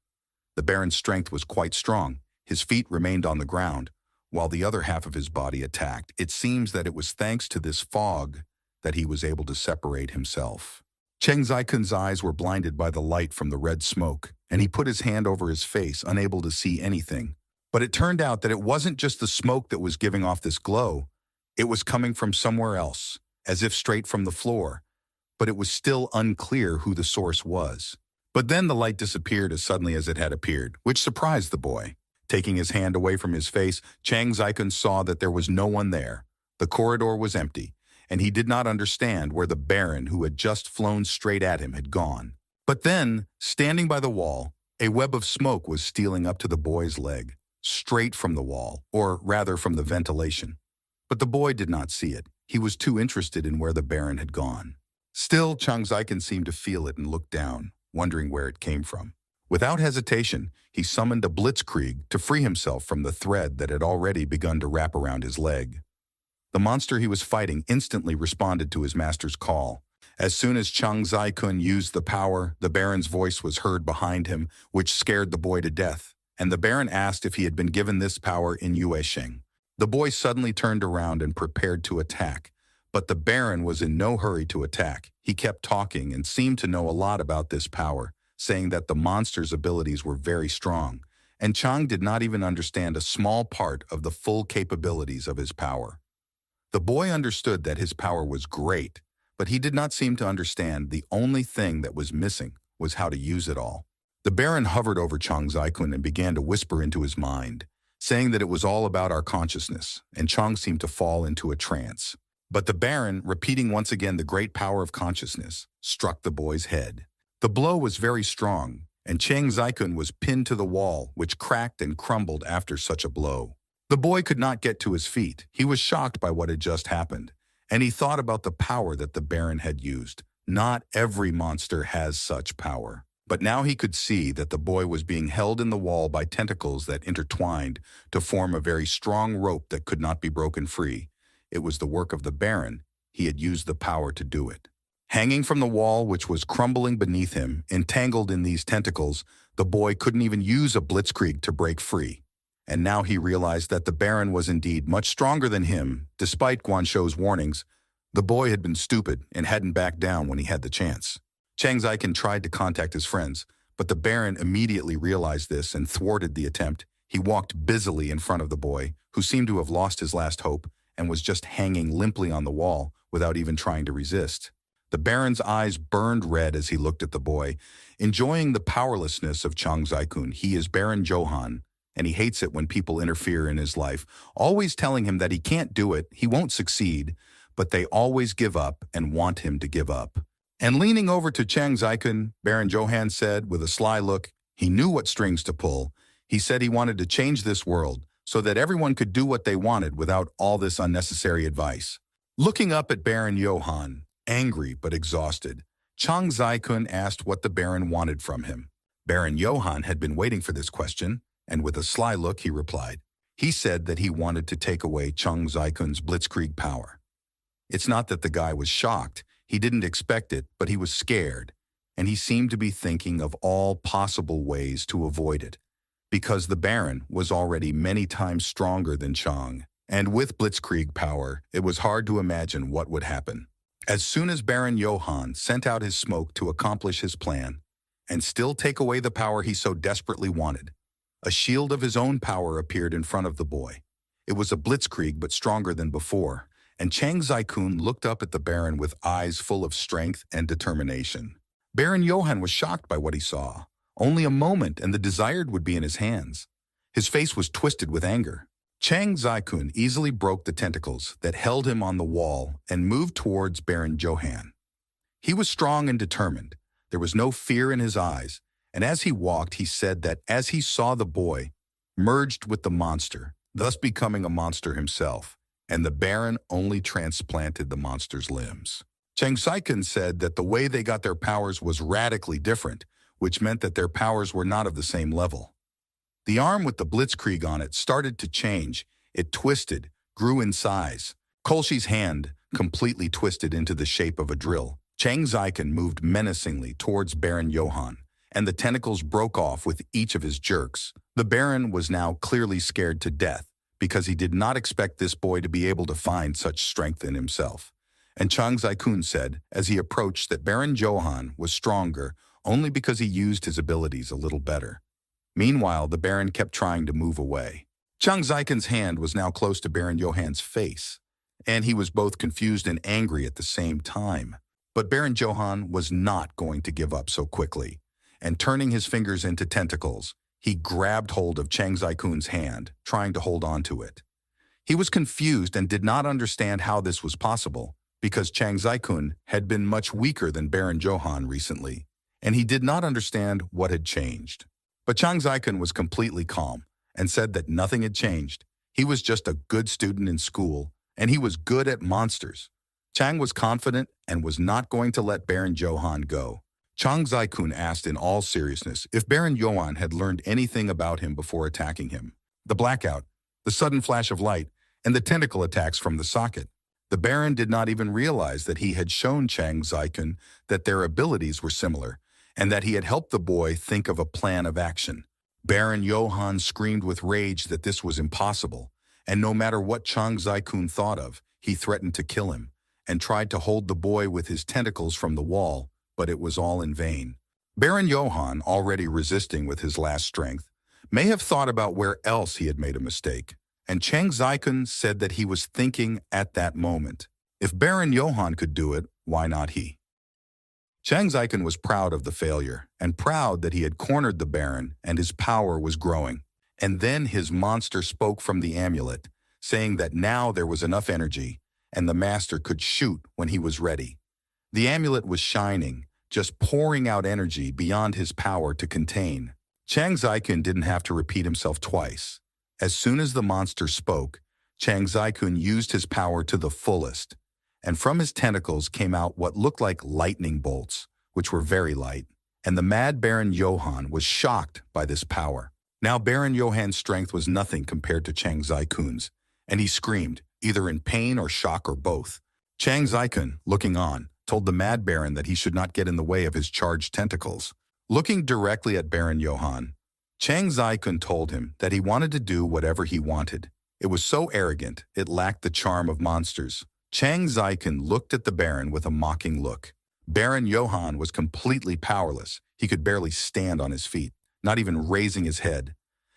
S1: The Baron's strength was quite strong. His feet remained on the ground, while the other half of his body attacked. It seems that it was thanks to this fog that he was able to separate himself. Chang Zai-kun's eyes were blinded by the light from the red smoke, and he put his hand over his face, unable to see anything. But it turned out that it wasn't just the smoke that was giving off this glow. It was coming from somewhere else, as if straight from the floor. But it was still unclear who the source was. But then the light disappeared as suddenly as it had appeared, which surprised the boy. Taking his hand away from his face, Chang Zai-kun saw that there was no one there. The corridor was empty, and he did not understand where the Baron who had just flown straight at him had gone. But then, standing by the wall, a web of smoke was stealing up to the boy's leg, straight from the wall, or rather from the ventilation. But the boy did not see it. He was too interested in where the Baron had gone. Still, Chang Zai-kun seemed to feel it and looked down, wondering where it came from. Without hesitation, he summoned a blitzkrieg to free himself from the thread that had already begun to wrap around his leg. The monster he was fighting instantly responded to his master's call. As soon as Chang Zai-kun used the power, the Baron's voice was heard behind him, which scared the boy to death, and the Baron asked if he had been given this power in Yuesheng. The boy suddenly turned around and prepared to attack, but the Baron was in no hurry to attack. He kept talking and seemed to know a lot about this power, saying that the monster's abilities were very strong, and Chang did not even understand a small part of the full capabilities of his power. The boy understood that his power was great, but he did not seem to understand the only thing that was missing was how to use it all. The Baron hovered over Chang Zai-kun and began to whisper into his mind, saying that it was all about our consciousness, and Chang seemed to fall into a trance. But the Baron, repeating once again the great power of consciousness, struck the boy's head. The blow was very strong, and Chang Zai-kun was pinned to the wall, which cracked and crumbled after such a blow. The boy could not get to his feet. He was shocked by what had just happened, and he thought about the power that the Baron had used. Not every monster has such power. But now he could see that the boy was being held in the wall by tentacles that intertwined to form a very strong rope that could not be broken free. It was the work of the Baron. He had used the power to do it. Hanging from the wall, which was crumbling beneath him, entangled in these tentacles, the boy couldn't even use a blitzkrieg to break free. And now he realized that the Baron was indeed much stronger than him. Despite Guanshou's warnings, the boy had been stupid and hadn't backed down when he had the chance. Chang Zai-kun tried to contact his friends, but the Baron immediately realized this and thwarted the attempt. He walked busily in front of the boy, who seemed to have lost his last hope and was just hanging limply on the wall without even trying to resist. The Baron's eyes burned red as he looked at the boy, enjoying the powerlessness of Chang Zai-kun. He is Baron Johan, and he hates it when people interfere in his life, always telling him that he can't do it, he won't succeed, but they always give up and want him to give up. And leaning over to Chang Zai-kun, Baron Johan said with a sly look, he knew what strings to pull. He said he wanted to change this world so that everyone could do what they wanted without all this unnecessary advice. Looking up at Baron Johan, angry but exhausted, Chang Zai-kun asked what the Baron wanted from him. Baron Johan had been waiting for this question, and with a sly look he replied. He said that he wanted to take away Chang Zai-kun's blitzkrieg power. It's not that the guy was shocked. He didn't expect it, but he was scared, and he seemed to be thinking of all possible ways to avoid it, because the Baron was already many times stronger than Chang, and with blitzkrieg power, it was hard to imagine what would happen. As soon as Baron Johan sent out his smoke to accomplish his plan, and still take away the power he so desperately wanted, a shield of his own power appeared in front of the boy. It was a blitzkrieg, but stronger than before, and Chang Zai-kun looked up at the Baron with eyes full of strength and determination. Baron Johan was shocked by what he saw. Only a moment and the desired would be in his hands. His face was twisted with anger. Chang Zai-kun easily broke the tentacles that held him on the wall and moved towards Baron Johan. He was strong and determined. There was no fear in his eyes, and as he walked, he said that as he saw the boy, merged with the monster, thus becoming a monster himself, and the Baron only transplanted the monster's limbs. Chang Zai-kun said that the way they got their powers was radically different, which meant that their powers were not of the same level. The arm with the blitzkrieg on it started to change. It twisted, grew in size. Kolshi's hand completely twisted into the shape of a drill. Chang Zai-kun moved menacingly towards Baron Johan, and the tentacles broke off with each of his jerks. The Baron was now clearly scared to death, because he did not expect this boy to be able to find such strength in himself. And Chang Zai-kun said, as he approached, that Baron Johan was stronger only because he used his abilities a little better. Meanwhile, the Baron kept trying to move away. Chang Zai-kun's hand was now close to Baron Johan's face, and he was both confused and angry at the same time. But Baron Johan was not going to give up so quickly, and turning his fingers into tentacles, he grabbed hold of Chang Zai-kun's hand, trying to hold on to it. He was confused and did not understand how this was possible, because Chang Zai-kun had been much weaker than Baron Johan recently, and he did not understand what had changed. But Chang Zai-kun was completely calm and said that nothing had changed. He was just a good student in school, and he was good at monsters. Chang was confident and was not going to let Baron Johan go. Chang Zai-kun asked in all seriousness if Baron Johan had learned anything about him before attacking him. The blackout, the sudden flash of light, and the tentacle attacks from the socket. The Baron did not even realize that he had shown Chang Zai-kun that their abilities were similar, and that he had helped the boy think of a plan of action. Baron Johan screamed with rage that this was impossible, and no matter what Chang Zai-kun thought of, he threatened to kill him, and tried to hold the boy with his tentacles from the wall, but it was all in vain. Baron Johan, already resisting with his last strength, may have thought about where else he had made a mistake, and Chang Zai-kun said that he was thinking at that moment, if Baron Johann could do it, why not he? Chang Zai-kun was proud of the failure, and proud that he had cornered the Baron and his power was growing. And then his monster spoke from the amulet, saying that now there was enough energy, and the master could shoot when he was ready. The amulet was shining, just pouring out energy beyond his power to contain. Chang Zai-kun didn't have to repeat himself twice. As soon as the monster spoke, Chang Zai-kun used his power to the fullest, and from his tentacles came out what looked like lightning bolts, which were very light, and the mad Baron Johann was shocked by this power. Now Baron Johann's strength was nothing compared to Chang Zai-kun's, and he screamed, either in pain or shock or both. Chang Zai-kun, looking on, told the mad Baron that he should not get in the way of his charged tentacles. Looking directly at Baron Johann, Chang Zai-kun told him that he wanted to do whatever he wanted. It was so arrogant, it lacked the charm of monsters. Chang Zai-kun looked at the Baron with a mocking look. Baron Johann was completely powerless. He could barely stand on his feet, not even raising his head.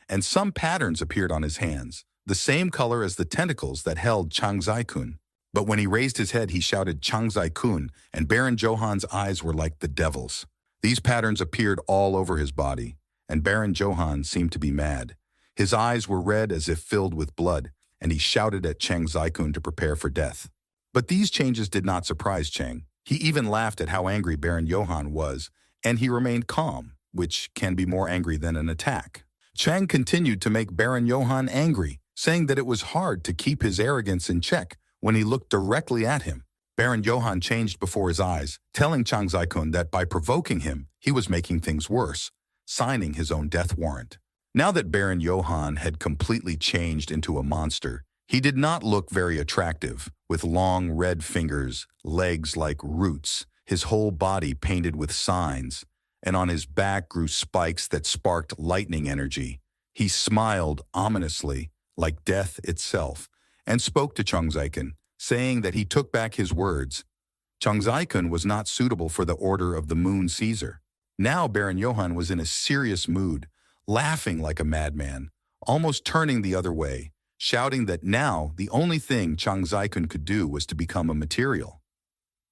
S1: And some patterns appeared on his hands, the same color as the tentacles that held Chang Zai-kun. But when he raised his head, he shouted Chang Zai-kun, and Baron Johann's eyes were like the devil's. These patterns appeared all over his body, and Baron Johann seemed to be mad. His eyes were red as if filled with blood, and he shouted at Chang Zai-kun to prepare for death. But these changes did not surprise Chang. He even laughed at how angry Baron Johann was, and he remained calm, which can be more angry than an attack. Chang continued to make Baron Johann angry, saying that it was hard to keep his arrogance in check when he looked directly at him. Baron Johann changed before his eyes, telling Chang Zai-kun that by provoking him, he was making things worse, signing his own death warrant. Now that Baron Johann had completely changed into a monster, he did not look very attractive, with long red fingers, legs like roots, his whole body painted with signs, and on his back grew spikes that sparked lightning energy. He smiled ominously, like death itself, and spoke to Chang Zai-kun, saying that he took back his words. Chang Zai-kun was not suitable for the Order of the Moon Caesar. Now Baron Johann was in a serious mood, laughing like a madman, almost turning the other way, shouting that now the only thing Chang Zai-kun could do was to become a material.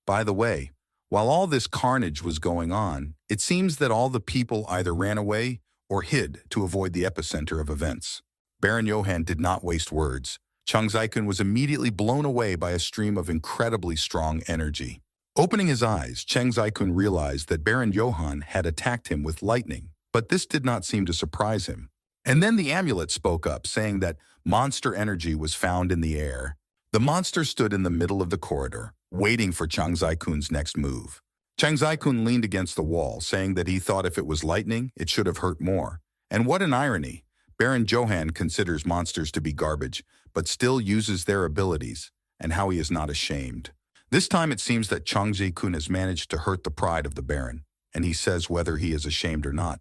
S1: By the way, while all this carnage was going on, it seems that all the people either ran away or hid to avoid the epicenter of events. Baron Johann did not waste words. Chang Zai-kun was immediately blown away by a stream of incredibly strong energy. Opening his eyes, Chang Zai-kun realized that Baron Johann had attacked him with lightning, but this did not seem to surprise him. And then the amulet spoke up, saying that monster energy was found in the air. The monster stood in the middle of the corridor, waiting for Chang Zai-kun's next move. Chang Zai-kun leaned against the wall, saying that he thought if it was lightning, it should have hurt more. And what an irony! Baron Johann considers monsters to be garbage, but still uses their abilities, and how he is not ashamed. This time it seems that Chang Zai-kun has managed to hurt the pride of the Baron, and he says whether he is ashamed or not.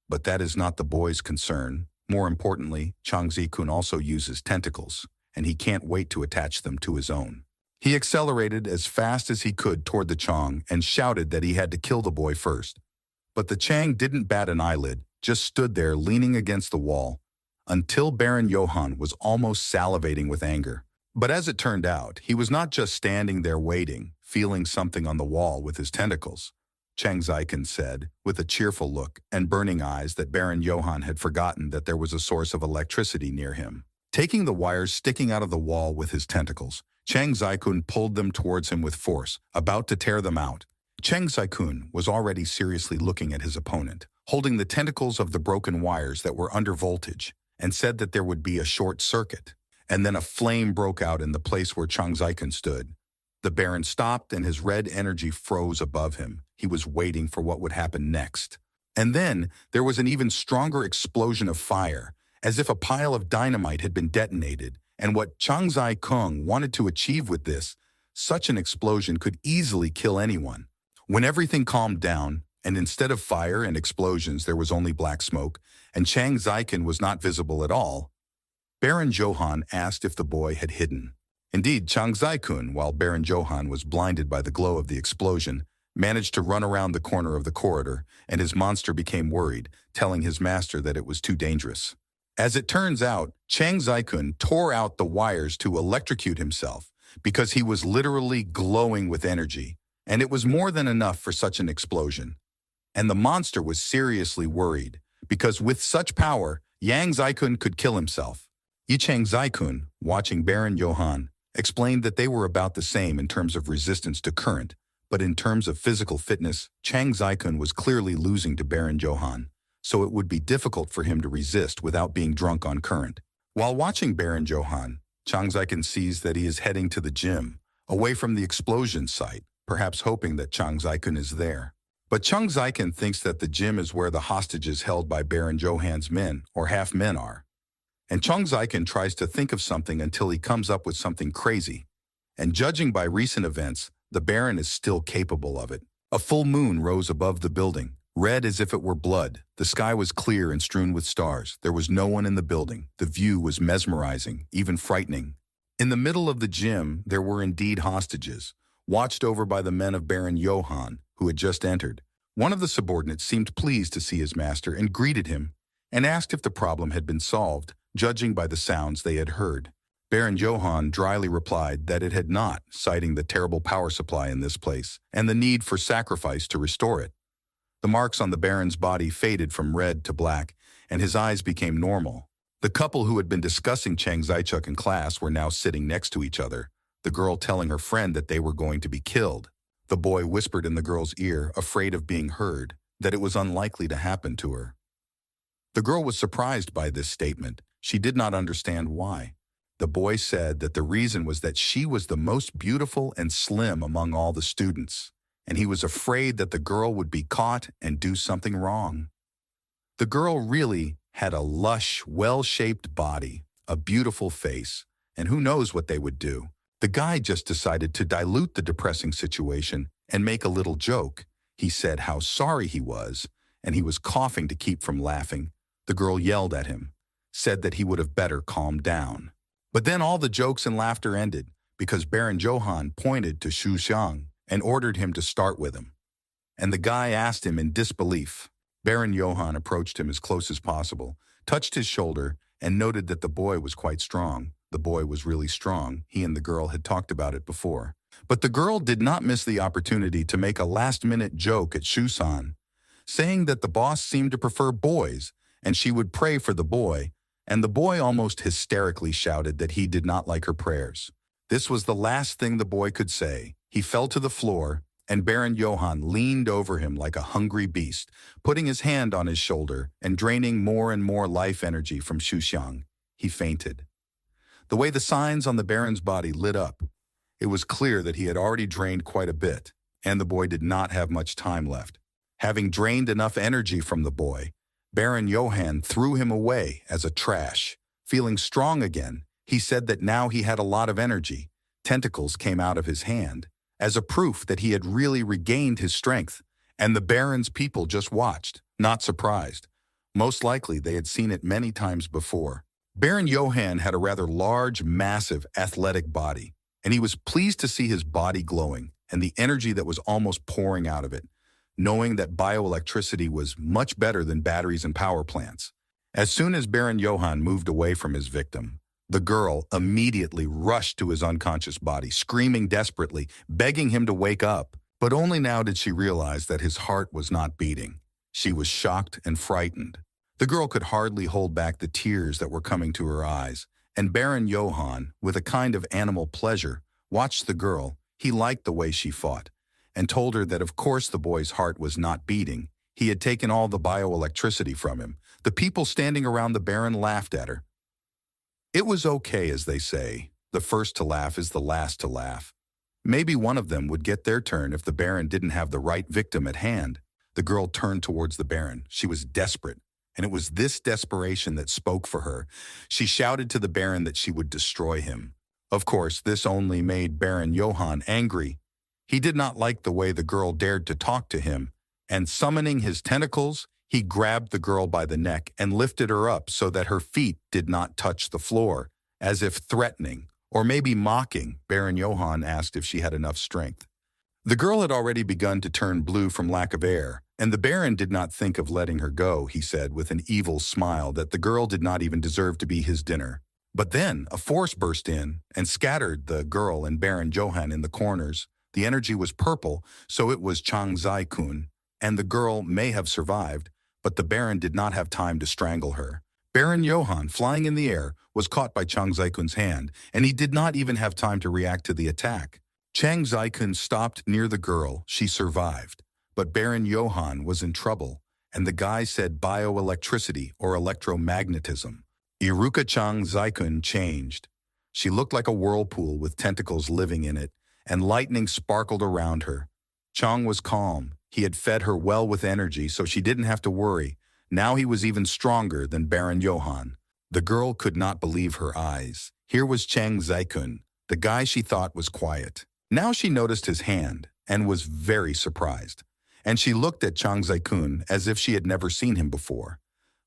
S1: But that is not the boy's concern. More importantly, Chang Zai-kun also uses tentacles, and he can't wait to attach them to his own. He accelerated as fast as he could toward the Chang and shouted that he had to kill the boy first. But the Chang didn't bat an eyelid, just stood there leaning against the wall, until Baron Johann was almost salivating with anger. But as it turned out, he was not just standing there waiting, feeling something on the wall with his tentacles. Chang Zai-kun said, with a cheerful look and burning eyes, that Baron Johann had forgotten that there was a source of electricity near him. Taking the wires sticking out of the wall with his tentacles, Chang Zai-kun pulled them towards him with force, about to tear them out. Chang Zai-kun was already seriously looking at his opponent, holding the tentacles of the broken wires that were under voltage, and said that there would be a short circuit. And then a flame broke out in the place where Chang Zai-kun stood. The Baron stopped and his red energy froze above him. He was waiting for what would happen next. And then there was an even stronger explosion of fire, as if a pile of dynamite had been detonated. And what Chang Zai-kun wanted to achieve with this, such an explosion could easily kill anyone. When everything calmed down, and instead of fire and explosions there was only black smoke, and Chang Zai-kun was not visible at all, Baron Johann asked if the boy had hidden. Indeed, Chang Zai-kun, while Baron Johann was blinded by the glow of the explosion, managed to run around the corner of the corridor, and his monster became worried, telling his master that it was too dangerous. As it turns out, Chang Zai-kun tore out the wires to electrocute himself because he was literally glowing with energy, and it was more than enough for such an explosion. And the monster was seriously worried, because with such power, Yang Zai-kun could kill himself. Chang Zai-kun, watching Baron Johann, explained that they were about the same in terms of resistance to current, but in terms of physical fitness, Chang Zai-kun was clearly losing to Baron Johann, so it would be difficult for him to resist without being drunk on current. While watching Baron Johann, Chang Zai-kun sees that he is heading to the gym, away from the explosion site, perhaps hoping that Chang Zai-kun is there. But Chang Zai-kun thinks that the gym is where the hostages held by Baron Johann's men, or half-men, are. And Chang Zai-kun tries to think of something until he comes up with something crazy. And judging by recent events, the Baron is still capable of it. A full moon rose above the building, red as if it were blood. The sky was clear and strewn with stars. There was no one in the building. The view was mesmerizing, even frightening. In the middle of the gym, there were indeed hostages, watched over by the men of Baron Johann, who had just entered. One of the subordinates seemed pleased to see his master and greeted him, and asked if the problem had been solved, judging by the sounds they had heard. Baron Johann dryly replied that it had not, citing the terrible power supply in this place, and the need for sacrifice to restore it. The marks on the Baron's body faded from red to black, and his eyes became normal. The couple who had been discussing Chang Zai-chuk in class were now sitting next to each other, the girl telling her friend that they were going to be killed. The boy whispered in the girl's ear, afraid of being heard, that it was unlikely to happen to her. The girl was surprised by this statement. She did not understand why. The boy said that the reason was that she was the most beautiful and slim among all the students, and he was afraid that the girl would be caught and do something wrong. The girl really had a lush, well-shaped body, a beautiful face, and who knows what they would do. The guy just decided to dilute the depressing situation and make a little joke. He said how sorry he was, and he was coughing to keep from laughing. The girl yelled at him, said that he would have better calmed down. But then all the jokes and laughter ended because Baron Johann pointed to Xu Xiang and ordered him to start with him. And the guy asked him in disbelief. Baron Johann approached him as close as possible, touched his shoulder, and noted that the boy was quite strong. The boy was really strong. He and the girl had talked about it before. But the girl did not miss the opportunity to make a last-minute joke at Shusan, saying that the boss seemed to prefer boys, and she would pray for the boy, and the boy almost hysterically shouted that he did not like her prayers. This was the last thing the boy could say. He fell to the floor, and Baron Johann leaned over him like a hungry beast, putting his hand on his shoulder and draining more and more life energy from Xu Xiang. He fainted. The way the signs on the Baron's body lit up, it was clear that he had already drained quite a bit, and the boy did not have much time left. Having drained enough energy from the boy, Baron Johann threw him away as a trash. Feeling strong again, he said that now he had a lot of energy. Tentacles came out of his hand, as a proof that he had really regained his strength, and the Baron's people just watched, not surprised. Most likely they had seen it many times before. Baron Johann had a rather large, massive, athletic body, and he was pleased to see his body glowing and the energy that was almost pouring out of it, knowing that bioelectricity was much better than batteries and power plants. As soon as Baron Johann moved away from his victim, the girl immediately rushed to his unconscious body, screaming desperately, begging him to wake up. But only now did she realize that his heart was not beating. She was shocked and frightened. The girl could hardly hold back the tears that were coming to her eyes, and Baron Johann, with a kind of animal pleasure, watched the girl. He liked the way she fought, and told her that of course the boy's heart was not beating. He had taken all the bioelectricity from him. The people standing around the Baron laughed at her. It was okay, as they say. The first to laugh is the last to laugh. Maybe one of them would get their turn if the Baron didn't have the right victim at hand. The girl turned towards the Baron. She was desperate, and it was this desperation that spoke for her. She shouted to the Baron that she would destroy him. Of course, this only made Baron Johann angry. He did not like the way the girl dared to talk to him, and summoning his tentacles, he grabbed the girl by the neck and lifted her up so that her feet did not touch the floor, as if threatening, or maybe mocking. Baron Johann asked if she had enough strength. The girl had already begun to turn blue from lack of air, and the Baron did not think of letting her go, he said with an evil smile that the girl did not even deserve to be his dinner. But then a force burst in and scattered the girl and Baron Johann in the corners. The energy was purple, so it was Chang Zai-kun, and the girl may have survived, but the Baron did not have time to strangle her. Baron Johann, flying in the air, was caught by Chang Zai-kun's hand, and he did not even have time to react to the attack. Chang Zai-kun stopped near the girl. She survived. But Baron Johann was in trouble, and the guy said bioelectricity or electromagnetism. Iruka Chang Zai-kun changed. She looked like a whirlpool with tentacles living in it, and lightning sparkled around her. Chang was calm. He had fed her well with energy, so she didn't have to worry. Now he was even stronger than Baron Johann. The girl could not believe her eyes. Here was Chang Zai-kun, the guy she thought was quiet. Now she noticed his hand and was very surprised. And she looked at Chang Zai-kun as if she had never seen him before.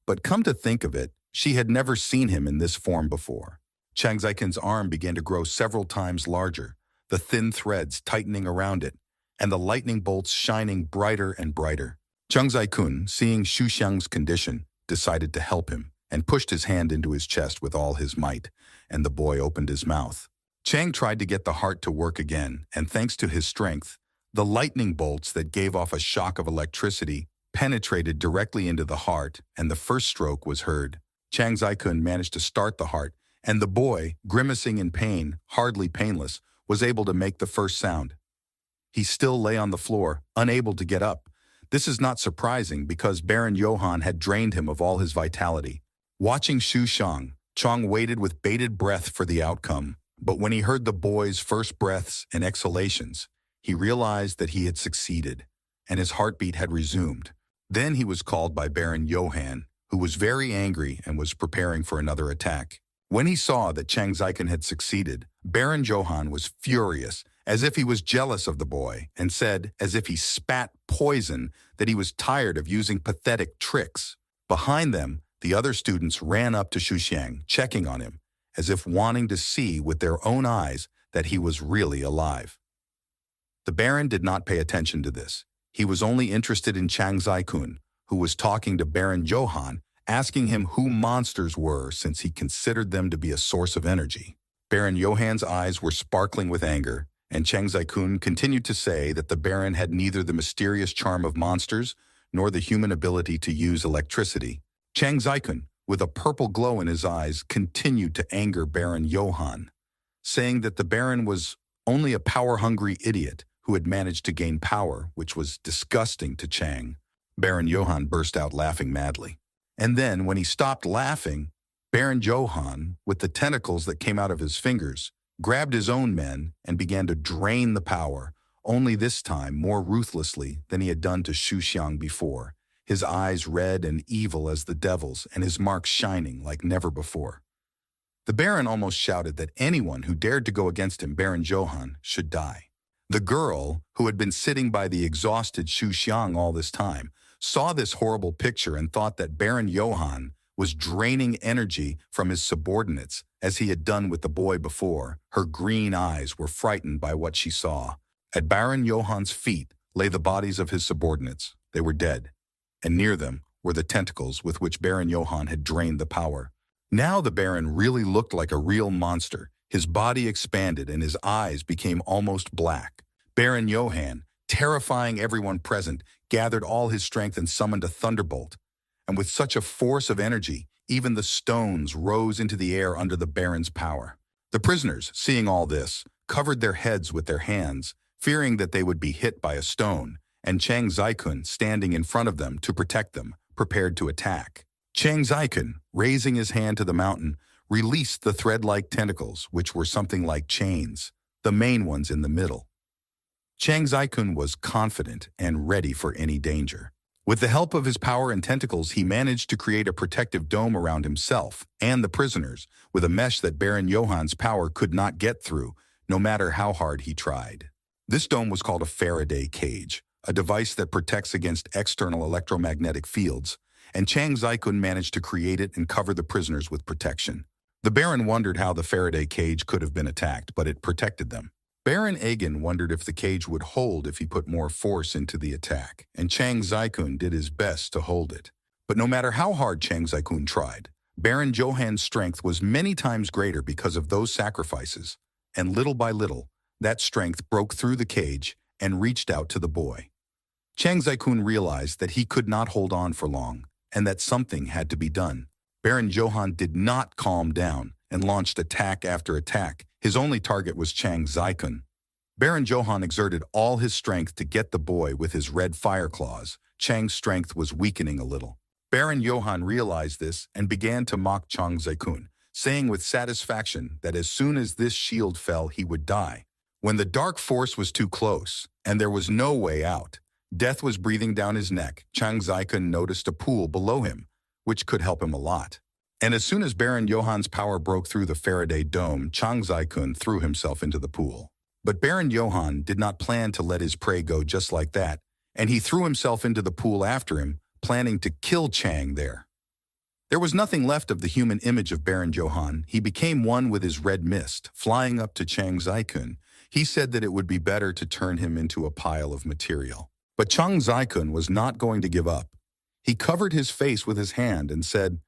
S1: But come to think of it, she had never seen him in this form before. Chang Zai-kun's arm began to grow several times larger, the thin threads tightening around it, and the lightning bolts shining brighter and brighter. Chang Zai-kun, seeing Xu Xiang's condition, decided to help him and pushed his hand into his chest with all his might, and the boy opened his mouth. Chang tried to get the heart to work again, and thanks to his strength, the lightning bolts that gave off a shock of electricity penetrated directly into the heart, and the first stroke was heard. Chang Zai-kun managed to start the heart, and the boy, grimacing in pain, hardly painless, was able to make the first sound. He still lay on the floor, unable to get up. This is not surprising because Baron Johann had drained him of all his vitality. Watching Xu Xiang, Chang waited with bated breath for the outcome. But when he heard the boy's first breaths and exhalations, he realized that he had succeeded, and his heartbeat had resumed. Then he was called by Baron Johann, who was very angry and was preparing for another attack. When he saw that Chang Zai-kun had succeeded, Baron Johann was furious, as if he was jealous of the boy, and said, as if he spat poison, that he was tired of using pathetic tricks. Behind them, the other students ran up to Xu Xiang, checking on him, as if wanting to see with their own eyes that he was really alive. The Baron did not pay attention to this. He was only interested in Chang Zai-kun, who was talking to Baron Johann, asking him who monsters were since he considered them to be a source of energy. Baron Johann's eyes were sparkling with anger, and Chang Zai-kun continued to say that the Baron had neither the mysterious charm of monsters nor the human ability to use electricity. Chang Zai-kun, with a purple glow in his eyes, continued to anger Baron Johann, saying that the Baron was only a power-hungry idiot who had managed to gain power, which was disgusting to Chang. Baron Johann burst out laughing madly. And then, when he stopped laughing, Baron Johann, with the tentacles that came out of his fingers, grabbed his own men and began to drain the power, only this time more ruthlessly than he had done to Xu Xiang before, his eyes red and evil as the devil's and his marks shining like never before. The Baron almost shouted that anyone who dared to go against him, Baron Johann, should die. The girl, who had been sitting by the exhausted Xu Xiang all this time, saw this horrible picture and thought that Baron Johann was draining energy from his subordinates, as he had done with the boy before. Her green eyes were frightened by what she saw. At Baron Johann's feet lay the bodies of his subordinates. They were dead, and near them were the tentacles with which Baron Johann had drained the power. Now the Baron really looked like a real monster. His body expanded and his eyes became almost black. Baron Johann, terrifying everyone present, gathered all his strength and summoned a thunderbolt. And with such a force of energy, even the stones rose into the air under the Baron's power. The prisoners, seeing all this, covered their heads with their hands, fearing that they would be hit by a stone, and Chang Zai-kun, standing in front of them to protect them, prepared to attack. Chang Zai-kun, raising his hand to the mountain, released the thread-like tentacles, which were something like chains, the main ones in the middle. Chang Zai-kun was confident and ready for any danger. With the help of his power and tentacles, he managed to create a protective dome around himself and the prisoners, with a mesh that Baron Johann's power could not get through, no matter how hard he tried. This dome was called a Faraday cage, a device that protects against external electromagnetic fields, and Chang Zai-kun managed to create it and cover the prisoners with protection. The Baron wondered how the Faraday cage could have been attacked, but it protected them. Baron Agen wondered if the cage would hold if he put more force into the attack, and Chang Zai-kun did his best to hold it. But no matter how hard Chang Zai-kun tried, Baron Johan's strength was many times greater because of those sacrifices, and little by little, that strength broke through the cage and reached out to the boy. Chang Zai-kun realized that he could not hold on for long, and that something had to be done. Baron Johan did not calm down and launched attack after attack. His only target was Chang Zai-kun. Baron Johan exerted all his strength to get the boy with his red fire claws. Chang's strength was weakening a little. Baron Johan realized this and began to mock Chang Zai-kun, saying with satisfaction that as soon as this shield fell, he would die. When the dark force was too close, and there was no way out, death was breathing down his neck, Chang Zai-kun noticed a pool below him, which could help him a lot. And as soon as Baron Johan's power broke through the Faraday dome, Chang Zai-kun threw himself into the pool. But Baron Johan did not plan to let his prey go just like that, and he threw himself into the pool after him, planning to kill Chang there. There was nothing left of the human image of Baron Johan. He became one with his red mist, flying up to Chang Zai-kun. He said that it would be better to turn him into a pile of material. But Chang Zai-kun was not going to give up. He covered his face with his hand and said,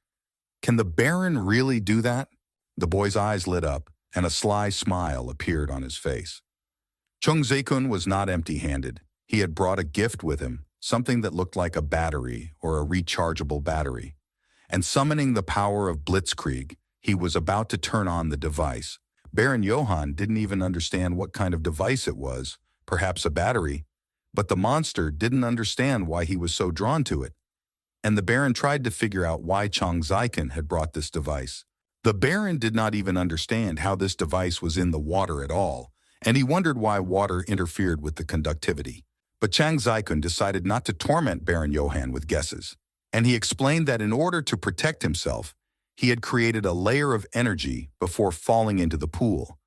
S1: "Can the Baron really do that?" The boy's eyes lit up, and a sly smile appeared on his face. Chang Zai-kun was not empty-handed. He had brought a gift with him, something that looked like a battery or a rechargeable battery. And summoning the power of Blitzkrieg, he was about to turn on the device. Baron Johan didn't even understand what kind of device it was, perhaps a battery, but the monster didn't understand why he was so drawn to it. And the Baron tried to figure out why Chang Zai-kun had brought this device. The Baron did not even understand how this device was in the water at all, and he wondered why water interfered with the conductivity. But Chang Zai-kun decided not to torment Baron Johan with guesses, and he explained that in order to protect himself, he had created a layer of energy before falling into the pool,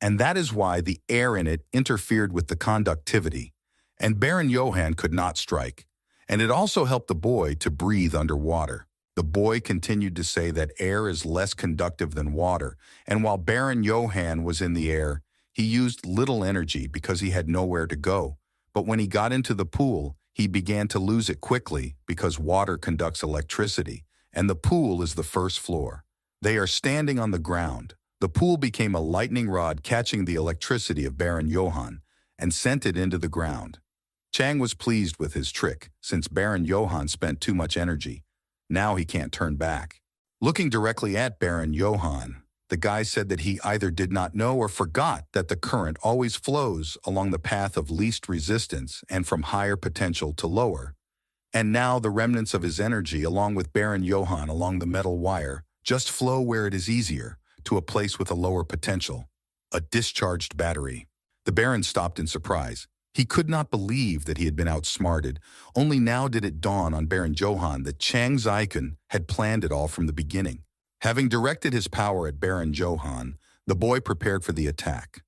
S1: and that is why the air in it interfered with the conductivity, and Baron Johan could not strike, and it also helped the boy to breathe underwater. The boy continued to say that air is less conductive than water, and while Baron Johan was in the air, he used little energy because he had nowhere to go. But when he got into the pool, he began to lose it quickly because water conducts electricity, and the pool is the first floor. They are standing on the ground. The pool became a lightning rod catching the electricity of Baron Johan and sent it into the ground. Chang was pleased with his trick, since Baron Johan spent too much energy. Now he can't turn back. Looking directly at Baron Johan, the guy said that he either did not know or forgot that the current always flows along the path of least resistance and from higher potential to lower. And now the remnants of his energy, along with Baron Johan along the metal wire, just flow where it is easier, to a place with a lower potential. A discharged battery. The Baron stopped in surprise. He could not believe that he had been outsmarted. Only now did it dawn on Baron Johan that Chang Zai-kun had planned it all from the beginning. Having directed his power at Baron Johan, the boy prepared for the attack.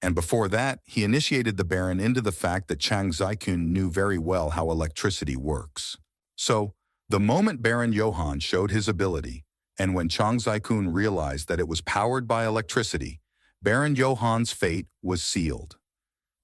S1: And before that, he initiated the Baron into the fact that Chang Zai-kun knew very well how electricity works. So, the moment Baron Johan showed his ability, and when Chang Zai-kun realized that it was powered by electricity, Baron Johan's fate was sealed.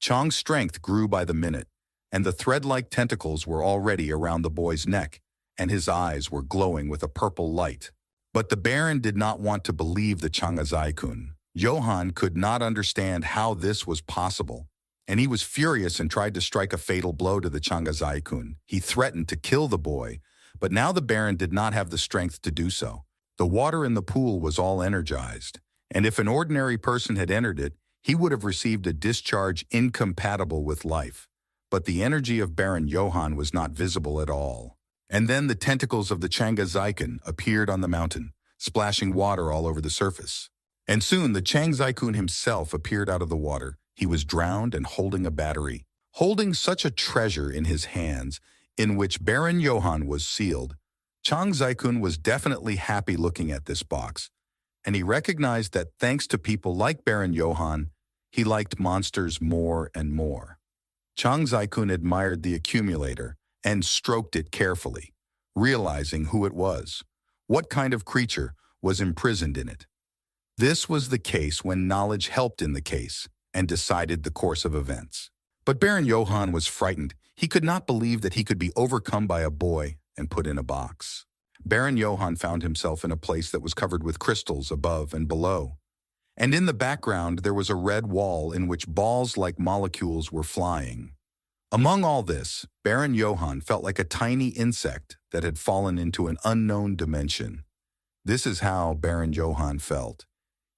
S1: Chang's strength grew by the minute, and the thread-like tentacles were already around the boy's neck, and his eyes were glowing with a purple light. But the Baron did not want to believe the Chang Zai-kun. Johan could not understand how this was possible, and he was furious and tried to strike a fatal blow to the Chang Zai-kun. He threatened to kill the boy, but now the Baron did not have the strength to do so. The water in the pool was all energized, and if an ordinary person had entered it, he would have received a discharge incompatible with life. But the energy of Baron Johan was not visible at all. And then the tentacles of the Chang Zai-kun appeared on the mountain, splashing water all over the surface. And soon the Chang Zai-kun himself appeared out of the water. He was drowned and holding a battery. Holding such a treasure in his hands, in which Baron Johan was sealed, Chang Zai-kun was definitely happy looking at this box. And he recognized that thanks to people like Baron Johan, he liked monsters more and more. Chang Zai-kun admired the accumulator and stroked it carefully, realizing who it was, what kind of creature was imprisoned in it. This was the case when knowledge helped in the case, and decided the course of events. But Baron Johann was frightened. He could not believe that he could be overcome by a boy and put in a box. Baron Johann found himself in a place that was covered with crystals above and below. And in the background there was a red wall in which balls like molecules were flying. Among all this, Baron Johann felt like a tiny insect that had fallen into an unknown dimension. This is how Baron Johann felt.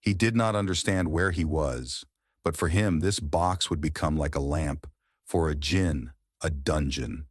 S1: He did not understand where he was, but for him this box would become like a lamp, for a djinn, a dungeon.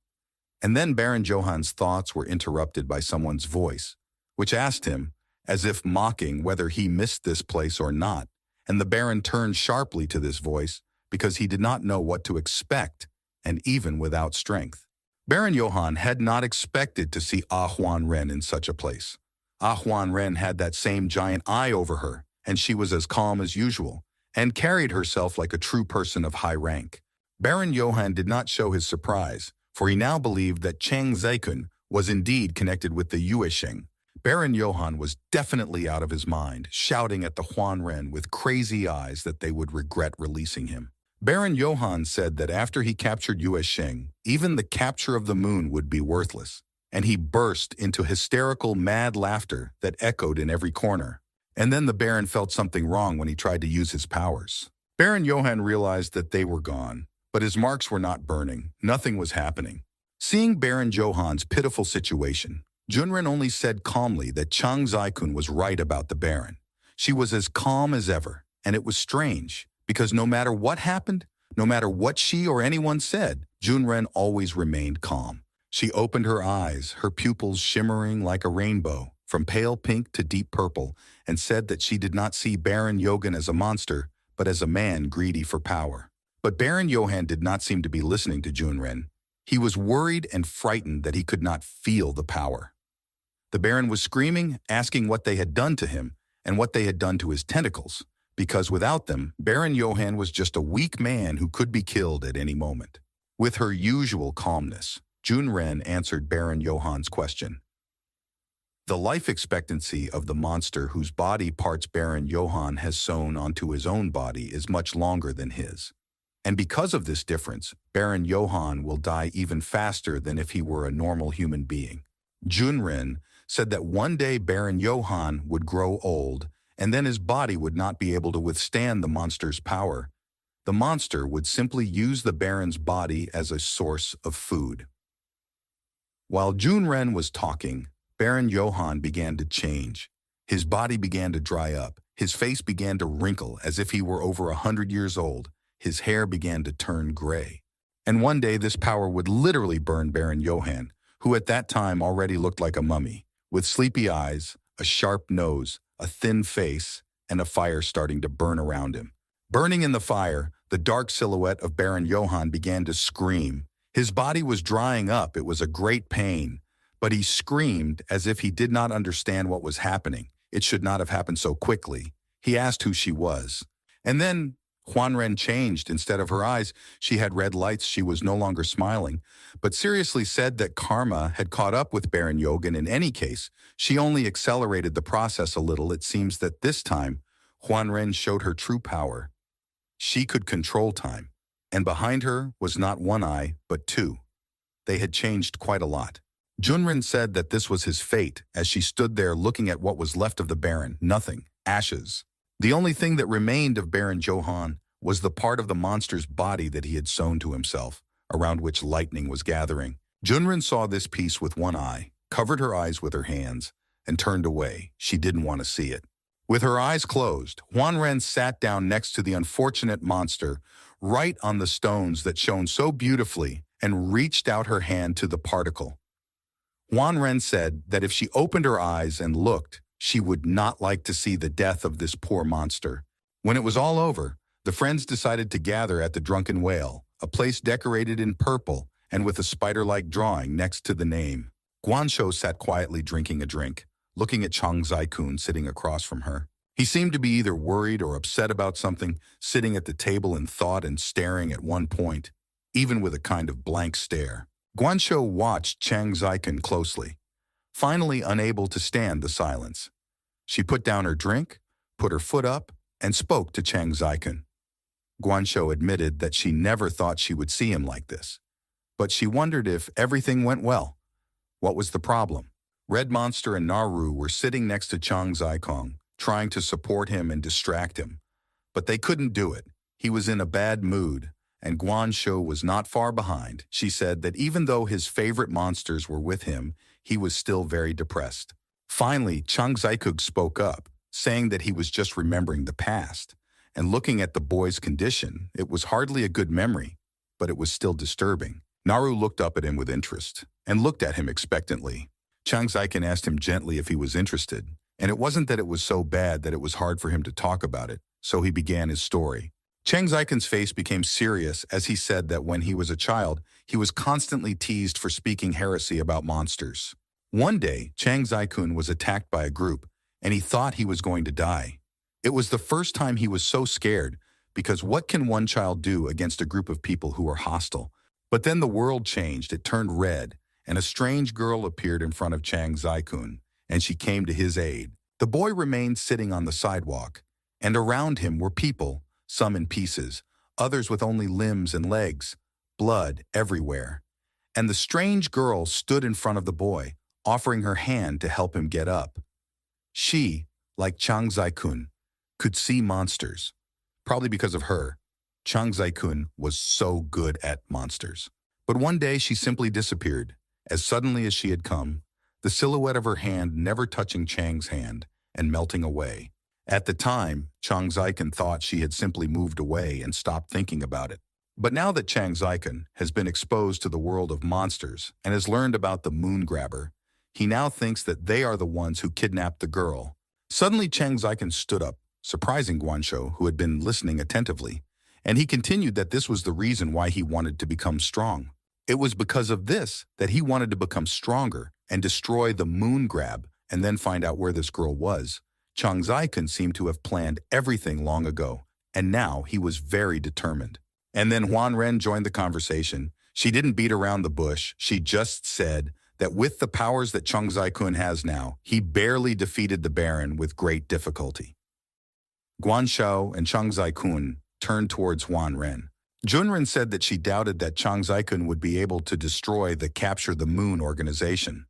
S1: And then Baron Johann's thoughts were interrupted by someone's voice, which asked him, as if mocking, whether he missed this place or not, and the Baron turned sharply to this voice because he did not know what to expect, and even without strength. Baron Johann had not expected to see Ah Huan Ren in such a place. Ah Huan Ren had that same giant eye over her, and she was as calm as usual, and carried herself like a true person of high rank. Baron Johann did not show his surprise, for he now believed that Chang Zaikun was indeed connected with the Yuesheng. Baron Johann was definitely out of his mind, shouting at the Huan Ren with crazy eyes that they would regret releasing him. Baron Johann said that after he captured Yuesheng, even the capture of the moon would be worthless, and he burst into hysterical, mad laughter that echoed in every corner. And then the Baron felt something wrong when he tried to use his powers. Baron Johann realized that they were gone, but his marks were not burning. Nothing was happening. Seeing Baron Johann's pitiful situation, Junren only said calmly that Chang Zaikun was right about the Baron. She was as calm as ever, and it was strange, because no matter what happened, no matter what she or anyone said, Junren always remained calm. She opened her eyes, her pupils shimmering like a rainbow, from pale pink to deep purple, and said that she did not see Baron Yogan as a monster, but as a man greedy for power. But Baron Johann did not seem to be listening to Junren. He was worried and frightened that he could not feel the power. The Baron was screaming, asking what they had done to him, and what they had done to his tentacles, because without them, Baron Johann was just a weak man who could be killed at any moment. With her usual calmness, Junren answered Baron Johann's question. The life expectancy of the monster whose body parts Baron Johann has sewn onto his own body is much longer than his. And because of this difference, Baron Johann will die even faster than if he were a normal human being. Junren said that one day Baron Johann would grow old, and then his body would not be able to withstand the monster's power. The monster would simply use the Baron's body as a source of food. While Junren was talking, Baron Johann began to change. His body began to dry up. His face began to wrinkle as if he were over 100 years old. His hair began to turn gray. And one day this power would literally burn Baron Johann, who at that time already looked like a mummy, with sleepy eyes, a sharp nose, a thin face, and a fire starting to burn around him. Burning in the fire, the dark silhouette of Baron Johann began to scream. His body was drying up. It was a great pain, but he screamed as if he did not understand what was happening. It should not have happened so quickly. He asked who she was. And then Huan Ren changed. Instead of her eyes, she had red lights. She was no longer smiling, but seriously said that karma had caught up with Baron Yogan in any case. She only accelerated the process a little. It seems that this time, Huan Ren showed her true power. She could control time, and behind her was not one eye, but two. They had changed quite a lot. Junren said that this was his fate as she stood there looking at what was left of the Baron. Nothing. Ashes. The only thing that remained of Baron Johann was the part of the monster's body that he had sewn to himself, around which lightning was gathering. Junren saw this piece with one eye, covered her eyes with her hands, and turned away. She didn't want to see it. With her eyes closed, Huan Ren sat down next to the unfortunate monster, right on the stones that shone so beautifully, and reached out her hand to the particle. Huan Ren said that if she opened her eyes and looked, she would not like to see the death of this poor monster. When it was all over, the friends decided to gather at the Drunken Whale, a place decorated in purple and with a spider-like drawing next to the name. Guanshou sat quietly drinking a drink, looking at Chang Zaikun sitting across from her. He seemed to be either worried or upset about something, sitting at the table in thought and staring at one point, even with a kind of blank stare. Guanshou watched Chang Zaikun closely, finally unable to stand the silence. She put down her drink, put her foot up, and spoke to Chang Zaikun. Guanshou admitted that she never thought she would see him like this. But she wondered if everything went well. What was the problem? Red Monster and Naru were sitting next to Chang Zikong, trying to support him and distract him. But they couldn't do it. He was in a bad mood, and Guanshou was not far behind. She said that even though his favorite monsters were with him, he was still very depressed. Finally, Chang Zikong spoke up, saying that he was just remembering the past. And looking at the boy's condition, it was hardly a good memory, but it was still disturbing. Naru looked up at him with interest, and looked at him expectantly. Chang Zikong asked him gently if he was interested, and it wasn't that it was so bad that it was hard for him to talk about it, so he began his story. Chang Zikong's face became serious as he said that when he was a child, he was constantly teased for speaking heresy about monsters. One day, Chang Zikong was attacked by a group, and he thought he was going to die. It was the first time he was so scared, because what can one child do against a group of people who are hostile? But then the world changed, it turned red, and a strange girl appeared in front of Chang Zikong, and she came to his aid. The boy remained sitting on the sidewalk, and around him were people, some in pieces, others with only limbs and legs, blood everywhere. And the strange girl stood in front of the boy, offering her hand to help him get up. She, like Chang Zikong, could see monsters. Probably because of her, Chang Zikong was so good at monsters. But one day she simply disappeared, as suddenly as she had come, the silhouette of her hand never touching Chang's hand and melting away. At the time, Chang Zikong thought she had simply moved away and stopped thinking about it. But now that Chang Zikong has been exposed to the world of monsters and has learned about the moon grabber, he now thinks that they are the ones who kidnapped the girl. Suddenly Chang Zikong stood up, surprising Guanshou, who had been listening attentively, and he continued that this was the reason why he wanted to become strong. It was because of this that he wanted to become stronger and destroy the moon grab and then find out where this girl was. Chang Zikong seemed to have planned everything long ago, and now he was very determined. And then Huan Ren joined the conversation. She didn't beat around the bush. She just said that with the powers that Chang Zikong has now, he barely defeated the Baron with great difficulty. Guanshou and Chang Zikong turned towards Huan Ren. Junren said that she doubted that Chang Zikong would be able to destroy the Capture the Moon organization.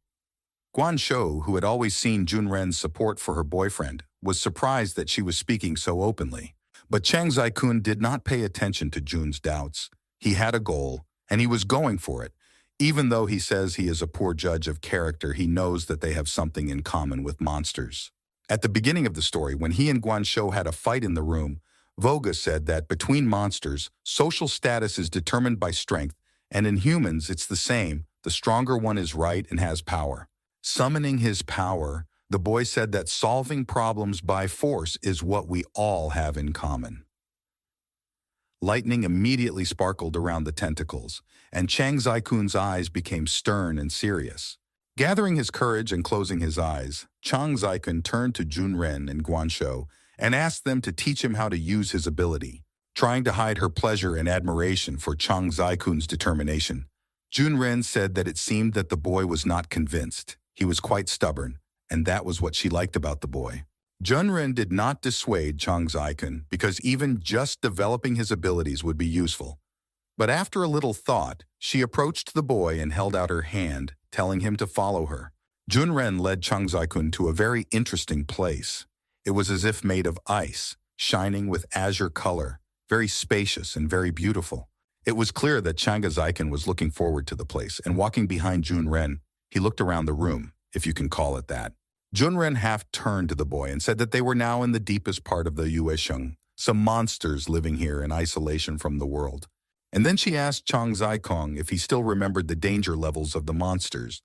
S1: Guanshou, who had always seen Junren's support for her boyfriend, was surprised that she was speaking so openly. But Chang Zikong did not pay attention to Jun's doubts. He had a goal, and he was going for it. Even though he says he is a poor judge of character, he knows that they have something in common with monsters. At the beginning of the story, when he and Guanshou had a fight in the room, Voga said that between monsters, social status is determined by strength, and in humans it's the same. The stronger one is right and has power. Summoning his power, the boy said that solving problems by force is what we all have in common. Lightning immediately sparkled around the tentacles, and Chang Zikong's eyes became stern and serious. Gathering his courage and closing his eyes, Chang Zikong turned to Junren and Guanshou and asked them to teach him how to use his ability, trying to hide her pleasure and admiration for Chang Zikong's determination. Junren said that it seemed that the boy was not convinced. He was quite stubborn, and that was what she liked about the boy. Junren did not dissuade Chang Zikong because even just developing his abilities would be useful. But after a little thought, she approached the boy and held out her hand, telling him to follow her. Junren led Chang Zikong to a very interesting place. It was as if made of ice, shining with azure color, very spacious and very beautiful. It was clear that Chang Zikong was looking forward to the place, and walking behind Junren, he looked around the room, if you can call it that. Junren half turned to the boy and said that they were now in the deepest part of the Yuesheng, some monsters living here in isolation from the world. And then she asked Chang Zikong if he still remembered the danger levels of the monsters.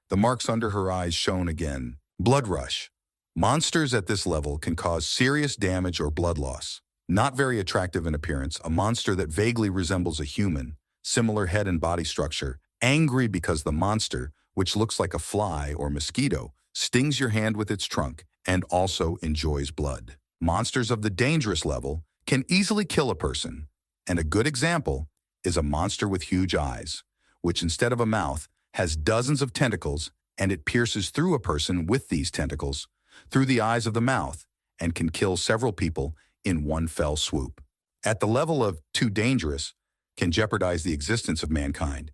S1: The marks under her eyes shone again. Blood rush. Monsters at this level can cause serious damage or blood loss. Not very attractive in appearance, a monster that vaguely resembles a human, similar head and body structure, angry because the monster, which looks like a fly or mosquito, stings your hand with its trunk and also enjoys blood. Monsters of the dangerous level can easily kill a person, and a good example is a monster with huge eyes, which instead of a mouth has dozens of tentacles, and it pierces through a person with these tentacles, through the eyes of the mouth, and can kill several people in one fell swoop. at the level of too dangerous, can jeopardize the existence of mankind.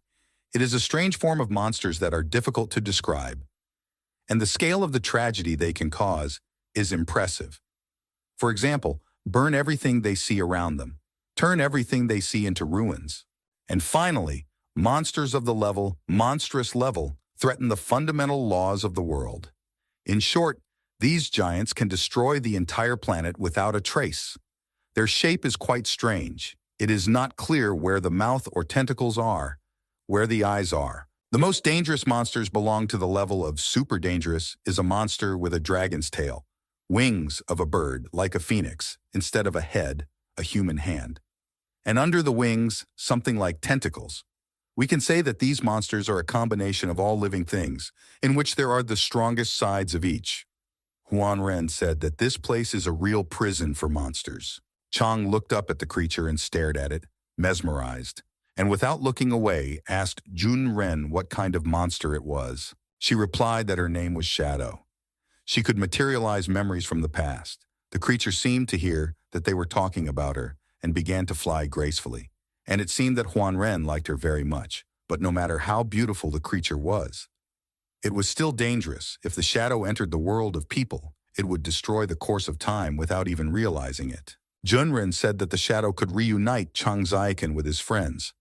S1: It is a strange form of monsters that are difficult to describe, and the scale of the tragedy they can cause is impressive. For example, burn everything they see around them, turn everything they see into ruins. And finally, monsters of the monstrous level, threaten the fundamental laws of the world. In short, these giants can destroy the entire planet without a trace. Their shape is quite strange. It is not clear where the mouth or tentacles are, where the eyes are. The most dangerous monsters belong to the level of super dangerous is a monster with a dragon's tail, wings of a bird like a phoenix, instead of a head, a human hand. And under the wings, something like tentacles. We can say that these monsters are a combination of all living things, in which there are the strongest sides of each. Huan Ren said that this place is a real prison for monsters. Chang looked up at the creature and stared at it, mesmerized, and without looking away, asked Jun Ren what kind of monster it was. She replied that her name was Shadow. She could materialize memories from the past. The creature seemed to hear that they were talking about her and began to fly gracefully. And it seemed that Huan Ren liked her very much, but no matter how beautiful the creature was, it was still dangerous. If the shadow entered the world of people, it would destroy the course of time without even realizing it. Junren said that the shadow could reunite Chang Zaikan with his friends,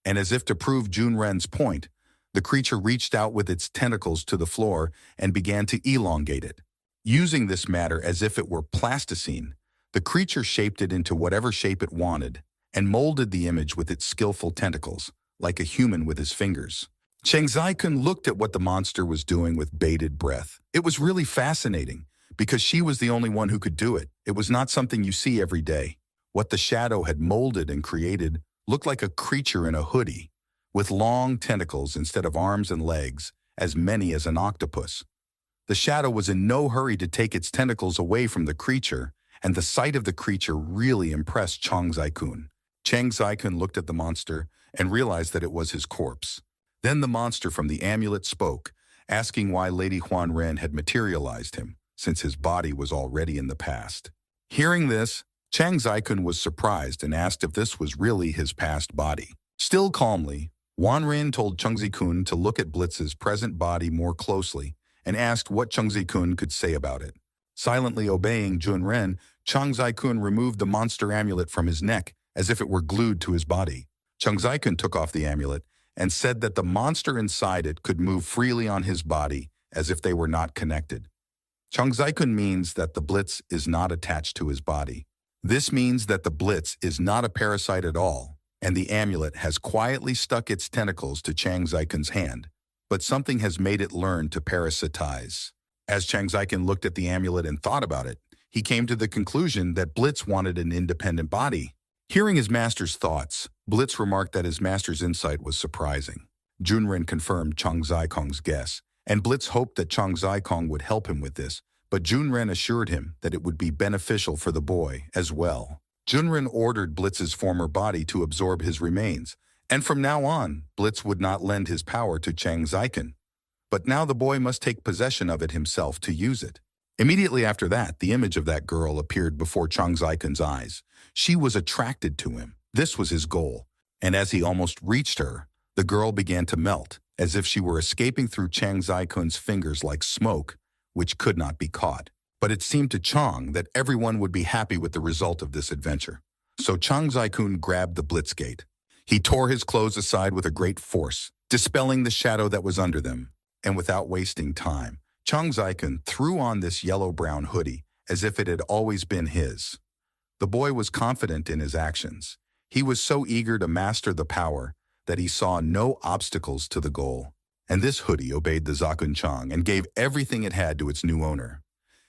S1: and as if to prove Junren's point, the creature reached out with its tentacles to the floor and began to elongate it. Using this matter as if it were plasticine, the creature shaped it into whatever shape it wanted and molded the image with its skillful tentacles, like a human with his fingers. Chang Zai-kun looked at what the monster was doing with bated breath. It was really fascinating, because she was the only one who could do it. It was not something you see every day. What the shadow had molded and created looked like a creature in a hoodie, with long tentacles instead of arms and legs, as many as an octopus. The shadow was in no hurry to take its tentacles away from the creature, and the sight of the creature really impressed Chang Zai-kun. Chang Zai-kun looked at the monster and realized that it was his corpse. Then the monster from the amulet spoke, asking why Lady Huan Ren had materialized him, since his body was already in the past. Hearing this, Chang Zai-kun was surprised and asked if this was really his past body. Still calmly, Huan Ren told Chang Zai-kun to look at Blitz's present body more closely and asked what Chang Zai-kun could say about it. Silently obeying Jun Ren, Chang Zai-kun removed the monster amulet from his neck as if it were glued to his body. Chang Zai-kun took off the amulet and said that the monster inside it could move freely on his body as if they were not connected. Chang Zai-kun means that the Blitz is not attached to his body. This means that the Blitz is not a parasite at all, and the amulet has quietly stuck its tentacles to Chang Zai-kun's hand, but something has made it learn to parasitize. As Chang Zai-kun looked at the amulet and thought about it, he came to the conclusion that Blitz wanted an independent body. Hearing his master's thoughts, Blitz remarked that his master's insight was surprising. Junren confirmed Chang Zai-kong's guess, and Blitz hoped that Chang Zai-kong would help him with this, but Junren assured him that it would be beneficial for the boy as well. Junren ordered Blitz's former body to absorb his remains, and from now on, Blitz would not lend his power to Chang Zai-kun. But now the boy must take possession of it himself to use it. Immediately after that, the image of that girl appeared before Chang Zai-kun's eyes. She was attracted to him. This was his goal. And as he almost reached her, the girl began to melt, as if she were escaping through Chang Zai-kun's fingers like smoke, which could not be caught. But it seemed to Chang that everyone would be happy with the result of this adventure. So Chang Zai-kun grabbed the Blitzgate. He tore his clothes aside with a great force, dispelling the shadow that was under them. And without wasting time, Chang Zai-kun threw on this yellow-brown hoodie as if it had always been his. The boy was confident in his actions. He was so eager to master the power that he saw no obstacles to the goal. And this hoodie obeyed the Zakun Chang and gave everything it had to its new owner.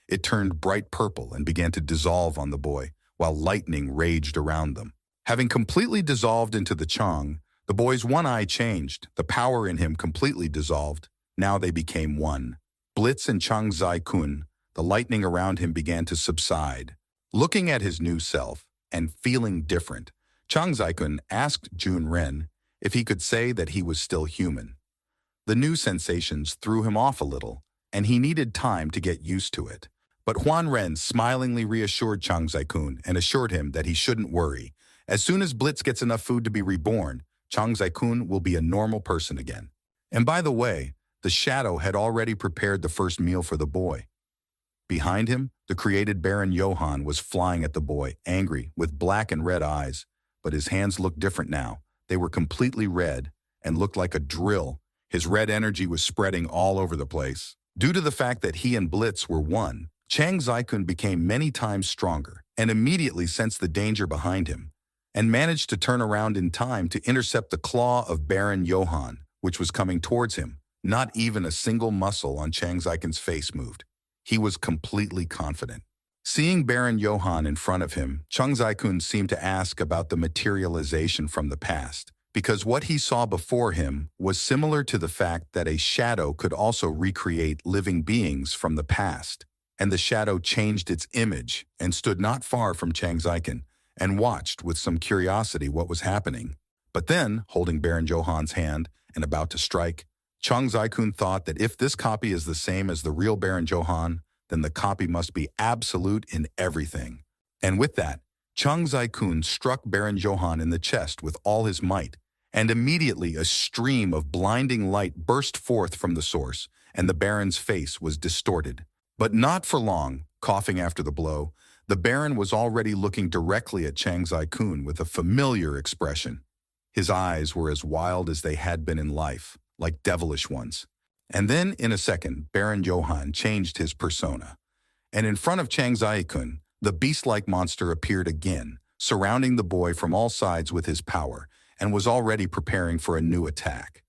S1: It turned bright purple and began to dissolve on the boy, while lightning raged around them. Having completely dissolved into the Chang, the boy's one eye changed. The power in him completely dissolved. Now they became one. Blitz and Chang Zai-kun, the lightning around him began to subside. Looking at his new self and feeling different, Chang Zai-kun asked Jun Ren if he could say that he was still human. The new sensations threw him off a little, and he needed time to get used to it. But Huan Ren smilingly reassured Chang Zai-kun and assured him that he shouldn't worry. As soon as Blitz gets enough food to be reborn, Chang Zai-kun will be a normal person again. And by the way, the shadow had already prepared the first meal for the boy. Behind him, the created Baron Johann was flying at the boy, angry, with black and red eyes. But his hands looked different now. They were completely red and looked like a drill. His red energy was spreading all over the place. Due to the fact that he and Blitz were one, Chang Zai-kun became many times stronger and immediately sensed the danger behind him and managed to turn around in time to intercept the claw of Baron Johann, which was coming towards him. Not even a single muscle on Chang Zai-kun's face moved. He was completely confident. Seeing Baron Johann in front of him, Chang Zai-kun seemed to ask about the materialization from the past, because what he saw before him was similar to the fact that a shadow could also recreate living beings from the past. And the shadow changed its image and stood not far from Chang Zai-kun and watched with some curiosity what was happening. But then, holding Baron Johann's hand and about to strike, Chang Zai-kun thought that if this copy is the same as the real Baron Johann, then the copy must be absolute in everything. And with that, Chang Zai-kun struck Baron Johann in the chest with all his might, and immediately a stream of blinding light burst forth from the source, and the Baron's face was distorted. But not for long, coughing after the blow, the Baron was already looking directly at Chang Zai-kun with a familiar expression. His eyes were as wild as they had been in life, like devilish ones. And then, in a second, Baron Johann changed his persona. And in front of Chang Zai-kun, the beast-like monster appeared again, surrounding the boy from all sides with his power, and was already preparing for a new attack.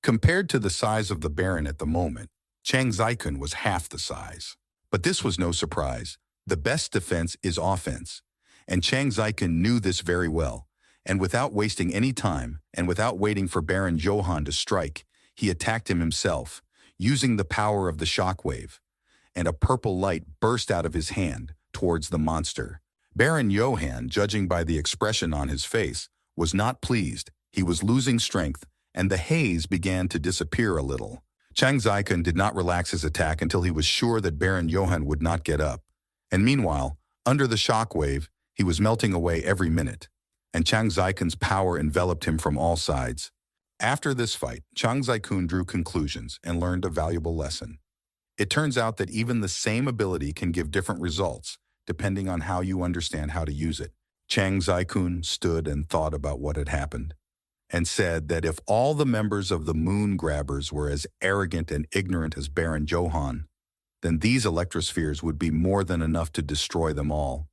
S1: Compared to the size of the Baron at the moment, Chang Zai-kun was half the size. But this was no surprise. The best defense is offense. And Chang Zai-kun knew this very well. And without wasting any time, and without waiting for Baron Johann to strike, he attacked him himself, using the power of the shockwave. And a purple light burst out of his hand towards the monster. Baron Johann, judging by the expression on his face, was not pleased. He was losing strength, and the haze began to disappear a little. Chang Zai-kun did not relax his attack until he was sure that Baron Johann would not get up. And meanwhile, under the shockwave, he was melting away every minute, and Chang Zai-kun's power enveloped him from all sides. After this fight, Chang Zai-kun drew conclusions and learned a valuable lesson. It turns out that even the same ability can give different results, depending on how you understand how to use it. Chang Zai-kun stood and thought about what had happened, and said that if all the members of the Moon Grabbers were as arrogant and ignorant as Baron Johann, then these electrospheres would be more than enough to destroy them all.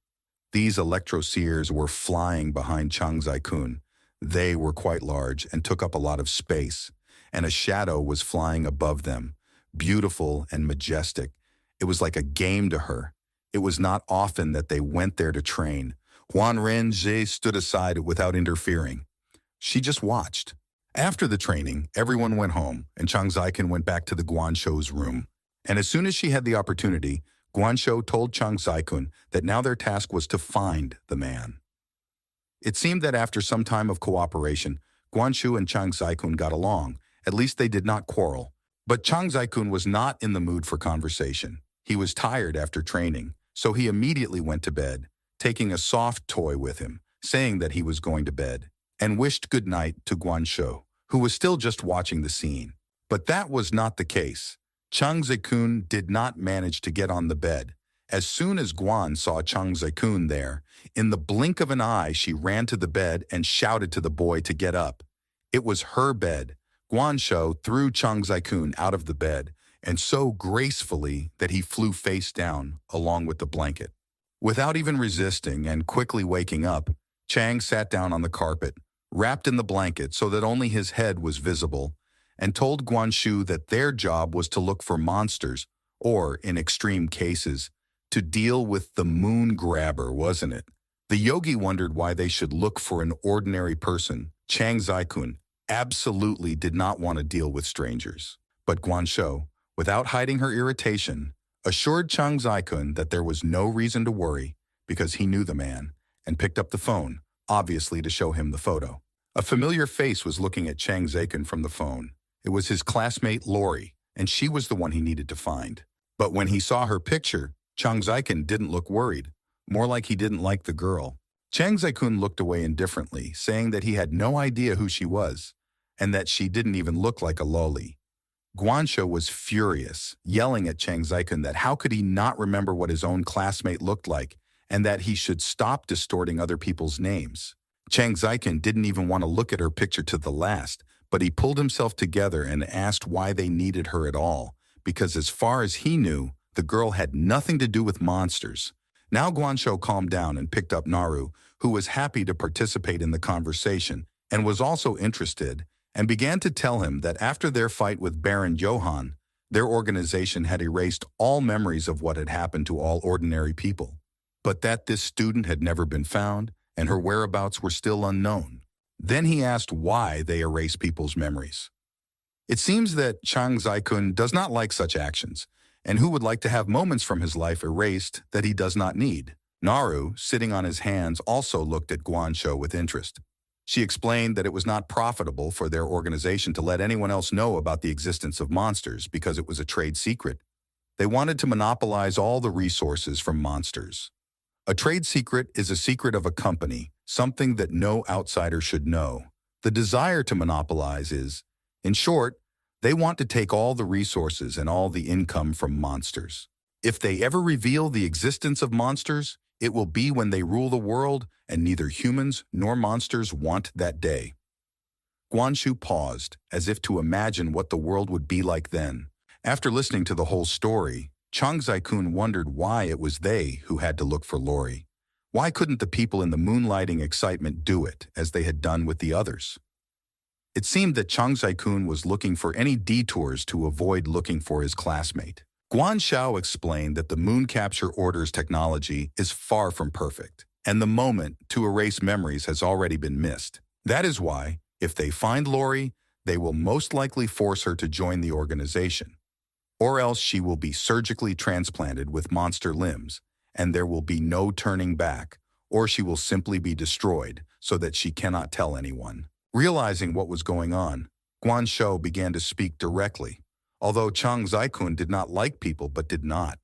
S1: These electrospheres were flying behind Chang Zai-kun. They were quite large and took up a lot of space, and a shadow was flying above them, beautiful and majestic. It was like a game to her. It was not often that they went there to train. Huan Ren-je stood aside without interfering. She just watched. After the training, everyone went home, and Chang Zai-kun went back to the Guanshou's room. And as soon as she had the opportunity, Guanshou told Chang Zai-kun that now their task was to find the man. It seemed that after some time of cooperation, Guanshou and Chang Zai-kun got along. At least they did not quarrel. But Chang Zai-kun was not in the mood for conversation. He was tired after training, so he immediately went to bed, taking a soft toy with him, saying that he was going to bed, and wished good night to Guanshou, who was still just watching the scene. But that was not the case. Chang Zai-kun did not manage to get on the bed. As soon as Guan saw Chang Zai-kun there, in the blink of an eye she ran to the bed and shouted to the boy to get up. It was her bed. Guanshou threw Chang Zai-kun out of the bed, and so gracefully that he flew face down along with the blanket. Without even resisting and quickly waking up, Chang sat down on the carpet, wrapped in the blanket so that only his head was visible, and told Guanshou that their job was to look for monsters, or, in extreme cases, to deal with the Moon Grabber, wasn't it? The yogi wondered why they should look for an ordinary person. Chang Zai-kun absolutely did not want to deal with strangers. But Guanshou, without hiding her irritation, assured Chang Zai-kun that there was no reason to worry because he knew the man, and picked up the phone, obviously to show him the photo. A familiar face was looking at Chang Zai-kun from the phone. It was his classmate Lori, and she was the one he needed to find. But when he saw her picture, Chang Zaikun didn't look worried, more like he didn't like the girl. Chang Zaikun looked away indifferently, saying that he had no idea who she was, and that she didn't even look like a loli. Guansho was furious, yelling at Chang Zaikun that how could he not remember what his own classmate looked like, and that he should stop distorting other people's names. Chang Zaikun didn't even want to look at her picture to the last, but he pulled himself together and asked why they needed her at all, because as far as he knew, the girl had nothing to do with monsters. Now Guansho calmed down and picked up Naru, who was happy to participate in the conversation and was also interested, and began to tell him that after their fight with Baron Johann, their organization had erased all memories of what had happened to all ordinary people, but that this student had never been found and her whereabouts were still unknown. Then he asked why they erase people's memories. It seems that Chang Zaikun does not like such actions, and who would like to have moments from his life erased that he does not need. Naru, sitting on his hands, also looked at Guansho with interest. She explained that it was not profitable for their organization to let anyone else know about the existence of monsters because it was a trade secret. They wanted to monopolize all the resources from monsters. A trade secret is a secret of a company, something that no outsider should know. The desire to monopolize is, in short, they want to take all the resources and all the income from monsters. If they ever reveal the existence of monsters, it will be when they rule the world, and neither humans nor monsters want that day. Guanshu paused, as if to imagine what the world would be like then. After listening to the whole story, Chang Zaikun wondered why it was they who had to look for Lori. Why couldn't the people in the moonlighting excitement do it, as they had done with the others? It seemed that Chang Zaikun was looking for any detours to avoid looking for his classmate. Guan Xiao explained that the moon capture orders technology is far from perfect, and the moment to erase memories has already been missed. That is why, if they find Lori, they will most likely force her to join the organization. Or else she will be surgically transplanted with monster limbs, and there will be no turning back, or she will simply be destroyed so that she cannot tell anyone. Realizing what was going on, Guan Shou began to speak directly, although Chang Zaikun did not like people but did not.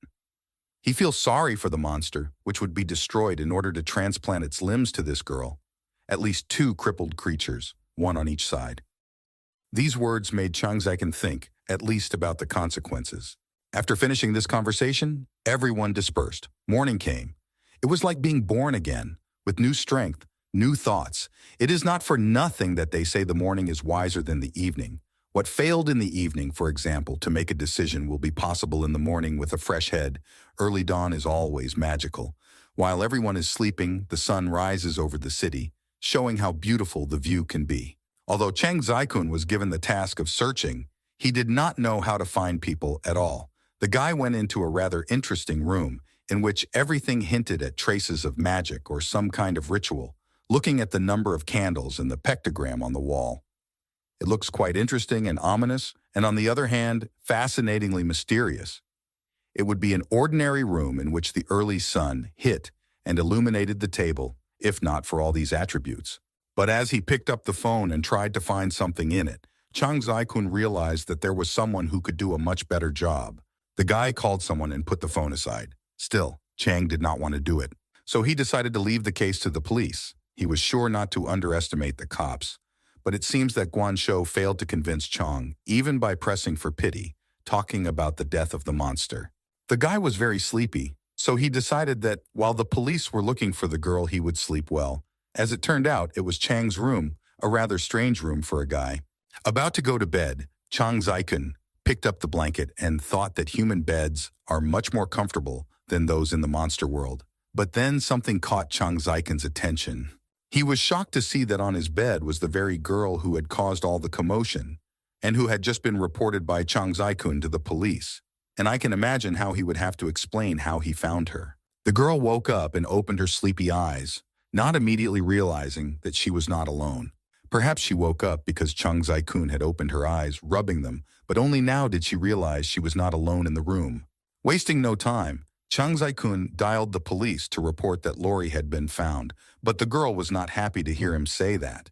S1: He feels sorry for the monster, which would be destroyed in order to transplant its limbs to this girl, at least 2 crippled creatures, one on each side. These words made Chang Zaikun think, at least about the consequences. After finishing this conversation, everyone dispersed. Morning came. It was like being born again, with new strength, new thoughts. It is not for nothing that they say the morning is wiser than the evening. What failed in the evening, for example, to make a decision will be possible in the morning with a fresh head. Early dawn is always magical. While everyone is sleeping, the sun rises over the city, showing how beautiful the view can be. Although Chang Zaikun was given the task of searching, he did not know how to find people at all. The guy went into a rather interesting room in which everything hinted at traces of magic or some kind of ritual, looking at the number of candles and the pictogram on the wall. It looks quite interesting and ominous, and on the other hand, fascinatingly mysterious. It would be an ordinary room in which the early sun hit and illuminated the table, if not for all these attributes. But as he picked up the phone and tried to find something in it, Chang Zaikun realized that there was someone who could do a much better job. The guy called someone and put the phone aside. Still, Chang did not want to do it, so he decided to leave the case to the police. He was sure not to underestimate the cops. But it seems that Guan Shou failed to convince Chang, even by pressing for pity, talking about the death of the monster. The guy was very sleepy, so he decided that while the police were looking for the girl, he would sleep well. As it turned out, it was Chang's room, a rather strange room for a guy. About to go to bed, Chang Zaikun picked up the blanket and thought that human beds are much more comfortable than those in the monster world. But then something caught Chang Zaikun's attention. He was shocked to see that on his bed was the very girl who had caused all the commotion and who had just been reported by Chang Zaikun to the police. And I can imagine how he would have to explain how he found her. The girl woke up and opened her sleepy eyes, not immediately realizing that she was not alone. Perhaps she woke up because Chang Zaikun had opened her eyes, rubbing them, but only now did she realize she was not alone in the room. Wasting no time, Chang Zaikun dialed the police to report that Lori had been found, but the girl was not happy to hear him say that.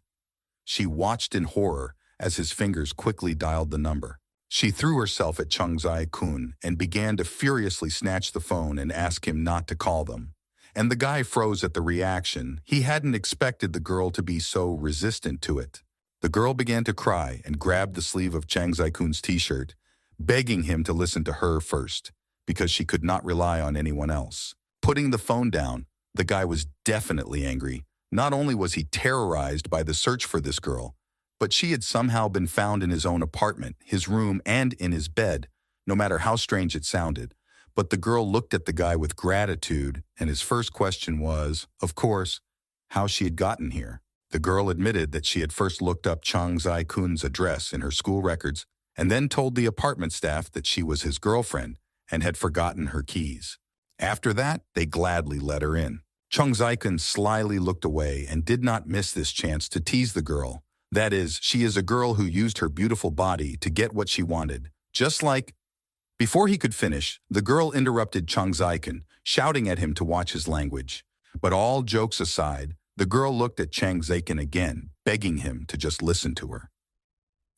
S1: She watched in horror as his fingers quickly dialed the number. She threw herself at Chung Zai-kun and began to furiously snatch the phone and ask him not to call them. And the guy froze at the reaction. He hadn't expected the girl to be so resistant to it. The girl began to cry and grabbed the sleeve of Chang Zai-kun's t-shirt, begging him to listen to her first, because she could not rely on anyone else. Putting the phone down, the guy was definitely angry. Not only was he terrorized by the search for this girl, but she had somehow been found in his own apartment, his room, and in his bed, no matter how strange it sounded. But the girl looked at the guy with gratitude, and his first question was, of course, how she had gotten here. The girl admitted that she had first looked up Chang Zai-kun's address in her school records, and then told the apartment staff that she was his girlfriend and had forgotten her keys. After that, they gladly let her in. Chung Zai-kun slyly looked away and did not miss this chance to tease the girl. That is, she is a girl who used her beautiful body to get what she wanted. Just like... Before he could finish, the girl interrupted Chung Zai-kun, shouting at him to watch his language. But all jokes aside, the girl looked at Chang Zai-kun again, begging him to just listen to her.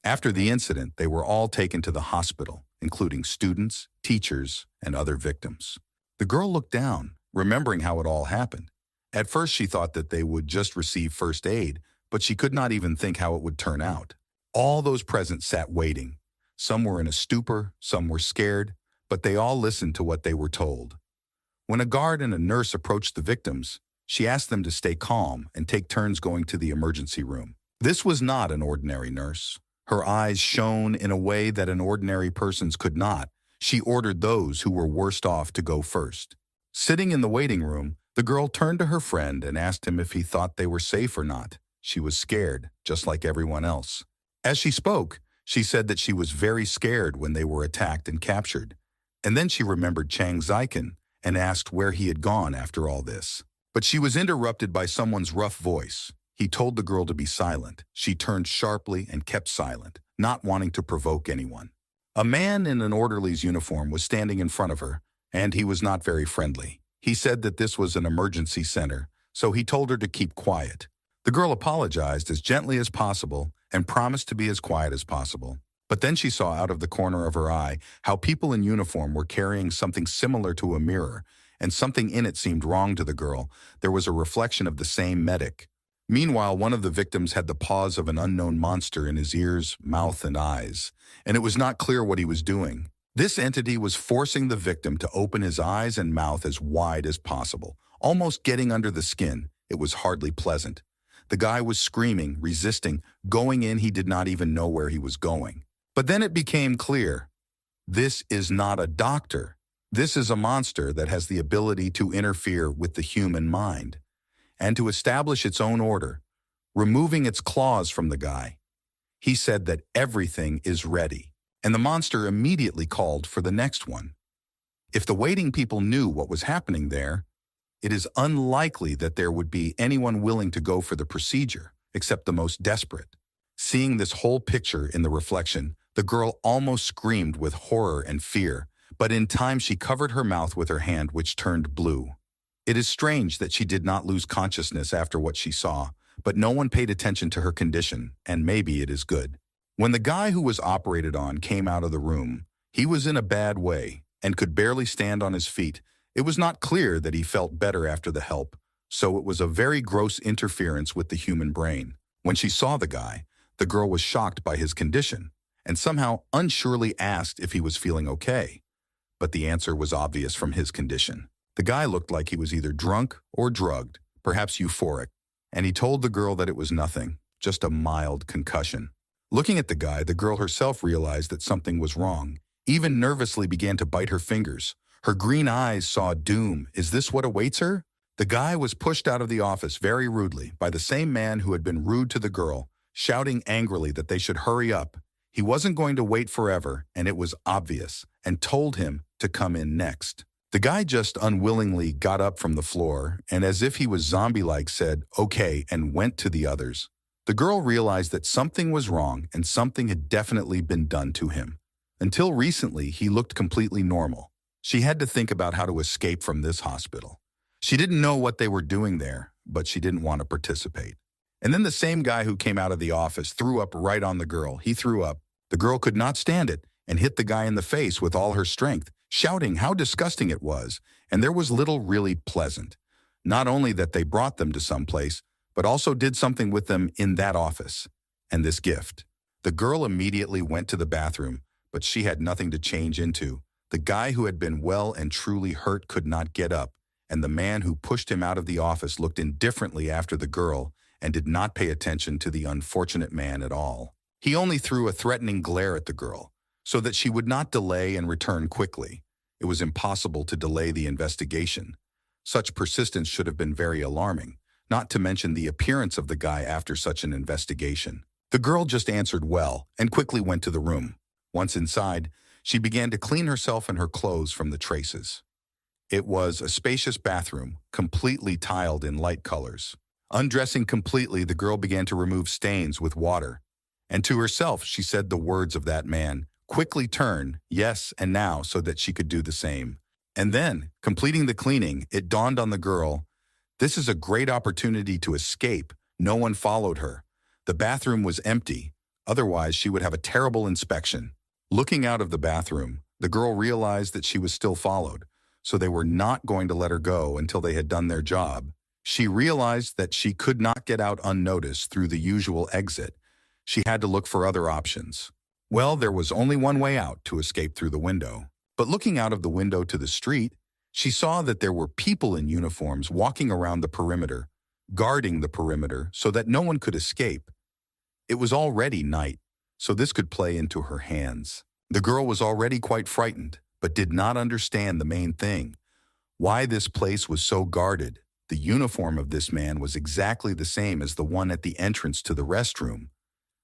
S1: After the incident, they were all taken to the hospital, including students, teachers, and other victims. The girl looked down, remembering how it all happened. At first, she thought that they would just receive first aid, but she could not even think how it would turn out. All those present sat waiting. Some were in a stupor, some were scared, but they all listened to what they were told. When a guard and a nurse approached the victims, she asked them to stay calm and take turns going to the emergency room. This was not an ordinary nurse. Her eyes shone in a way that an ordinary person's could not. She ordered those who were worst off to go first. Sitting in the waiting room, the girl turned to her friend and asked him if he thought they were safe or not. She was scared, just like everyone else. As she spoke, she said that she was very scared when they were attacked and captured. And then she remembered Chang Zai-kun and asked where he had gone after all this. But she was interrupted by someone's rough voice. He told the girl to be silent. She turned sharply and kept silent, not wanting to provoke anyone. A man in an orderly's uniform was standing in front of her, and he was not very friendly. He said that this was an emergency center, so he told her to keep quiet. The girl apologized as gently as possible and promised to be as quiet as possible. But then she saw out of the corner of her eye how people in uniform were carrying something similar to a mirror, and something in it seemed wrong to the girl. There was a reflection of the same medic. Meanwhile, one of the victims had the paws of an unknown monster in his ears, mouth, and eyes, and it was not clear what he was doing. This entity was forcing the victim to open his eyes and mouth as wide as possible, almost getting under the skin. It was hardly pleasant. The guy was screaming, resisting, going in. He did not even know where he was going. But then it became clear. This is not a doctor. This is a monster that has the ability to interfere with the human mind and to establish its own order, removing its claws from the guy. He said that everything is ready, and the monster immediately called for the next one. If the waiting people knew what was happening there, it is unlikely that there would be anyone willing to go for the procedure, except the most desperate. Seeing this whole picture in the reflection, the girl almost screamed with horror and fear, but in time she covered her mouth with her hand, which turned blue. It is strange that she did not lose consciousness after what she saw, but no one paid attention to her condition, and maybe it is good. When the guy who was operated on came out of the room, he was in a bad way and could barely stand on his feet. It was not clear that he felt better after the help, so it was a very gross interference with the human brain. When she saw the guy, the girl was shocked by his condition and somehow unsurely asked if he was feeling okay. But the answer was obvious from his condition. The guy looked like he was either drunk or drugged, perhaps euphoric, and he told the girl that it was nothing, just a mild concussion. Looking at the guy, the girl herself realized that something was wrong, even nervously began to bite her fingers. Her green eyes saw doom. Is this what awaits her? The guy was pushed out of the office very rudely by the same man who had been rude to the girl, shouting angrily that they should hurry up. He wasn't going to wait forever, and it was obvious, and told him to come in next. The guy just unwillingly got up from the floor and, as if he was zombie-like, said, "Okay," and went to the others. The girl realized that something was wrong and something had definitely been done to him. Until recently, he looked completely normal. She had to think about how to escape from this hospital. She didn't know what they were doing there, but she didn't want to participate. And then the same guy who came out of the office threw up right on the girl. He threw up. The girl could not stand it, and hit the guy in the face with all her strength, shouting how disgusting it was, and there was little really pleasant. Not only that they brought them to some place, but also did something with them in that office. And this gift. The girl immediately went to the bathroom, but she had nothing to change into. The guy who had been well and truly hurt could not get up, and the man who pushed him out of the office looked indifferently after the girl and did not pay attention to the unfortunate man at all. He only threw a threatening glare at the girl, so that she would not delay and return quickly. It was impossible to delay the investigation. Such persistence should have been very alarming, not to mention the appearance of the guy after such an investigation. The girl just answered well and quickly went to the room. Once inside, she began to clean herself and her clothes from the traces. It was a spacious bathroom, completely tiled in light colors. Undressing completely, the girl began to remove stains with water. And to herself, she said the words of that man, quickly turn, yes and now, so that she could do the same. And then, completing the cleaning, it dawned on the girl, this is a great opportunity to escape. No one followed her. The bathroom was empty, otherwise she would have a terrible inspection. Looking out of the bathroom, the girl realized that she was still followed, so they were not going to let her go until they had done their job. She realized that she could not get out unnoticed through the usual exit. She had to look for other options. Well, there was only one way out, to escape through the window. But looking out of the window to the street, she saw that there were people in uniforms walking around the perimeter, guarding the perimeter so that no one could escape. It was already night, so this could play into her hands. The girl was already quite frightened, but did not understand the main thing. Why this place was so guarded. The uniform of this man was exactly the same as the one at the entrance to the restroom.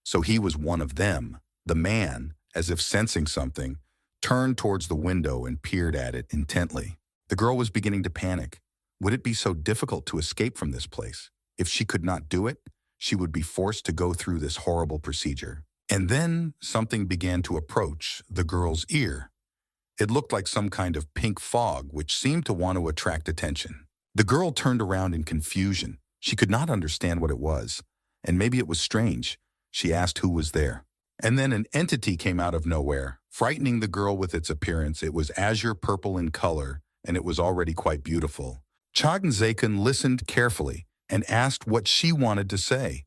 S1: So he was one of them. The man, as if sensing something, turned towards the window and peered at it intently. The girl was beginning to panic. Would it be so difficult to escape from this place? If she could not do it, she would be forced to go through this horrible procedure. And then something began to approach the girl's ear. It looked like some kind of pink fog, which seemed to want to attract attention. The girl turned around in confusion. She could not understand what it was, and maybe it was strange. She asked who was there. And then an entity came out of nowhere, frightening the girl with its appearance. It was azure purple in color, and it was already quite beautiful. Chang Zaikun listened carefully and asked what she wanted to say.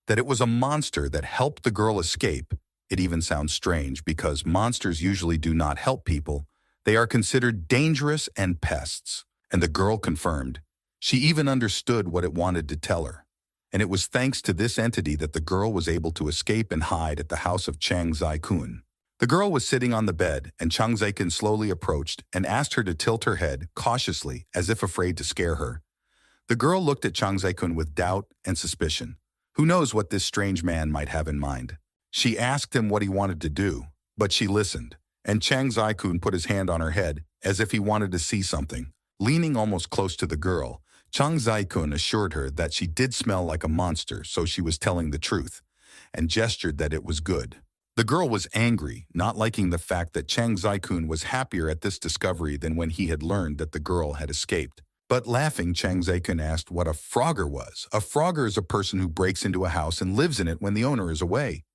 S1: That it was a monster that helped the girl escape. It even sounds strange because monsters usually do not help people. They are considered dangerous and pests. And the girl confirmed. She even understood what it wanted to tell her. And it was thanks to this entity that the girl was able to escape and hide at the house of Chang Zaikun. The girl was sitting on the bed, and Chang Zaikun slowly approached and asked her to tilt her head cautiously, as if afraid to scare her. The girl looked at Chang Zaikun with doubt and suspicion. Who knows what this strange man might have in mind? She asked him what he wanted to do, but she listened, and Chang Zaikun put his hand on her head, as if he wanted to see something. Leaning almost close to the girl, Chang Zaikun assured her that she did smell like a monster, so she was telling the truth, and gestured that it was good. The girl was angry, not liking the fact that Chang Zaikun was happier at this discovery than when he had learned that the girl had escaped. But laughing, Chang Zaikun asked what a frogger was. A frogger is a person who breaks into a house and lives in it when the owner is away.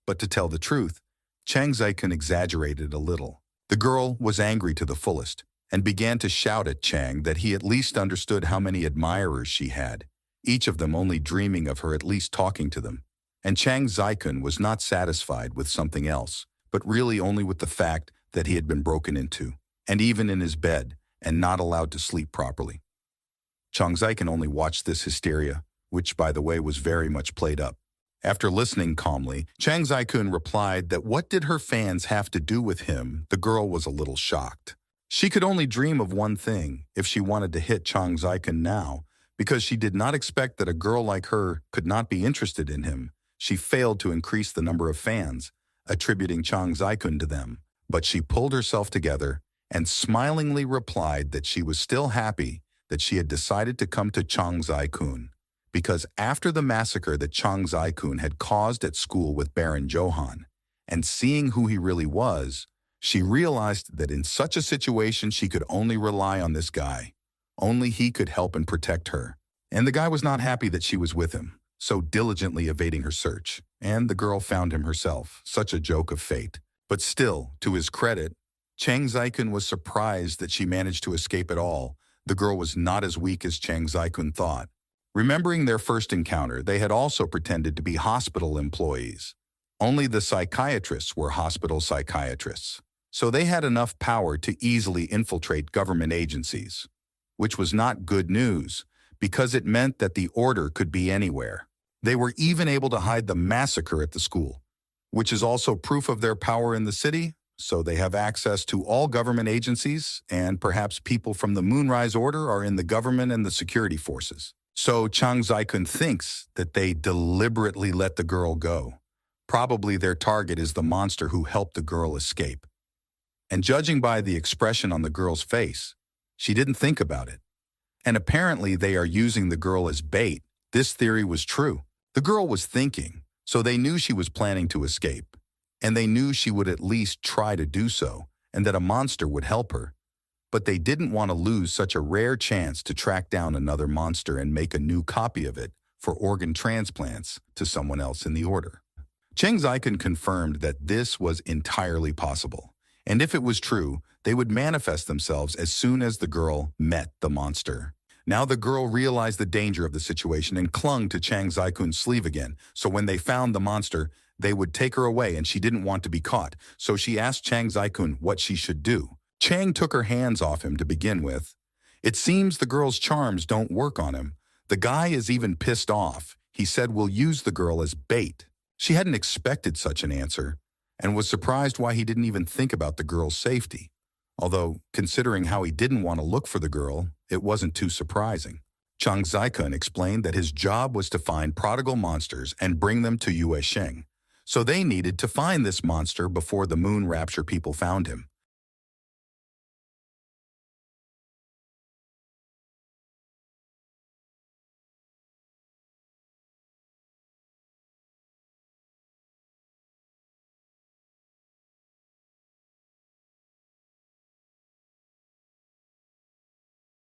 S1: But to tell the truth, Chang Zaikun exaggerated a little. The girl was angry to the fullest, and began to shout at Chang that he at least understood how many admirers she had, each of them only dreaming of her at least talking to them. And Chang Zaikun was not satisfied with something else, but really only with the fact that he had been broken into, and even in his bed, and not allowed to sleep properly. Chang Zaikun only watched this hysteria, which, by the way, was very much played up. After listening calmly, Chang Zaikun replied that what did her fans have to do with him? The girl was a little shocked. She could only dream of one thing if she wanted to hit Chang Zaikun now, because she did not expect that a girl like her could not be interested in him. She failed to increase the number of fans, attributing Chang Zaikun to them. But she pulled herself together and smilingly replied that she was still happy that she had decided to come to Chang Zaikun, because after the massacre that Chang Zaikun had caused at school with Baron Johan, and seeing who he really was, she realized that in such a situation she could only rely on this guy. Only he could help and protect her. And the guy was not happy that she was with him, so diligently evading her search. And the girl found him herself, such a joke of fate. But still, to his credit, Chang Zai-kun was surprised that she managed to escape at all. The girl was not as weak as Chang Zai-kun thought. Remembering their first encounter, they had also pretended to be hospital employees. Only the psychiatrists were hospital psychiatrists, so they had enough power to easily infiltrate government agencies, which was not good news because it meant that the order could be anywhere. They were even able to hide the massacre at the school, which is also proof of their power in the city, so they have access to all government agencies, and perhaps people from the Moonrise Order are in the government and the security forces. So Chang Zai-kun thinks that they deliberately let the girl go. Probably their target is the monster who helped the girl escape. And judging by the expression on the girl's face, she didn't think about it. And apparently they are using the girl as bait. This theory was true. The girl was thinking, so they knew she was planning to escape. And they knew she would at least try to do so, and that a monster would help her. But they didn't want to lose such a rare chance to track down another monster and make a new copy of it for organ transplants to someone else in the order. Chang Zai-kun confirmed that this was entirely possible, and if it was true, they would manifest themselves as soon as the girl met the monster. Now the girl realized the danger of the situation and clung to Chang Zai-kun's sleeve again, so when they found the monster, they would take her away and she didn't want to be caught, so she asked Chang Zai-kun what she should do. Chang took her hands off him to begin with. It seems the girl's charms don't work on him. The guy is even pissed off. He said we'll use the girl as bait. She hadn't expected such an answer and was surprised why he didn't even think about the girl's safety. Although, considering how he didn't want to look for the girl, it wasn't too surprising. Chang Zai-kun explained that his job was to find prodigal monsters and bring them to Yue Sheng. So they needed to find this monster before the Moon Rapture people found him.